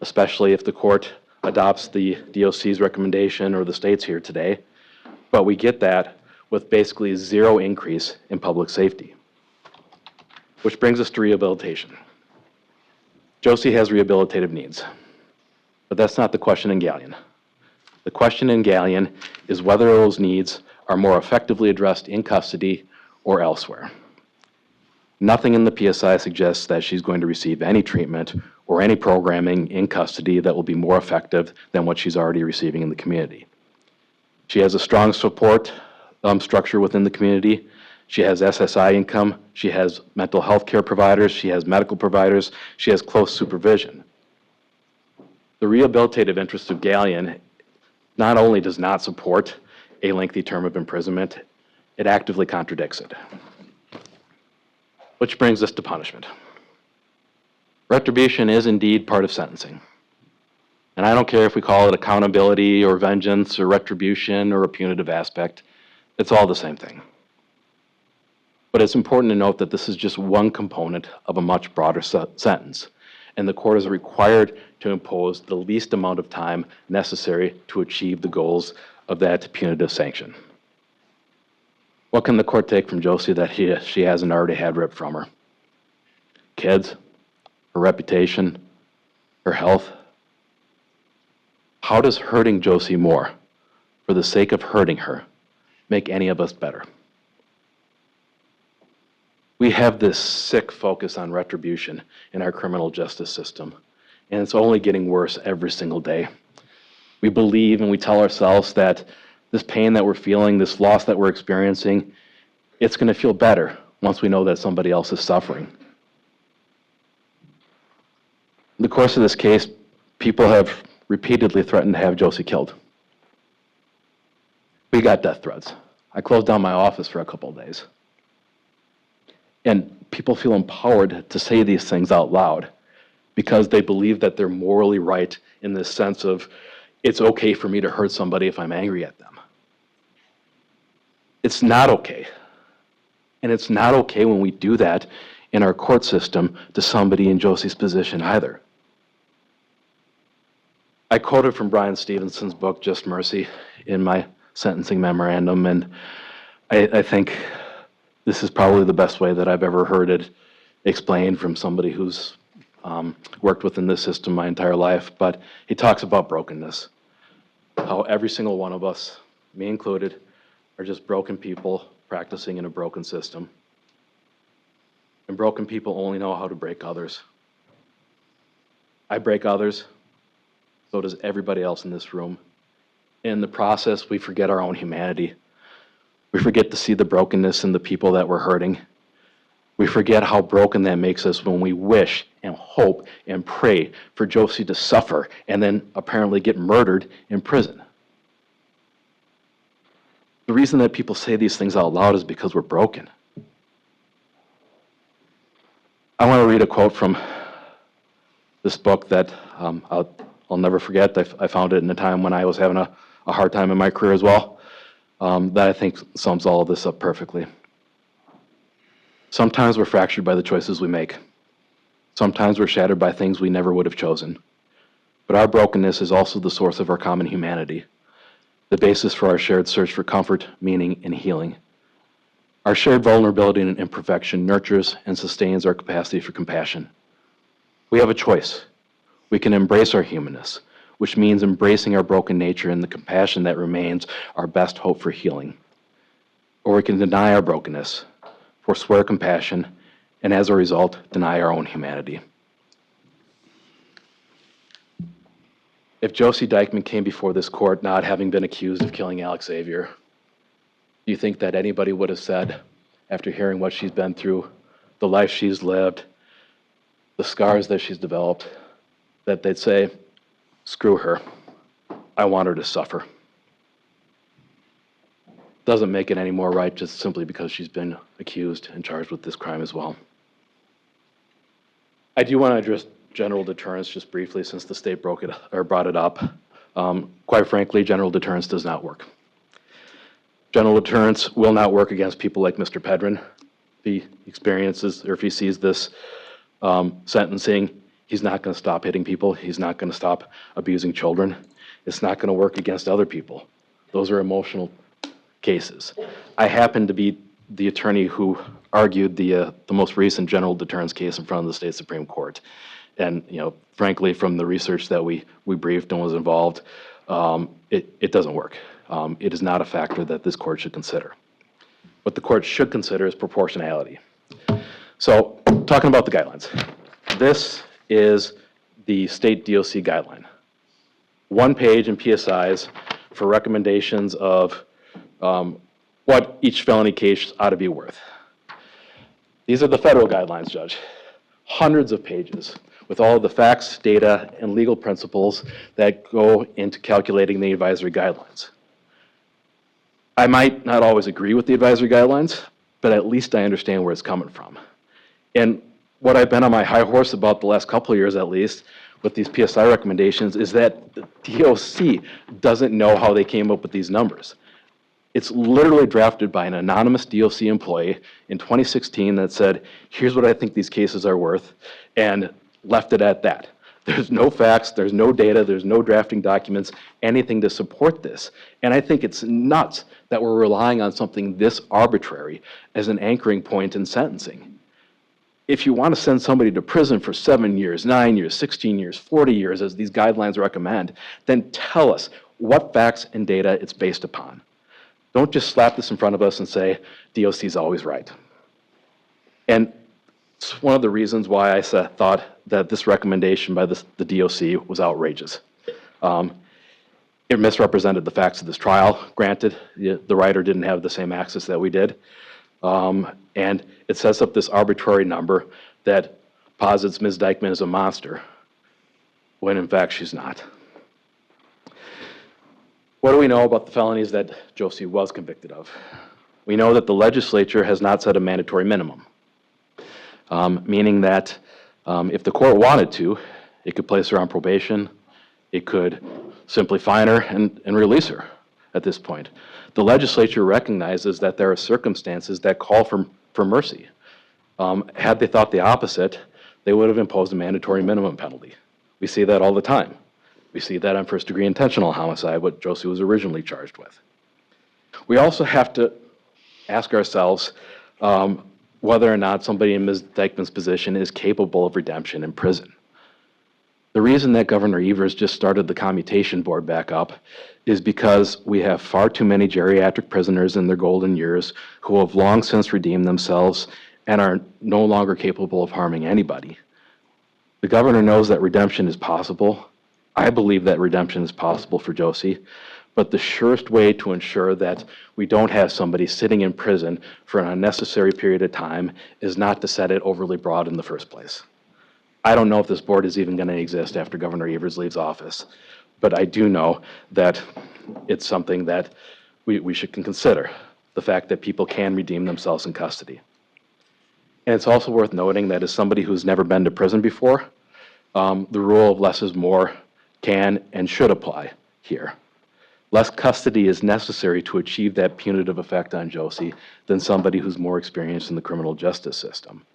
especially if the court adopts the DOC's recommendation or the state's here today. But we get that with basically zero increase in public safety. Which brings us to rehabilitation. Josie has rehabilitative needs, but that's not the question in Galleon. The question in Galleon is whether those needs are more effectively addressed in custody or elsewhere. Nothing in the PSI suggests that she's going to receive any treatment or any programming in custody that will be more effective than what she's already receiving in the community. She has a strong support structure within the community. She has SSI income. She has mental health care providers. She has medical providers. She has close supervision. The rehabilitative interest of Galleon not only does not support a lengthy term of imprisonment, it actively contradicts it. Which brings us to punishment. Retribution is indeed part of sentencing. And I don't care if we call it accountability or vengeance or retribution or a punitive aspect, it's all the same thing. But it's important to note that this is just one component of a much broader sentence, and the court is required to impose the least amount of time necessary to achieve the goals of that punitive sanction. What can the court take from Josie that she hasn't already had ripped from her? Kids, her reputation, her health. How does hurting Josie more, for the sake of hurting her, make any of us better? We have this sick focus on retribution in our criminal justice system, and it's only getting worse every single day. We believe and we tell ourselves that this pain that we're feeling, this loss that we're experiencing, it's going to feel better once we know that somebody else is suffering. In the course of this case, people have repeatedly threatened to have Josie killed. We got death threats. I closed down my office for a couple of days. And people feel empowered to say these things out loud because they believe that they're morally right in this sense of, it's okay for me to hurt somebody if I'm angry at them. It's not okay. And it's not okay when we do that in our court system to somebody in Josie's position either. I quoted from Brian Stevenson's book, Just Mercy, in my sentencing memorandum, and I think this is probably the best way that I've ever heard it explained from somebody who's worked within this system my entire life. But he talks about brokenness, how every single one of us, me included, are just broken people practicing in a broken system. And broken people only know how to break others. I break others, so does everybody else in this room. In the process, we forget our own humanity. We forget to see the brokenness in the people that we're hurting. We forget how broken that makes us when we wish and hope and pray for Josie to suffer and then apparently get murdered in prison. The reason that people say these things out loud is because we're broken. I want to read a quote from this book that I'll never forget. I found it in a time when I was having a hard time in my career as well, that I think sums all of this up perfectly. Sometimes we're fractured by the choices we make. Sometimes we're shattered by things we never would have chosen. But our brokenness is also the source of our common humanity, the basis for our shared search for comfort, meaning, and healing. Our shared vulnerability and imperfection nurtures and sustains our capacity for compassion. We have a choice. We can embrace our humanness, which means embracing our broken nature and the compassion that remains our best hope for healing. Or we can deny our brokenness, forswear compassion, and as a result, deny our own humanity. If Josie Dikeman came before this court not having been accused of killing Alexavier, do you think that anybody would have said, after hearing what she's been through, the life she's lived, the scars that she's developed, that they'd say, screw her, I want her to suffer? Doesn't make it any more right just simply because she's been accused and charged with this crime as well. I do want to address general deterrence just briefly since the state brought it up. Quite frankly, general deterrence does not work. General deterrence will not work against people like Mr. Pedrin. If he experiences or if he sees this sentencing, he's not going to stop hitting people. He's not going to stop abusing children. It's not going to work against other people. Those are emotional cases. I happen to be the attorney who argued the most recent general deterrence case in front of the state Supreme Court. And, frankly, from the research that we briefed and was involved, it doesn't work. It is not a factor that this court should consider. What the court should consider is proportionality. So, talking about the guidelines. This is the state DOC guideline. 1 page in PSIs for recommendations of what each felony case ought to be worth. These are the federal guidelines, Judge. Hundreds of pages with all of the facts, data, and legal principles that go into calculating the advisory guidelines. I might not always agree with the advisory guidelines, but at least I understand where it's coming from. And what I've been on my high horse about the last couple of years, at least, with these PSI recommendations is that the DOC doesn't know how they came up with these numbers. It's literally drafted by an anonymous DOC employee in 2016 that said, here's what I think these cases are worth, and left it at that. There's no facts, there's no data, there's no drafting documents, anything to support this. And I think it's nuts that we're relying on something this arbitrary as an anchoring point in sentencing. If you want to send somebody to prison for 7 years, 9 years, 16 years, 40 years, as these guidelines recommend, then tell us what facts and data it's based upon. Don't just slap this in front of us and say, DOC is always right. And it's one of the reasons why I thought that this recommendation by the DOC was outrageous. It misrepresented the facts of this trial. Granted, the writer didn't have the same access that we did. And it sets up this arbitrary number that posits Ms. Dikeman is a monster, when in fact she's not. What do we know about the felonies that Josie was convicted of? We know that the legislature has not set a mandatory minimum, meaning that if the court wanted to, it could place her on probation, it could simply fine her and release her at this point. The legislature recognizes that there are circumstances that call for mercy. Had they thought the opposite, they would have imposed a mandatory minimum penalty. We see that all the time. We see that on first-degree intentional homicide, what Josie was originally charged with. We also have to ask ourselves whether or not somebody in Ms. Dikeman's position is capable of redemption in prison. The reason that Governor Evers just started the commutation board back up is because we have far too many geriatric prisoners in their golden years who have long since redeemed themselves and are no longer capable of harming anybody. The governor knows that redemption is possible. I believe that redemption is possible for Josie, but the surest way to ensure that we don't have somebody sitting in prison for an unnecessary period of time is not to set it overly broad in the first place. I don't know if this board is even going to exist after Governor Evers leaves office, but I do know that it's something that we should consider, the fact that people can redeem themselves in custody. And it's also worth noting that as somebody who's never been to prison before, the rule of less is more can and should apply here. Less custody is necessary to achieve that punitive effect on Josie than somebody who's more experienced in the criminal justice system.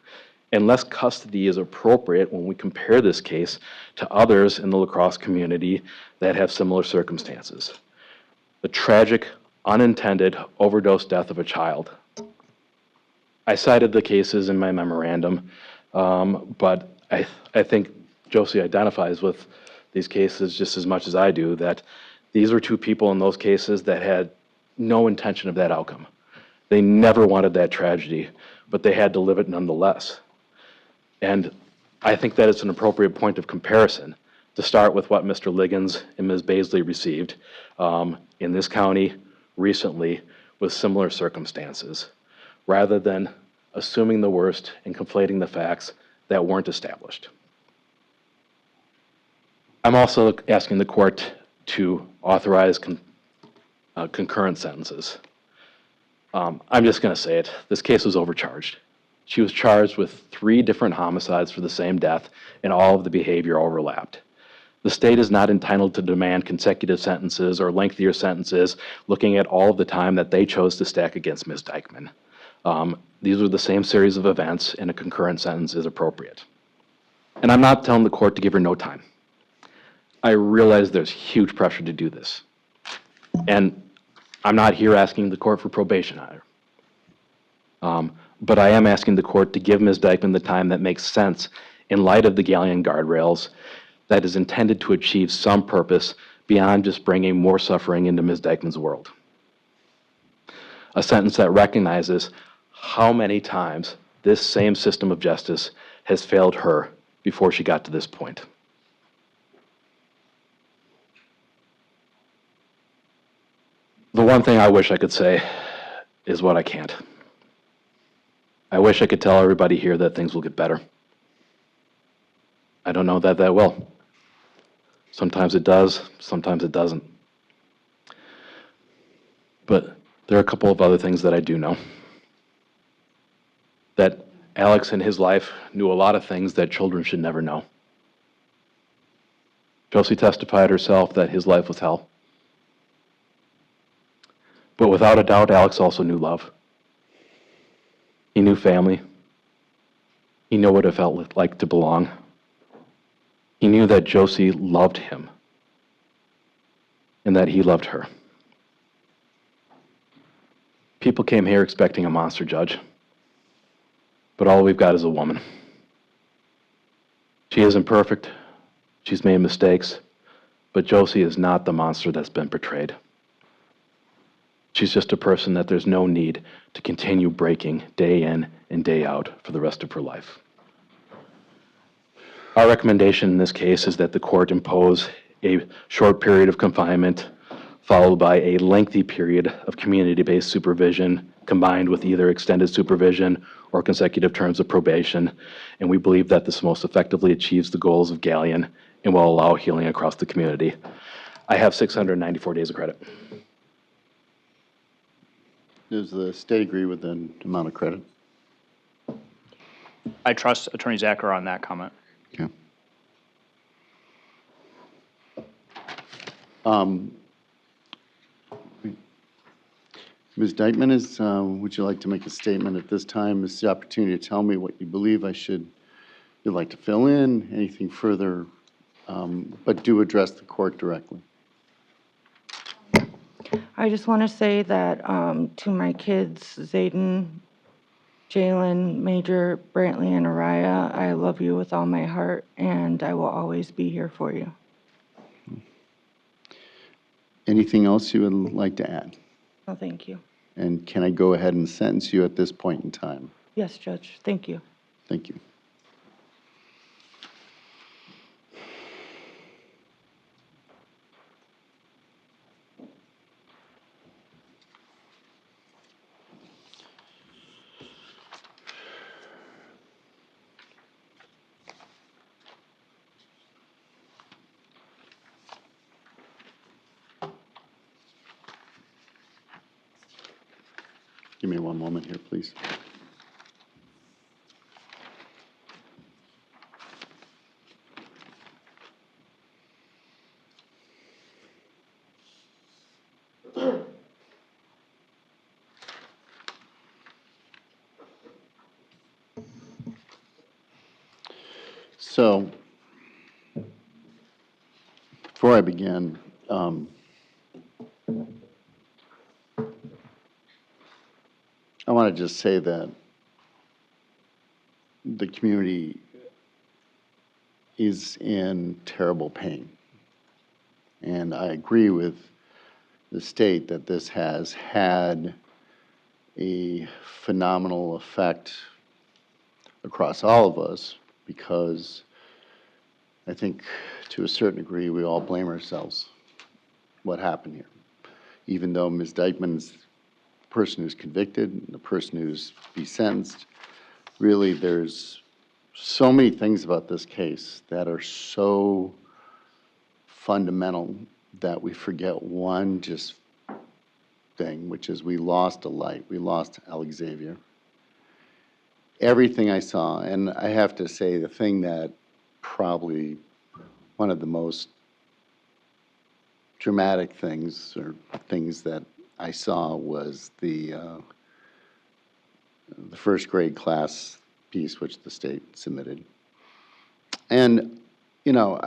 And less custody is appropriate when we compare this case to others in the La Crosse community that have similar circumstances. The tragic, unintended overdose death of a child. I cited the cases in my memorandum, but I think Josie identifies with these cases just as much as I do, that these were two people in those cases that had no intention of that outcome. They never wanted that tragedy, but they had to live it nonetheless. And I think that it's an appropriate point of comparison to start with what Mr. Liggins and Ms. Baisley received in this county recently with similar circumstances, rather than assuming the worst and conflating the facts that weren't established. I'm also asking the court to authorize concurrent sentences. I'm just going to say it. This case was overcharged. She was charged with 3 different homicides for the same death, and all of the behavior overlapped. The state is not entitled to demand consecutive sentences or lengthier sentences, looking at all of the time that they chose to stack against Ms. Dikeman. These were the same series of events, and a concurrent sentence is appropriate. And I'm not telling the court to give her no time. I realize there's huge pressure to do this. And I'm not here asking the court for probation either. But I am asking the court to give Ms. Dikeman the time that makes sense in light of the Galleon guardrails that is intended to achieve some purpose beyond just bringing more suffering into Ms. Dikeman's world. A sentence that recognizes how many times this same system of justice has failed her before she got to this point. The one thing I wish I could say is what I can't. I wish I could tell everybody here that things will get better. I don't know that that will. Sometimes it does, sometimes it doesn't. But there are a couple of other things that I do know. That Alex in his life knew a lot of things that children should never know. Josie testified herself that his life was hell. But without a doubt, Alex also knew love. He knew family. He knew what it felt like to belong. He knew that Josie loved him and that he loved her. People came here expecting a monster judge, but all we've got is a woman. She isn't perfect. She's made mistakes, but Josie is not the monster that's been portrayed. She's just a person that there's no need to continue breaking day in and day out for the rest of her life. Our recommendation in this case is that the court impose a short period of confinement followed by a lengthy period of community-based supervision combined with either extended supervision or consecutive terms of probation. And we believe that this most effectively achieves the goals of Galleon and will allow healing across the community. I have 694 days of credit. Does the state agree with the amount of credit? I trust Attorney Zacher on that comment. Okay. Ms. Dikeman, would you like to make a statement at this time? This is the opportunity to tell me what you believe you'd like to fill in, anything further, but do address the court directly. I just want to say that to my kids, Zayden, Jalen, Major, Brantley, and Araya, I love you with all my heart, and I will always be here for you. Anything else you would like to add? Oh, thank you. And can I go ahead and sentence you at this point in time? Yes, Judge. Thank you. Thank you. Give me one moment here, please. So, before I begin, I want to just say that the community is in terrible pain. And I agree with the state that this has had a phenomenal effect across all of us because I think to a certain degree we all blame ourselves what happened here. Even though Ms. Dikeman's the person who's convicted, and the person who's be sentenced, really there's so many things about this case that are so fundamental that we forget one just thing, which is we lost a light. We lost Alexavier. Everything I saw, and I have to say the thing that probably one of the most dramatic things or things that I saw was the first grade class piece which the state submitted. And, you know,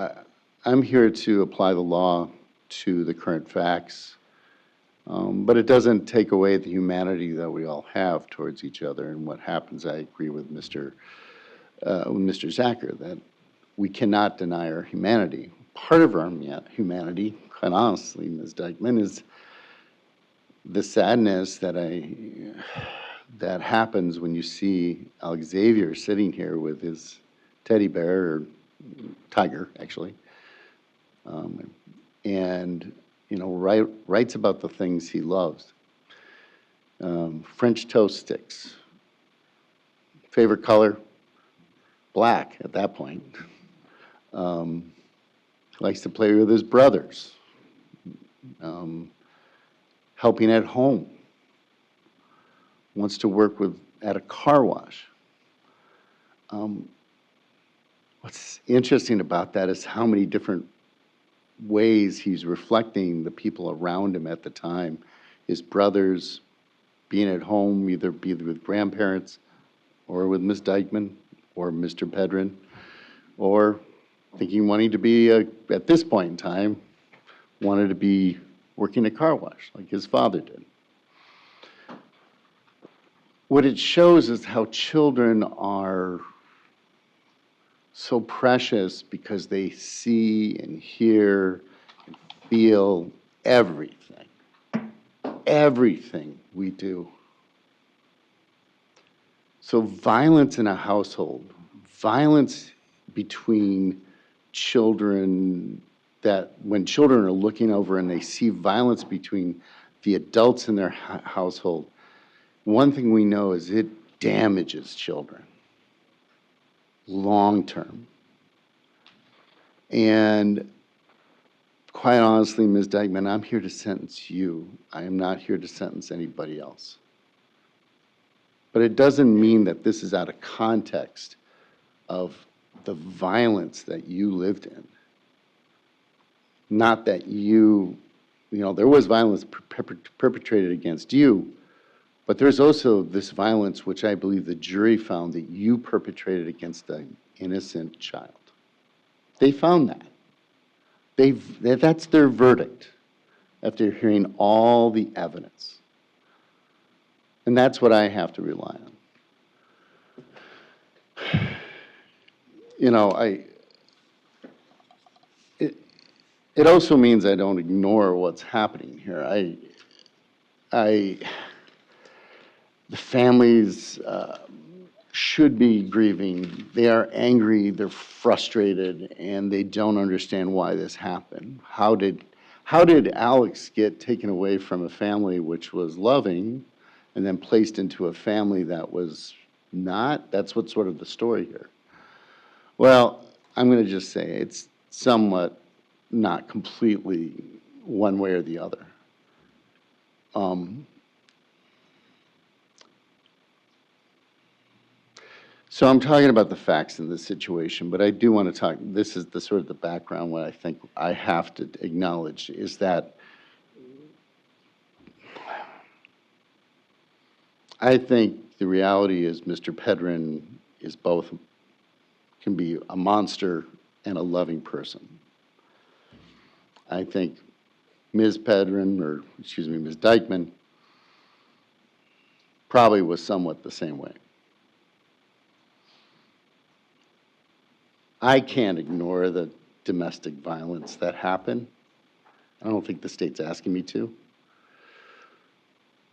I'm here to apply the law to the current facts. But it doesn't take away the humanity that we all have towards each other. And what happens, I agree with Mr. Zacher, that we cannot deny our humanity. Part of our humanity, quite honestly, Ms. Dikeman, is the sadness that happens when you see Alexavier sitting here with his teddy bear, or tiger, actually, and writes about the things he loves. French toast sticks. Favorite color? Black at that point. Likes to play with his brothers. Helping at home. Wants to work at a car wash. What's interesting about that is how many different ways he's reflecting the people around him at the time. His brothers, being at home, either with grandparents or with Ms. Dikeman or Mr. Pedrin, or wanting to be, at this point in time, wanted to be working a car wash like his father did. What it shows is how children are so precious because they see and hear and feel everything we do. So violence in a household, violence between children, that when children are looking over and they see violence between the adults in their household, one thing we know is it damages children long term. And quite honestly, Ms. Dikeman, I'm here to sentence you. I am not here to sentence anybody else. But it doesn't mean that this is out of context of the violence that you lived in. Not that there was violence perpetrated against you, but there's also this violence which I believe the jury found that you perpetrated against an innocent child. They found that. That's their verdict after hearing all the evidence. And that's what I have to rely on. It also means I don't ignore what's happening here. The families should be grieving. They are angry, they're frustrated, and they don't understand why this happened. How did Alex get taken away from a family which was loving and then placed into a family that was not? That's what's sort of the story here. Well, I'm going to just say it's somewhat not completely one way or the other. So I'm talking about the facts in this situation, but I do want to talk, this is the sort of the background. What I think I have to acknowledge is that I think the reality is Mr. Pedrin can be a monster and a loving person. I think Ms. Dikeman probably was somewhat the same way. I can't ignore the domestic violence that happened. I don't think the state's asking me to.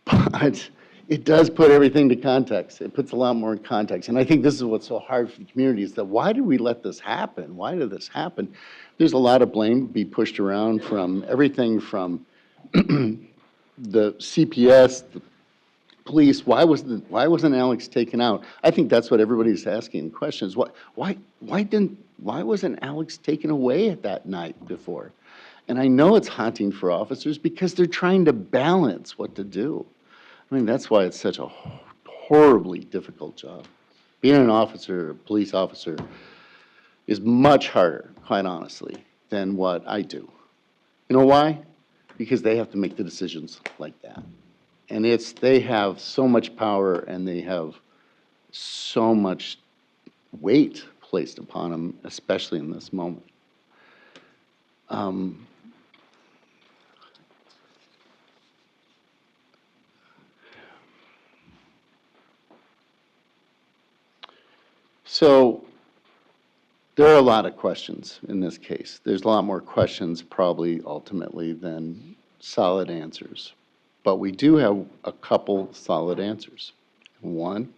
But it does put everything to context. It puts a lot more in context. And I think this is what's so hard for the community is that why did we let this happen? Why did this happen? There's a lot of blame to be pushed around from everything from the CPS, the police. Why wasn't Alex taken out? I think that's what everybody's asking questions. Why wasn't Alex taken away at that night before? And I know it's haunting for officers because they're trying to balance what to do. I mean, that's why it's such a horribly difficult job. Being an officer, a police officer, is much harder, quite honestly, than what I do. You know why? Because they have to make the decisions like that. And they have so much power and they have so much weight placed upon them, especially in this moment. So there are a lot of questions in this case. There's a lot more questions probably ultimately than solid answers. But we do have a couple solid answers. One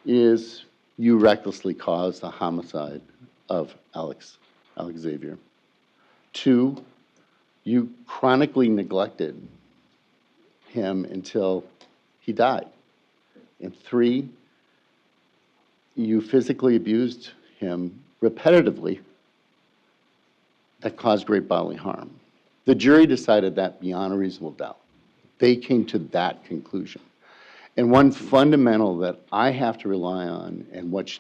is you recklessly caused the homicide of Alexavier. Two, you chronically neglected him until he died. And three, you physically abused him repetitively that caused great bodily harm. The jury decided that beyond a reasonable doubt. They came to that conclusion. And one fundamental that I have to rely on, and which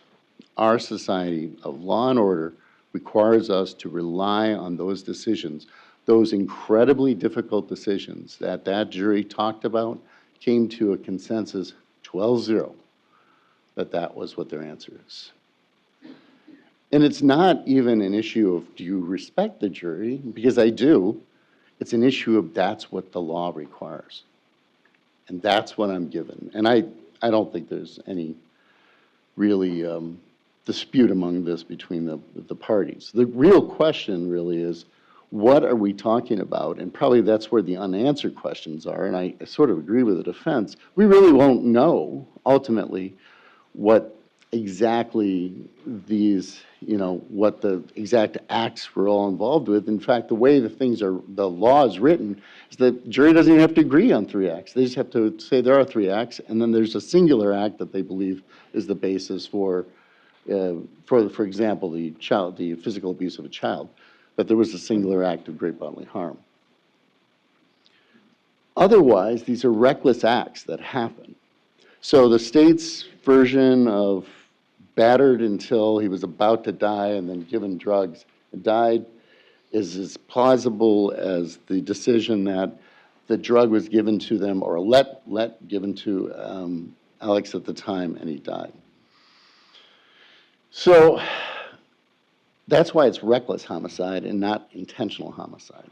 our society of law and order requires us to rely on those decisions, those incredibly difficult decisions that that jury talked about, came to a consensus 12-0, that was what their answer is. And it's not even an issue of do you respect the jury, because I do. It's an issue of that's what the law requires. And that's what I'm given. And I don't think there's any really dispute among this between the parties. The real question really is, what are we talking about? And probably that's where the unanswered questions are, and I sort of agree with the defense. We really won't know, ultimately, what exactly these, what the exact acts were all involved with. In fact, the way the law is written is that the jury doesn't even have to agree on 3 acts. They just have to say there are 3 acts, and then there's a singular act that they believe is the basis for example, the physical abuse of a child, that there was a singular act of great bodily harm. Otherwise, these are reckless acts that happen. So the state's version of battered until he was about to die and then given drugs and died is as plausible as the decision that the drug was given to them or given to Alex at the time and he died. So that's why it's reckless homicide and not intentional homicide.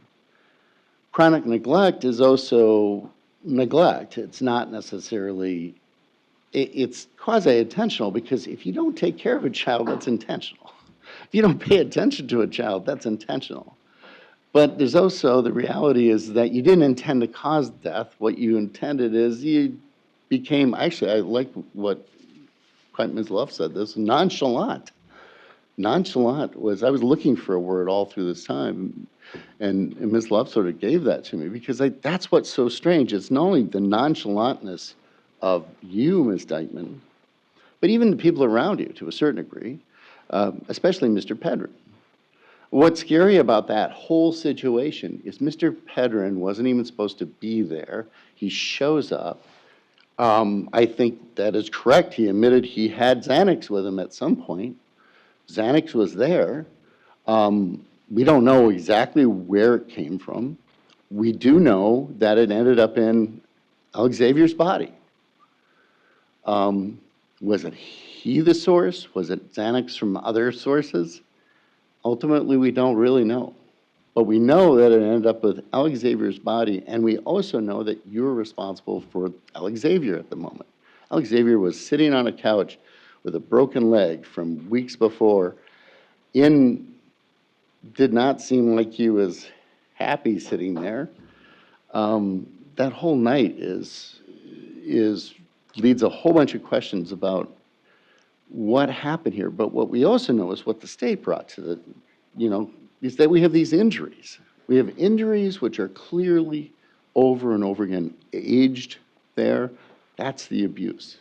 Chronic neglect is also neglect. It's not necessarily, it's quasi-intentional, because if you don't take care of a child, that's intentional. If you don't pay attention to a child, that's intentional. But there's also the reality is that you didn't intend to cause death. What you intended is you became, actually, I like what Ms. Love said this, nonchalant. Nonchalant was, I was looking for a word all through this time, and Ms. Love sort of gave that to me, because that's what's so strange. It's not only the nonchalantness of you, Ms. Dikeman, but even the people around you to a certain degree, especially Mr. Pedrin. What's scary about that whole situation is Mr. Pedrin wasn't even supposed to be there. He shows up. I think that is correct. He admitted he had Xanax with him at some point. Xanax was there. We don't know exactly where it came from. We do know that it ended up in Alexavier's body. Was it he the source? Was it Xanax from other sources? Ultimately, we don't really know. But we know that it ended up with Alexavier's body, and we also know that you're responsible for Alexavier at the moment. Alexavier was sitting on a couch with a broken leg from weeks before. Did not seem like he was happy sitting there. That whole night leads a whole bunch of questions about what happened here. But what we also know is what the state brought to the, is that we have these injuries. We have injuries which are clearly over and over again aged there. That's the abuse.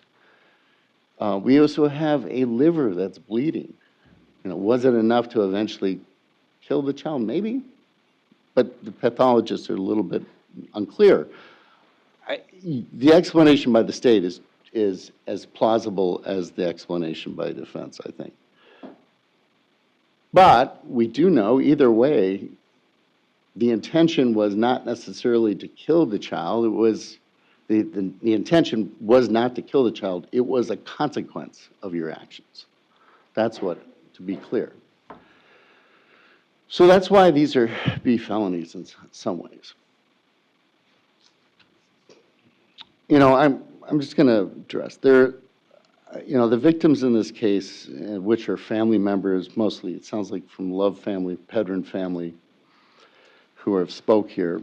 We also have a liver that's bleeding. Was it enough to eventually kill the child? Maybe, but the pathologists are a little bit unclear. The explanation by the state is as plausible as the explanation by defense, I think. But we do know either way, the intention was not necessarily to kill the child. It was the intention was not to kill the child. It was a consequence of your actions. That's what, to be clear. So that's why these are B felonies in some ways. I'm just going to address there. you know, the victims in this case, which are family members, mostly, it sounds like from Love family, Pedrin family, who have spoke here,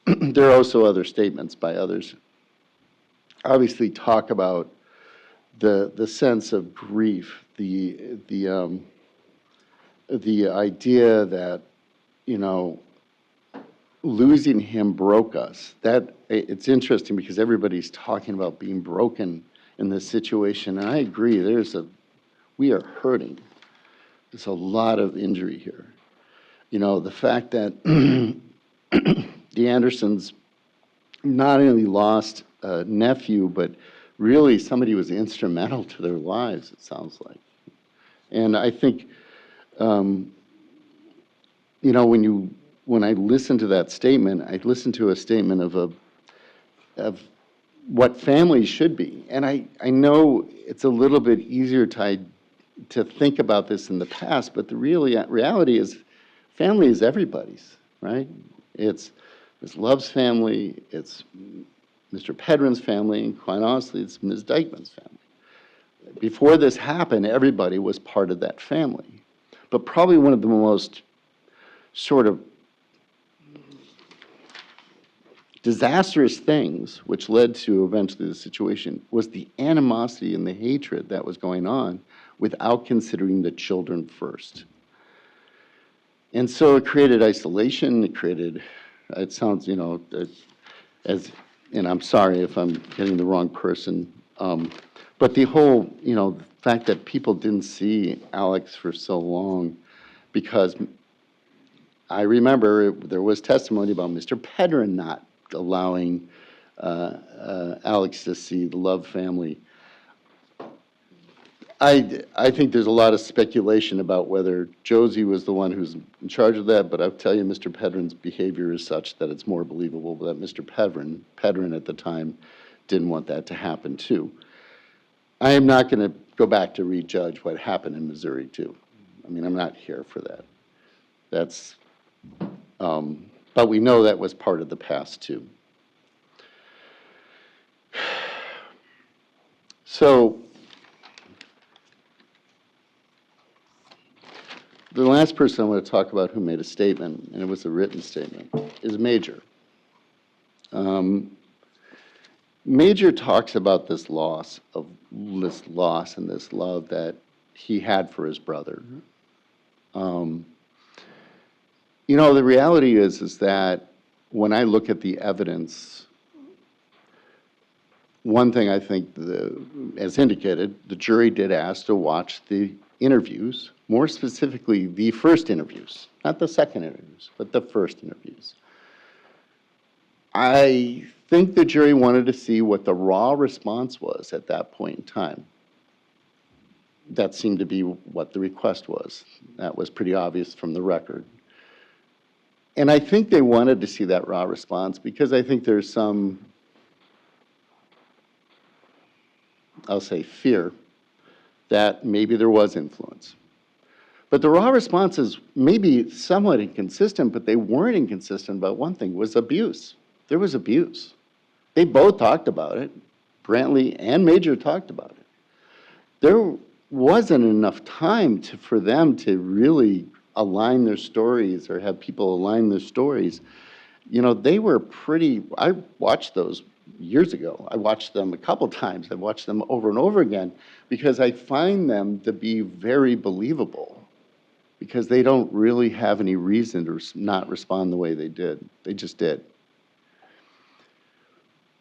there are also other statements by others, obviously talk about the sense of grief, the idea that, you know, losing him broke us. That, it's interesting because everybody's talking about being broken in this situation, and I agree, we are hurting. There's a lot of injury here. You know, the fact that the Andersons not only lost a nephew, but really somebody who was instrumental to their lives, it sounds like. And I think, you know, when I listen to that statement, I listen to a statement of what families should be. And I know it's a little bit easier to think about this in the past, but the reality is family is everybody's, right? It's Ms. Love's family, it's Mr. Pedrin's family, and quite honestly, it's Ms. Dikeman's family. Before this happened, everybody was part of that family. But probably one of the most sort of disastrous things, which led to eventually the situation, was the animosity and the hatred that was going on without considering the children first. And so it created isolation, it sounds, you know, and I'm sorry if I'm getting the wrong person, but the whole, you know, the fact that people didn't see Alex for so long, because I remember there was testimony about Mr. Pedrin not allowing Alex to see the Love family. I think there's a lot of speculation about whether Josie was the one who's in charge of that, but I'll tell you, Mr. Pedrin's behavior is such that it's more believable that Mr. Pedrin at the time didn't want that to happen too. I am not going to go back to rejudge what happened in Missouri too. I mean, I'm not here for that. But we know that was part of the past too. So, the last person I want to talk about who made a statement, and it was a written statement, is Major. Major talks about this loss and this love that he had for his brother. You know, the reality is that when I look at the evidence, one thing I think, as indicated, the jury did ask to watch the interviews, more specifically the first interviews, not the second interviews, but the first interviews. I think the jury wanted to see what the raw response was at that point in time. That seemed to be what the request was. That was pretty obvious from the record. And I think they wanted to see that raw response because I think there's some, I'll say, fear that maybe there was influence. But the raw responses may be somewhat inconsistent, but they weren't inconsistent about one thing, was abuse. There was abuse. They both talked about it. Brantley and Major talked about it. There wasn't enough time for them to really align their stories or have people align their stories. You know, they were I watched those years ago. I watched them a couple times. I've watched them over and over again because I find them to be very believable because they don't really have any reason to not respond the way they did. They just did.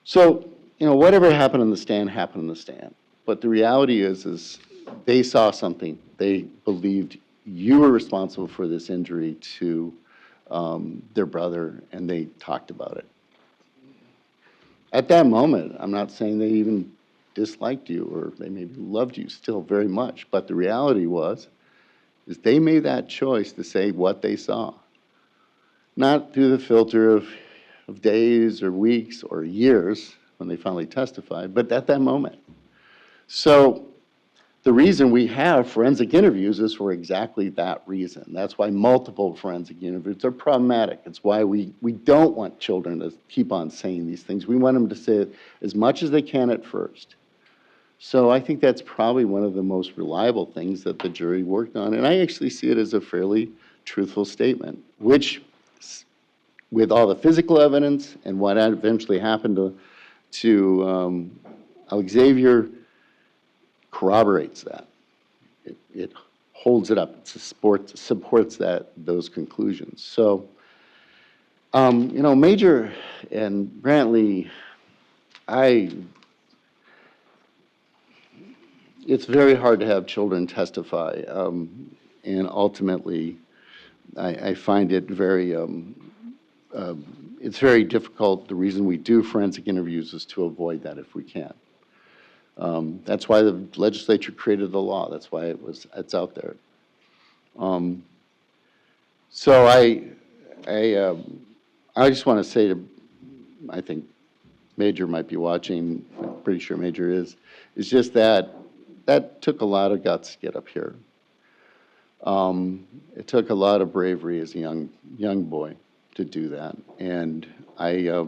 So, you know, whatever happened in the stand happened in the stand. But the reality is they saw something. They believed you were responsible for this injury to their brother, and they talked about it. At that moment, I'm not saying they even disliked you or they maybe loved you still very much, but the reality is they made that choice to say what they saw. Not through the filter of days or weeks or years when they finally testified, but at that moment. So the reason we have forensic interviews is for exactly that reason. That's why multiple forensic interviews are problematic. It's why we don't want children to keep on saying these things. We want them to say it as much as they can at first. So I think that's probably one of the most reliable things that the jury worked on. And I actually see it as a fairly truthful statement, which, with all the physical evidence and what eventually happened to Alexavier, corroborates that. It holds it up. It supports those conclusions. So, Major and Brantley, it's very hard to have children testify, and ultimately, I find it it's very difficult. The reason we do forensic interviews is to avoid that if we can. That's why the legislature created the law. That's why it's out there. So I just want to say I think Major might be watching. I'm pretty sure Major is. It's just that took a lot of guts to get up here. It took a lot of bravery as a young boy to do that, and I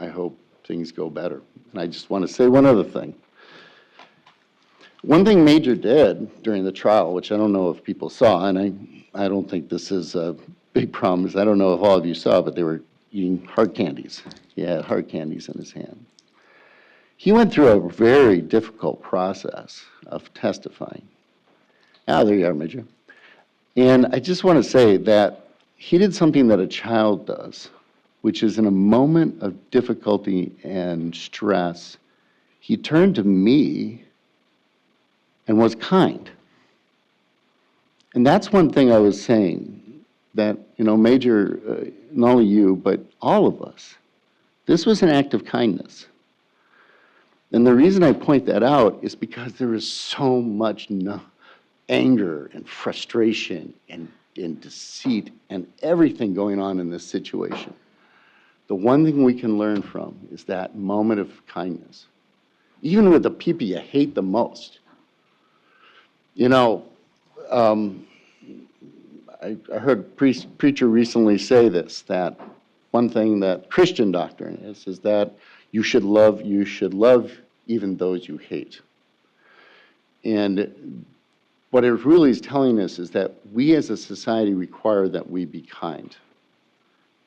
hope things go better. And I just want to say one other thing. One thing Major did during the trial, which I don't know if people saw, and I don't think this is a big problem, is I don't know if all of you saw, but they were eating hard candies. He had hard candies in his hand. He went through a very difficult process of testifying. There you are, Major. And I just want to say that he did something that a child does, which is in a moment of difficulty and stress, he turned to me and was kind. And that's one thing I was saying, that, Major, not only you, but all of us, this was an act of kindness. And the reason I point that out is because there is so much anger and frustration and deceit and everything going on in this situation. The one thing we can learn from is that moment of kindness. Even with the people you hate the most. I heard a preacher recently say this, that one thing that Christian doctrine is that you should love even those you hate. And what it really is telling us is that we as a society require that we be kind,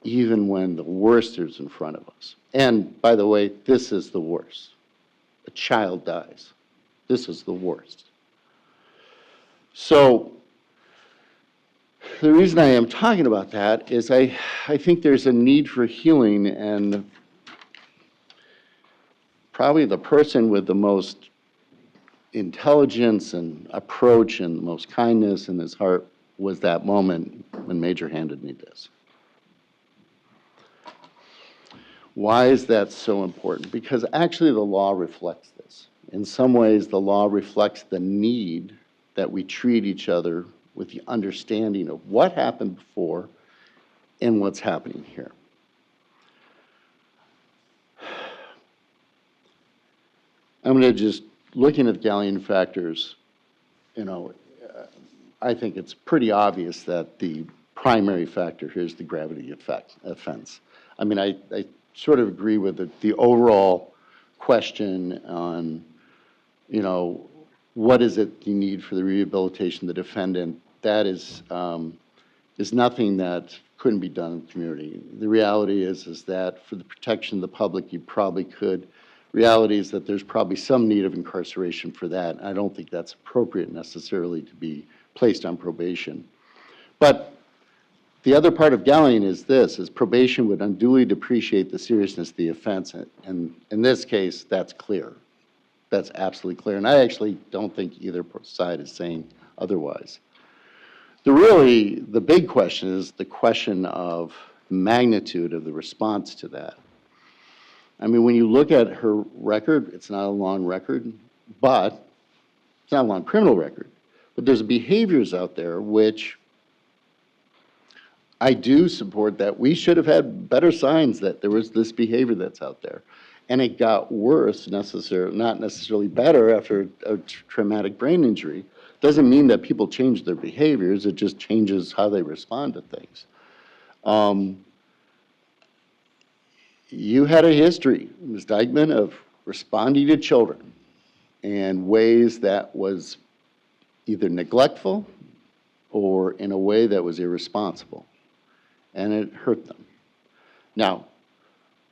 even when the worst is in front of us. And by the way, this is the worst. A child dies. This is the worst. So the reason I am talking about that is I think there's a need for healing, and probably the person with the most intelligence and approach and the most kindness in his heart was that moment when Major handed me this. Why is that so important? Because actually the law reflects this. In some ways, the law reflects the need that we treat each other with the understanding of what happened before and what's happening here. I'm going to just, looking at Gallion factors, I think it's pretty obvious that the primary factor here is the gravity offense. I mean, I sort of agree with the overall question on, what is it you need for the rehabilitation of the defendant. That is nothing that couldn't be done in the community. The reality is that for the protection of the public, you probably could. Reality is that there's probably some need of incarceration for that. I don't think that's appropriate necessarily to be placed on probation. But the other part of Gallion is probation would unduly depreciate the seriousness of the offense. And in this case, that's clear. That's absolutely clear. And I actually don't think either side is saying otherwise. The big question is the question of magnitude of the response to that. I mean, when you look at her record, it's not a long record, but it's not a long criminal record. But there's behaviors out there which I do support that we should have had better signs that there was this behavior that's out there. And it got worse, not necessarily better after a traumatic brain injury. Doesn't mean that people change their behaviors, it just changes how they respond to things. You had a history, Ms. Dikeman, of responding to children in ways that was either neglectful or in a way that was irresponsible, and it hurt them. Now,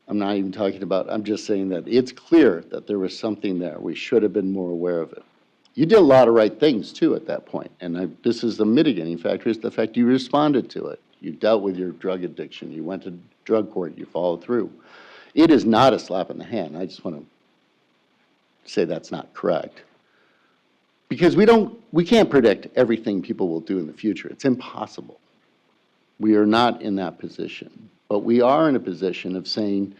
I'm not even talking about, I'm just saying that it's clear that there was something there. We should have been more aware of it. You did a lot of right things, too, at that point, and this is the mitigating factor, is the fact you responded to it. You dealt with your drug addiction. You went to drug court. You followed through. It is not a slap in the hand. I just want to say that's not correct. Because we can't predict everything people will do in the future. It's impossible. We are not in that position. But we are in a position of saying,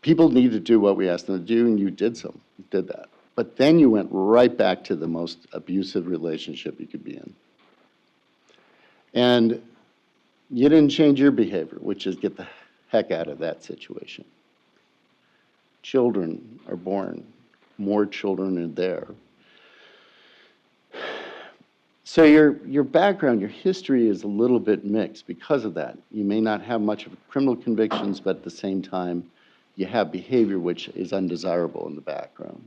people need to do what we asked them to do, and you did so. You did that. But then you went right back to the most abusive relationship you could be in. And you didn't change your behavior, which is get the heck out of that situation. Children are born. More children are there. So your background, your history is a little bit mixed because of that. You may not have much of criminal convictions, but at the same time, you have behavior which is undesirable in the background.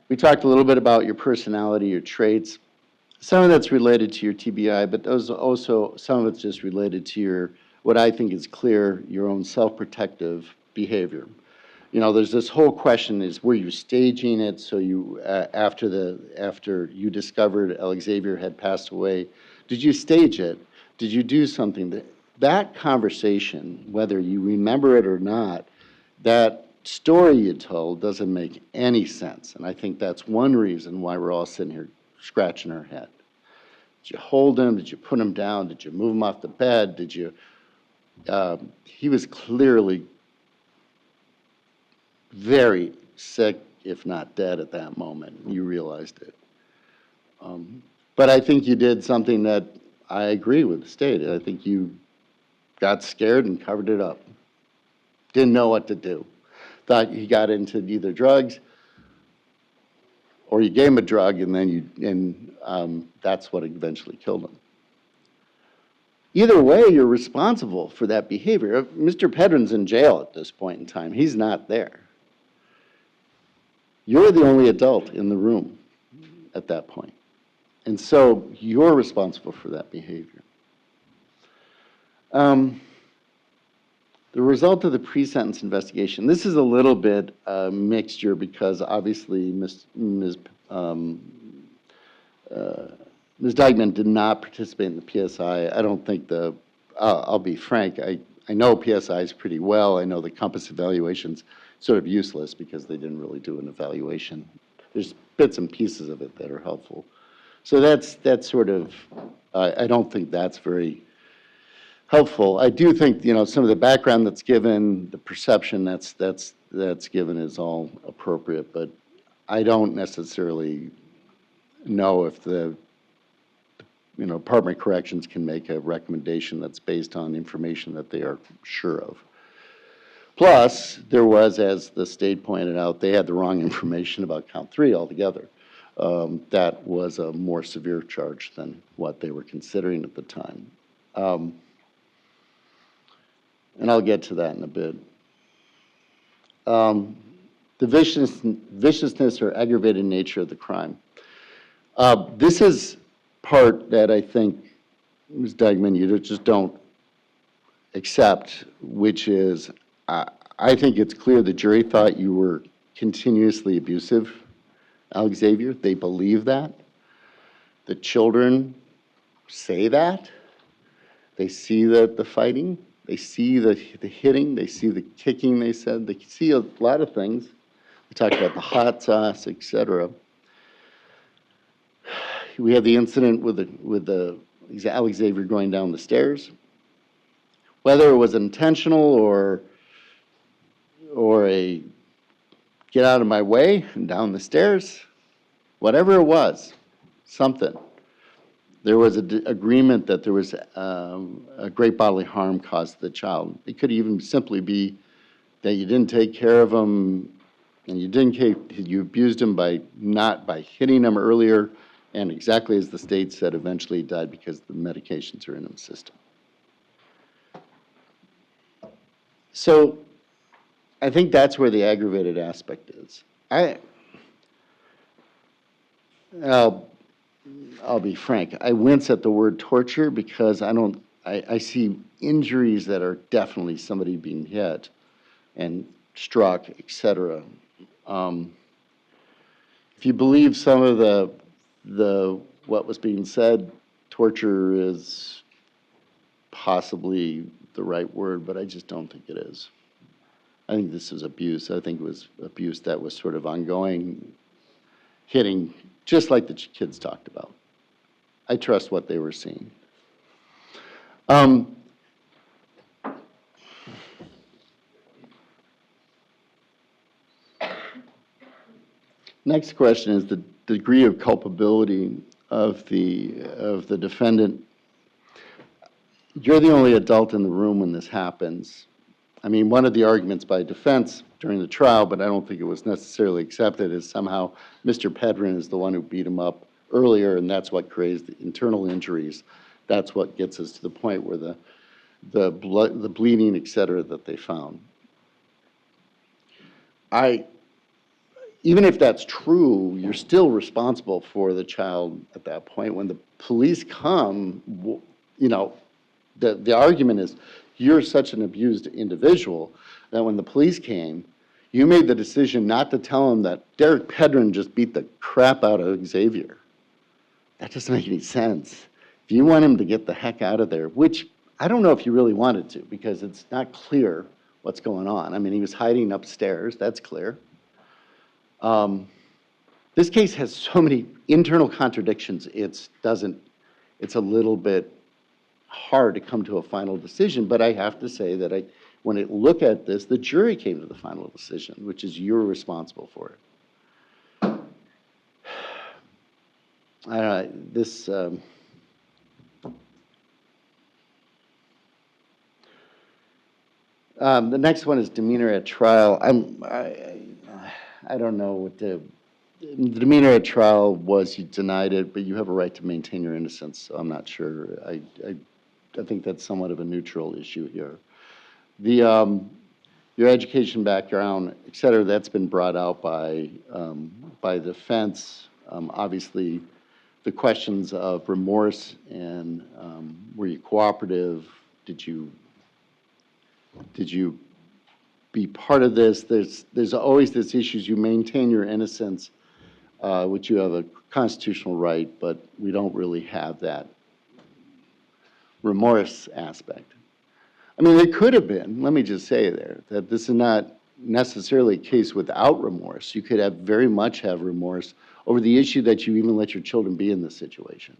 We talked a little bit about your personality, your traits. Some of that's related to your TBI, but those also, some of it's just related to your, what I think is clear, your own self-protective behavior. You know, there's this whole question is, were you staging it so you, after you discovered Alexavier had passed away, did you stage it? Did you do something? That conversation, whether you remember it or not, that story you told doesn't make any sense. And I think that's one reason why we're all sitting here scratching our head. Did you hold him? Did you put him down? Did you move him off the bed? Did you, he was clearly very sick, if not dead at that moment. You realized it. But I think you did something that I agree with the state. I think you got scared and covered it up. Didn't know what to do. Thought he got into either drugs or you gave him a drug and then that's what eventually killed him. Either way, you're responsible for that behavior. Mr. Pedrin's in jail at this point in time. He's not there. You're the only adult in the room at that point. And so you're responsible for that behavior. The result of the pre-sentence investigation, this is a little bit mixture because obviously Ms. Dikeman did not participate in the PSI. I don't think I'll be frank, I know PSIs pretty well. I know the Compass evaluation's sort of useless because they didn't really do an evaluation. There's bits and pieces of it that are helpful. So that's sort of, I don't think that's very helpful. I do think, you know, some of the background that's given, the perception that's given is all appropriate, but I don't necessarily know if the Department of Corrections can make a recommendation that's based on information that they are sure of. Plus, there was, as the state pointed out, they had the wrong information about count 3 altogether. That was a more severe charge than what they were considering at the time. And I'll get to that in a bit. The viciousness or aggravated nature of the crime. This is part that I think, Ms. Dikeman, you just don't accept, which is, I think it's clear the jury thought you were continuously abusive, Alexavier. They believe that. The children say that. They see the fighting. They see the hitting. They see the kicking, they said. They see a lot of things. We talked about the hot sauce, etc. We had the incident with the Alexavier going down the stairs. Whether it was intentional or a get out of my way and down the stairs, whatever it was, something. There was an agreement that there was a great bodily harm caused to the child. It could even simply be that you didn't take care of him and you abused him by hitting him earlier, and exactly as the state said, eventually he died because the medications are in his system. So I think that's where the aggravated aspect is. I'll be frank. I wince at the word torture because I see injuries that are definitely somebody being hit and struck, et cetera. If you believe some of what was being said, torture is possibly the right word, but I just don't think it is. I think this is abuse. I think it was abuse that was sort of ongoing, hitting, just like the kids talked about. I trust what they were seeing. Next question is the degree of culpability of the defendant. You're the only adult in the room when this happens. I mean, one of the arguments by defense during the trial, but I don't think it was necessarily accepted, is somehow Mr. Pedrin is the one who beat him up earlier, and that's what creates the internal injuries. That's what gets us to the point where the bleeding, et cetera, that they found. Even if that's true, you're still responsible for the child at that point. When the police come, the argument is you're such an abused individual that when the police came, you made the decision not to tell them that Derek Pedrin just beat the crap out of Alexavier. That doesn't make any sense. If you want him to get the heck out of there, which I don't know if you really wanted to, because it's not clear what's going on. I mean, he was hiding upstairs, that's clear. This case has so many internal contradictions, it's a little bit hard to come to a final decision, but I have to say that when I look at this, the jury came to the final decision, which is you're responsible for it. The next one is demeanor at trial. I don't know what the demeanor at trial was. You denied it, but you have a right to maintain your innocence. So I'm not sure. I think that's somewhat of a neutral issue here. Your education background, et cetera, that's been brought out by the defense. Obviously, the questions of remorse and were you cooperative? Did you be part of this? There's always this issue. You maintain your innocence, which you have a constitutional right, but we don't really have that remorse aspect. I mean, it could have been, let me just say there, that this is not necessarily a case without remorse. You could very much have remorse over the issue that you even let your children be in this situation.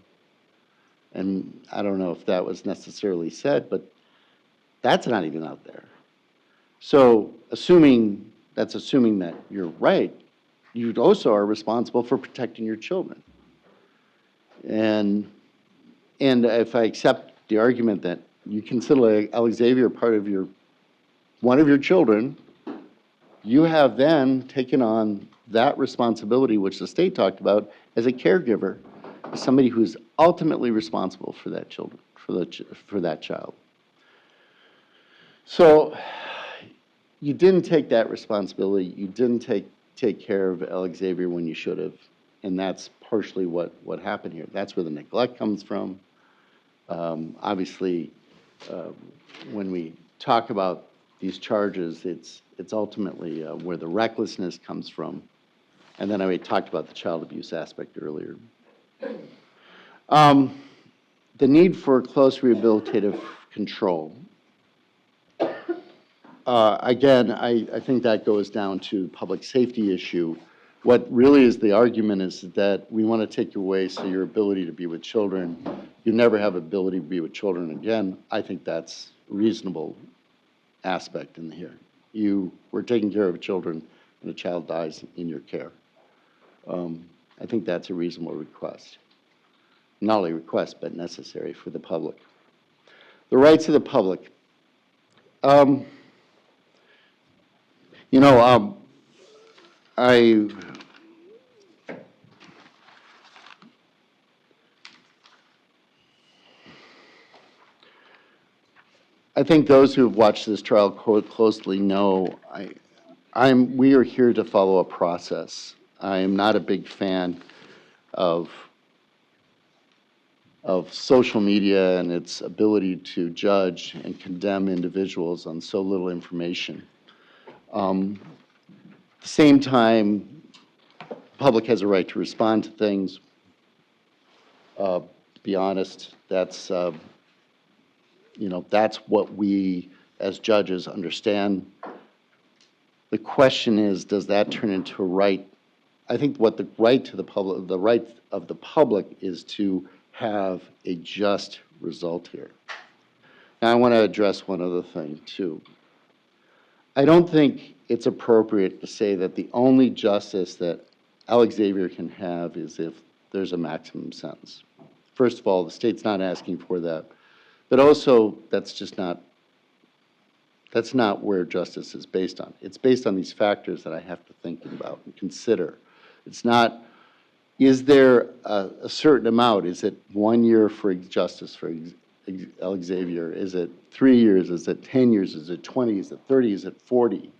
And I don't know if that was necessarily said, but that's not even out there. So assuming that you're right, you also are responsible for protecting your children. And if I accept the argument that you consider Alexavier part of one of your children, you have then taken on that responsibility, which the state talked about, as a caregiver, as somebody who's ultimately responsible for that child. So you didn't take that responsibility. You didn't take care of Alexavier when you should have, and that's partially what happened here. That's where the neglect comes from. Obviously, when we talk about these charges, it's ultimately where the recklessness comes from. And then I talked about the child abuse aspect earlier. The need for close rehabilitative control. Again, I think that goes down to public safety issue. What really is the argument is that we want to take away your ability to be with children. You never have ability to be with children again. I think that's a reasonable aspect in here. You were taking care of children and a child dies in your care. I think that's a reasonable request. Not only request, but necessary for the public. The rights of the public. I think those who have watched this trial closely know we are here to follow a process. I am not a big fan of social media and its ability to judge and condemn individuals on so little information. At the same time, the public has a right to respond to things. To be honest, that's that's what we as judges understand. The question is, does that turn into a right? I think what the right of the public is to have a just result here. Now, I want to address one other thing, too. I don't think it's appropriate to say that the only justice that Alexavier can have is if there's a maximum sentence. First of all, the state's not asking for that. But also, that's not where justice is based on. It's based on these factors that I have to think about and consider. It's not, is there a certain amount? Is it 1 year for justice for Alexavier? Is it 3 years? Is it 10 years? Is it 20? Is it 30? Is it 40?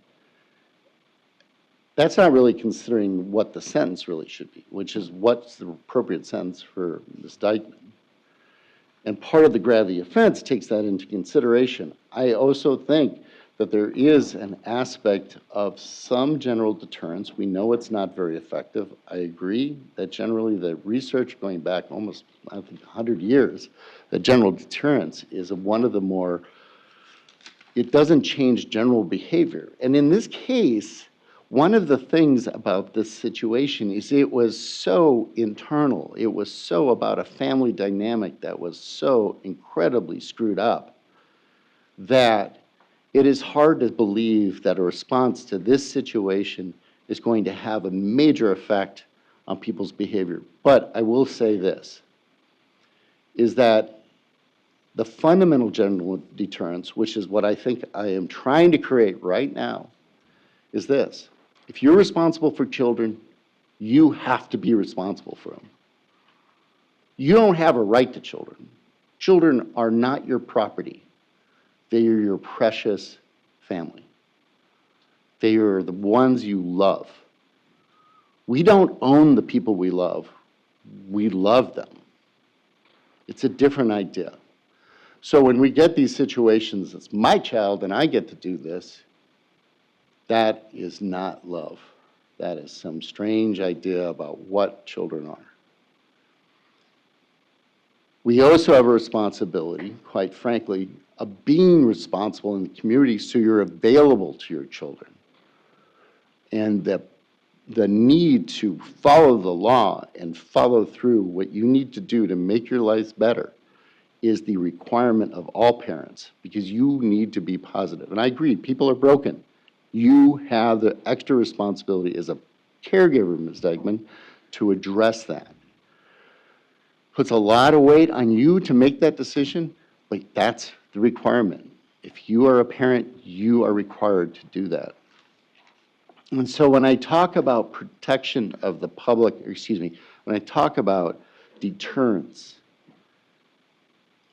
That's not really considering what the sentence really should be, which is what's the appropriate sentence for Ms. Dikeman. And part of the gravity offense takes that into consideration. I also think that there is an aspect of some general deterrence. We know it's not very effective. I agree that generally the research going back almost, I think, 100 years, that general deterrence is one of the more, it doesn't change general behavior. And in this case, one of the things about this situation is it was so internal. It was so about a family dynamic that was so incredibly screwed up that it is hard to believe that a response to this situation is going to have a major effect on people's behavior. But I will say this, is that the fundamental general deterrence, which is what I think I am trying to create right now, is this. If you're responsible for children, you have to be responsible for them. You don't have a right to children. Children are not your property. They are your precious family. They are the ones you love. We don't own the people we love. We love them. It's a different idea. So when we get these situations, it's my child and I get to do this, that is not love. That is some strange idea about what children are. We also have a responsibility, quite frankly, of being responsible in the community so you're available to your children. And the need to follow the law and follow through what you need to do to make your lives better is the requirement of all parents, because you need to be positive. And I agree, people are broken. You have the extra responsibility as a caregiver, Ms. Dikeman, to address that. Puts a lot of weight on you to make that decision, but that's the requirement. If you are a parent, you are required to do that. And so when I talk about protection of the public, when I talk about deterrence,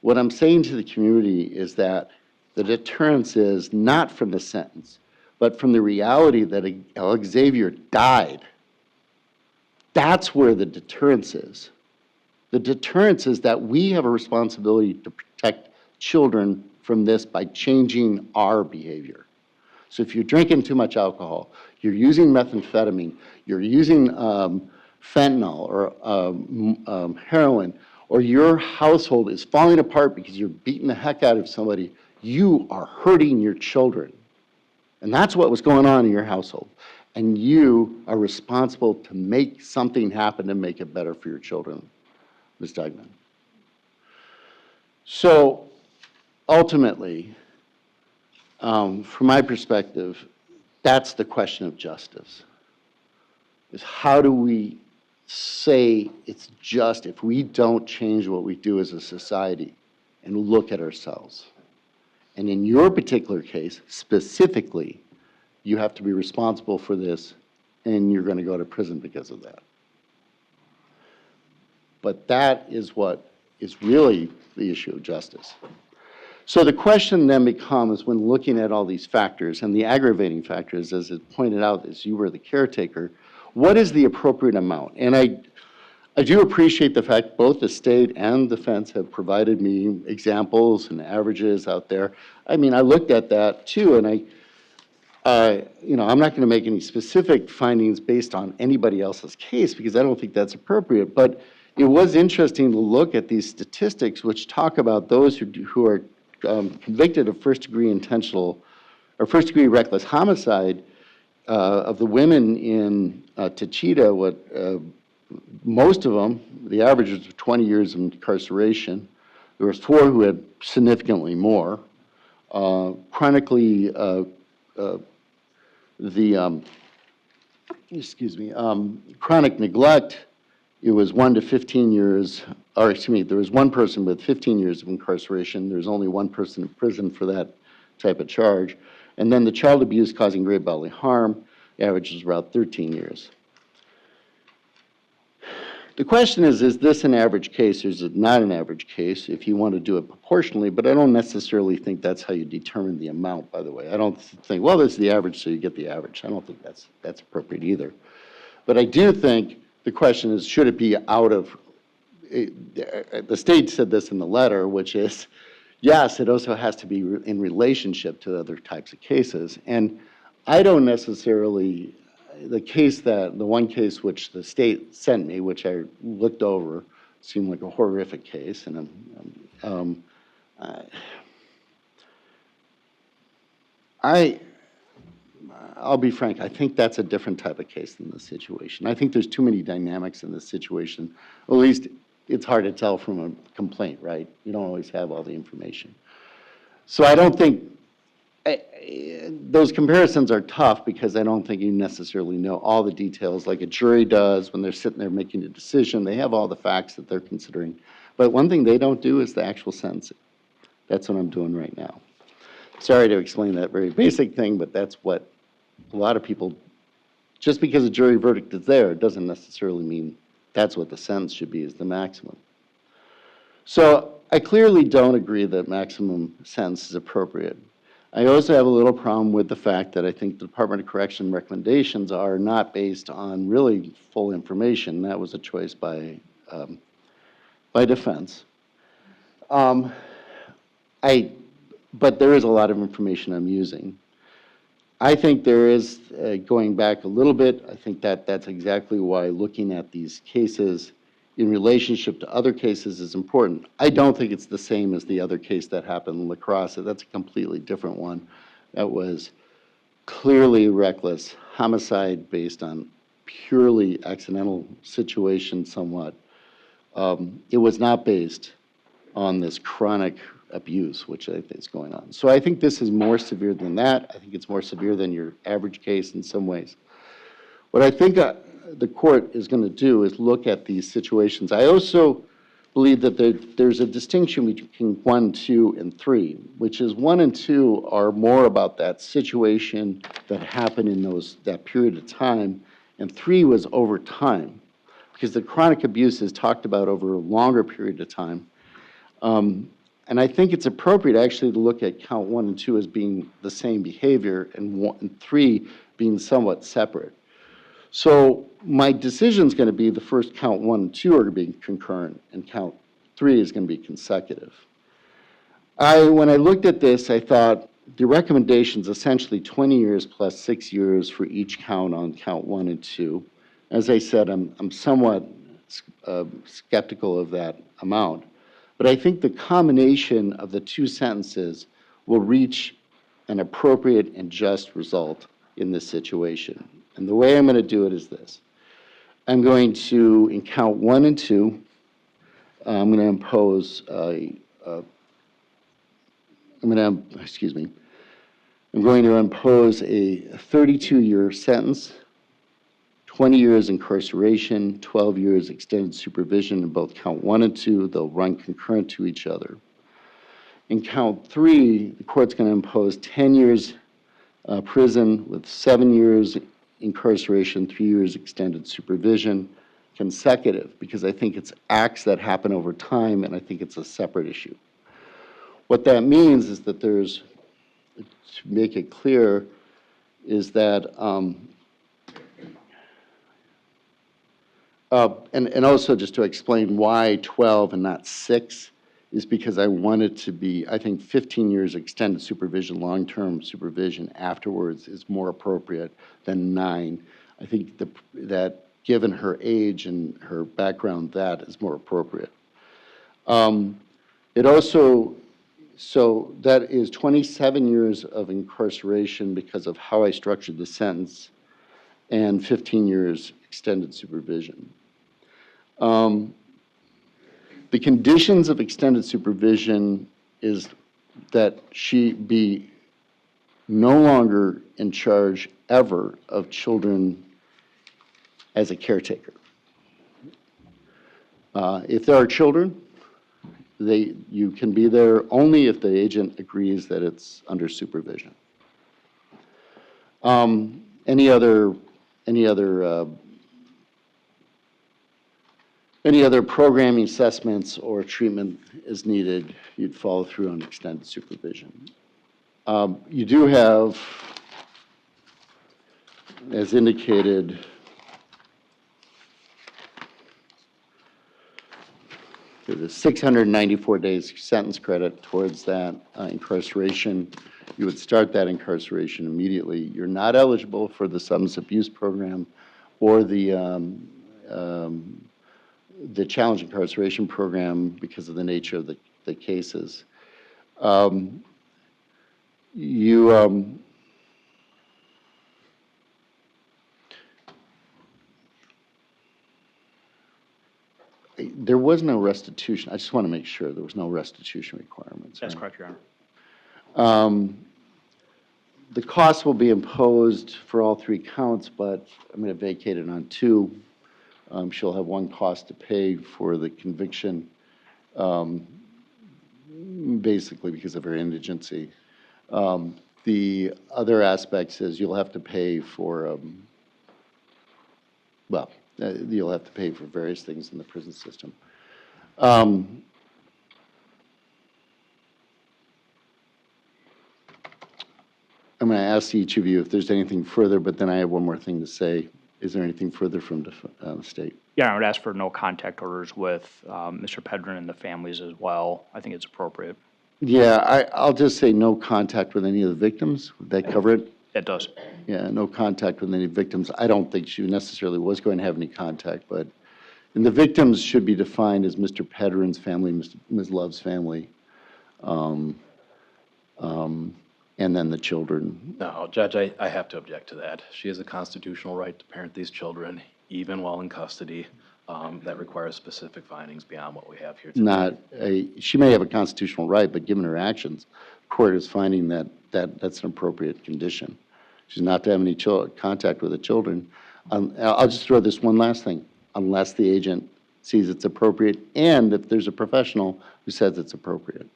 what I'm saying to the community is that the deterrence is not from the sentence, but from the reality that Alexavier died. That's where the deterrence is. The deterrence is that we have a responsibility to protect children from this by changing our behavior. So if you're drinking too much alcohol, you're using methamphetamine, you're using fentanyl or heroin, or your household is falling apart because you're beating the heck out of somebody, you are hurting your children. And that's what was going on in your household. And you are responsible to make something happen to make it better for your children, Ms. Dikeman. So ultimately, from my perspective, that's the question of justice, is how do we say it's just if we don't change what we do as a society and look at ourselves? And in your particular case, specifically, you have to be responsible for this, and you're going to go to prison because of that. But that is what is really the issue of justice. So the question then becomes, when looking at all these factors and the aggravating factors, as it pointed out, as you were the caretaker, what is the appropriate amount? And I do appreciate the fact both the state and defense have provided me examples and averages out there. I mean, I looked at that too, and I'm not going to make any specific findings based on anybody else's case because I don't think that's appropriate. But it was interesting to look at these statistics, which talk about those who are convicted of first-degree intentional or first-degree reckless homicide. Of the women in Tachita, most of them, the average was 20 years of incarceration. There was 4 who had significantly more. Chronically, chronic neglect, it was 1 to 15 years, or excuse me, there was one person with 15 years of incarceration. There's only one person in prison for that type of charge. And then the child abuse causing great bodily harm, the average is about 13 years. The question is this an average case or is it not an average case if you want to do it proportionally? But I don't necessarily think that's how you determine the amount, by the way. I don't think, well, this is the average, so you get the average. I don't think that's appropriate either. But I do think the question is, should it be out of, the state said this in the letter, which is, yes, it also has to be in relationship to other types of cases. And I don't necessarily, the one case which the state sent me, which I looked over, seemed like a horrific case. And I'll be frank, I think that's a different type of case than this situation. I think there's too many dynamics in this situation. At least it's hard to tell from a complaint, right? You don't always have all the information. So I don't think, those comparisons are tough because I don't think you necessarily know all the details like a jury does when they're sitting there making a decision. They have all the facts that they're considering. But one thing they don't do is the actual sentencing. That's what I'm doing right now. Sorry to explain that very basic thing, but that's what a lot of people, just because a jury verdict is there, it doesn't necessarily mean that's what the sentence should be, is the maximum. So I clearly don't agree that maximum sentence is appropriate. I also have a little problem with the fact that I think the Department of Correction recommendations are not based on really full information. That was a choice by defense. But there is a lot of information I'm using. I think there is, going back a little bit, I think that's exactly why looking at these cases in relationship to other cases is important. I don't think it's the same as the other case that happened in La Crosse. That's a completely different one. That was clearly reckless homicide based on purely accidental situation somewhat. It was not based on this chronic abuse, which I think is going on. So I think this is more severe than that. I think it's more severe than your average case in some ways. What I think the court is going to do is look at these situations. I also believe that there's a distinction between 1, 2, and 3, which is 1 and 2 are more about that situation that happened in that period of time, and 3 was over time, because the chronic abuse is talked about over a longer period of time. And I think it's appropriate actually to look at count 1 and 2 as being the same behavior and 3 being somewhat separate. So my decision is going to be the first count 1 and 2 are being concurrent and count 3 is going to be consecutive. When I looked at this, I thought the recommendations essentially 20 years plus 6 years for each count on count 1 and 2. As I said, I'm somewhat skeptical of that amount. But I think the combination of the 2 sentences will reach an appropriate and just result in this situation. And the way I'm going to do it is this. I'm going to, in count 1 and 2, I'm going to impose I'm going to impose a 32-year sentence, 20 years incarceration, 12 years extended supervision in both count 1 and 2. They'll run concurrent to each other. In count 3, the court's going to impose 10 years prison with 7 years incarceration, 3 years extended supervision, consecutive, because I think it's acts that happen over time, and I think it's a separate issue. What that means is that there's, to make it clear, is that, and also just to explain why 12 and not 6, is because I want it to be, I think 15 years extended supervision, long-term supervision afterwards is more appropriate than 9. I think that given her age and her background, that is more appropriate. It also, so that is 27 years of incarceration because of how I structured the sentence, and 15 years extended supervision. The conditions of extended supervision is that she be no longer in charge ever of children as a caretaker. If there are children, you can be there only if the agent agrees that it's under supervision. Any other programming assessments or treatment is needed, you'd follow through on extended supervision. You do have, as indicated, there's 694 days sentence credit towards that incarceration. You would start that incarceration immediately. You're not eligible for the substance abuse program or the challenge incarceration program because of the nature of the cases. There was no restitution. I just want to make sure there was no restitution requirements. That's right? correct, Your Honor. The cost will be imposed for all 3 counts, but I'm going to vacate it on 2. She'll have 1 cost to pay for the conviction, basically because of her indigency. The other aspects is you'll have to pay for, you'll have to pay for various things in the prison system. I'm going to ask each of you if there's anything further, but then I have one more thing to say. Is there anything further from the state? Yeah, I would ask for no contact orders with Mr. Pedrin and the families as well. I think it's appropriate. Yeah, I'll just say no contact with any of the victims. Would that cover it? It does. Yeah, no contact with any victims. I don't think she necessarily was going to have any contact, but, and the victims should be defined as Mr. Pedrin's family, Ms. Love's family, and then the children. No, Judge, I have to object to that. She has a constitutional right to parent these children, even while in custody. That requires specific findings beyond what we have here today. She may have a constitutional right, but given her actions, court is finding that that's an appropriate condition. She's not to have any contact with the children. I'll just throw this one last thing, unless the agent sees it's appropriate, and if there's a professional who says it's appropriate.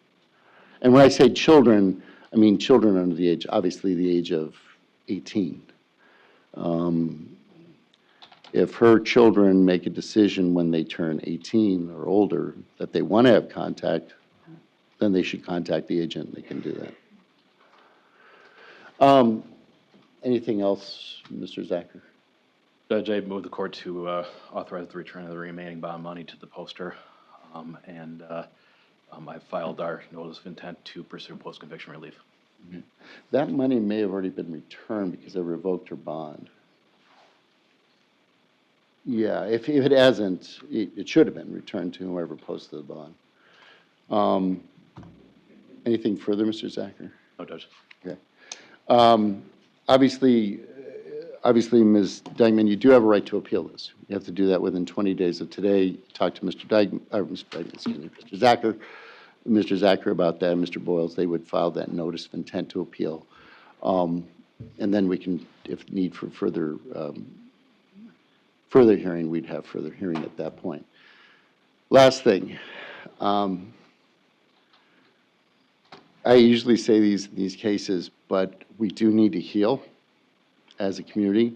And when I say children, I mean children under the age, obviously the age of 18. If her children make a decision when they turn 18 or older that they want to have contact, then they should contact the agent. They can do that. Anything else, Mr. Zacher? Judge, I move the court to authorize the return of the remaining bond money to the poster. I filed our notice of intent to pursue post-conviction relief. Mm-hmm. That money may have already been returned because they revoked her bond. Yeah, if it hasn't, it should have been returned to whoever posted the bond. Anything further, Mr. Zacher? No, Judge. Okay. Obviously, Ms. Dikeman, you do have a right to appeal this. You have to do that within 20 days of today. Talk to Mr. Zacher, Mr. Zacher about that, Mr. Boyles. They would file that notice of intent to appeal. And then we can, if need for further hearing, we'd have further hearing at that point. Last thing. I usually say these cases, but we do need to heal as a community.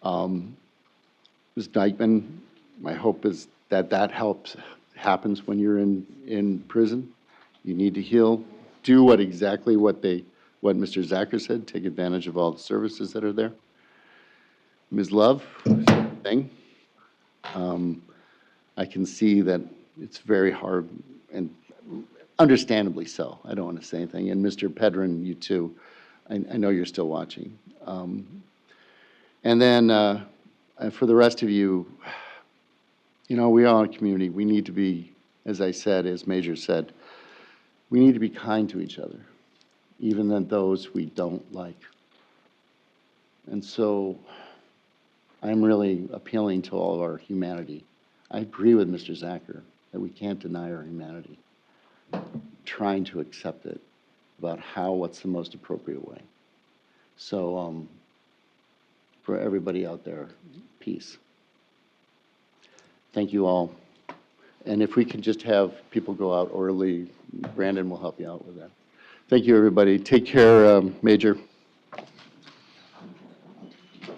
Ms. Dikeman, my hope is that happens when you're in prison, You need to heal. Do what Mr. Zacher said, take advantage of all the services that are there. Ms. Love, same thing. I can see that it's very hard, and understandably so. I don't want to say anything. And Mr. Pedrin, you too. I know you're still watching. And then for the rest of you, we are a community. We need to be, as I said, as Major said, we need to be kind to each other, even than those we don't like. And so I'm really appealing to all of our humanity. I agree with Mr. Zacher that we can't deny our humanity. Trying to accept it about what's the most appropriate way. So for everybody out there, peace. Thank you all. And if we can just have people go out orderly, Brandon will help you out with that. Thank you, everybody. Take care, Major.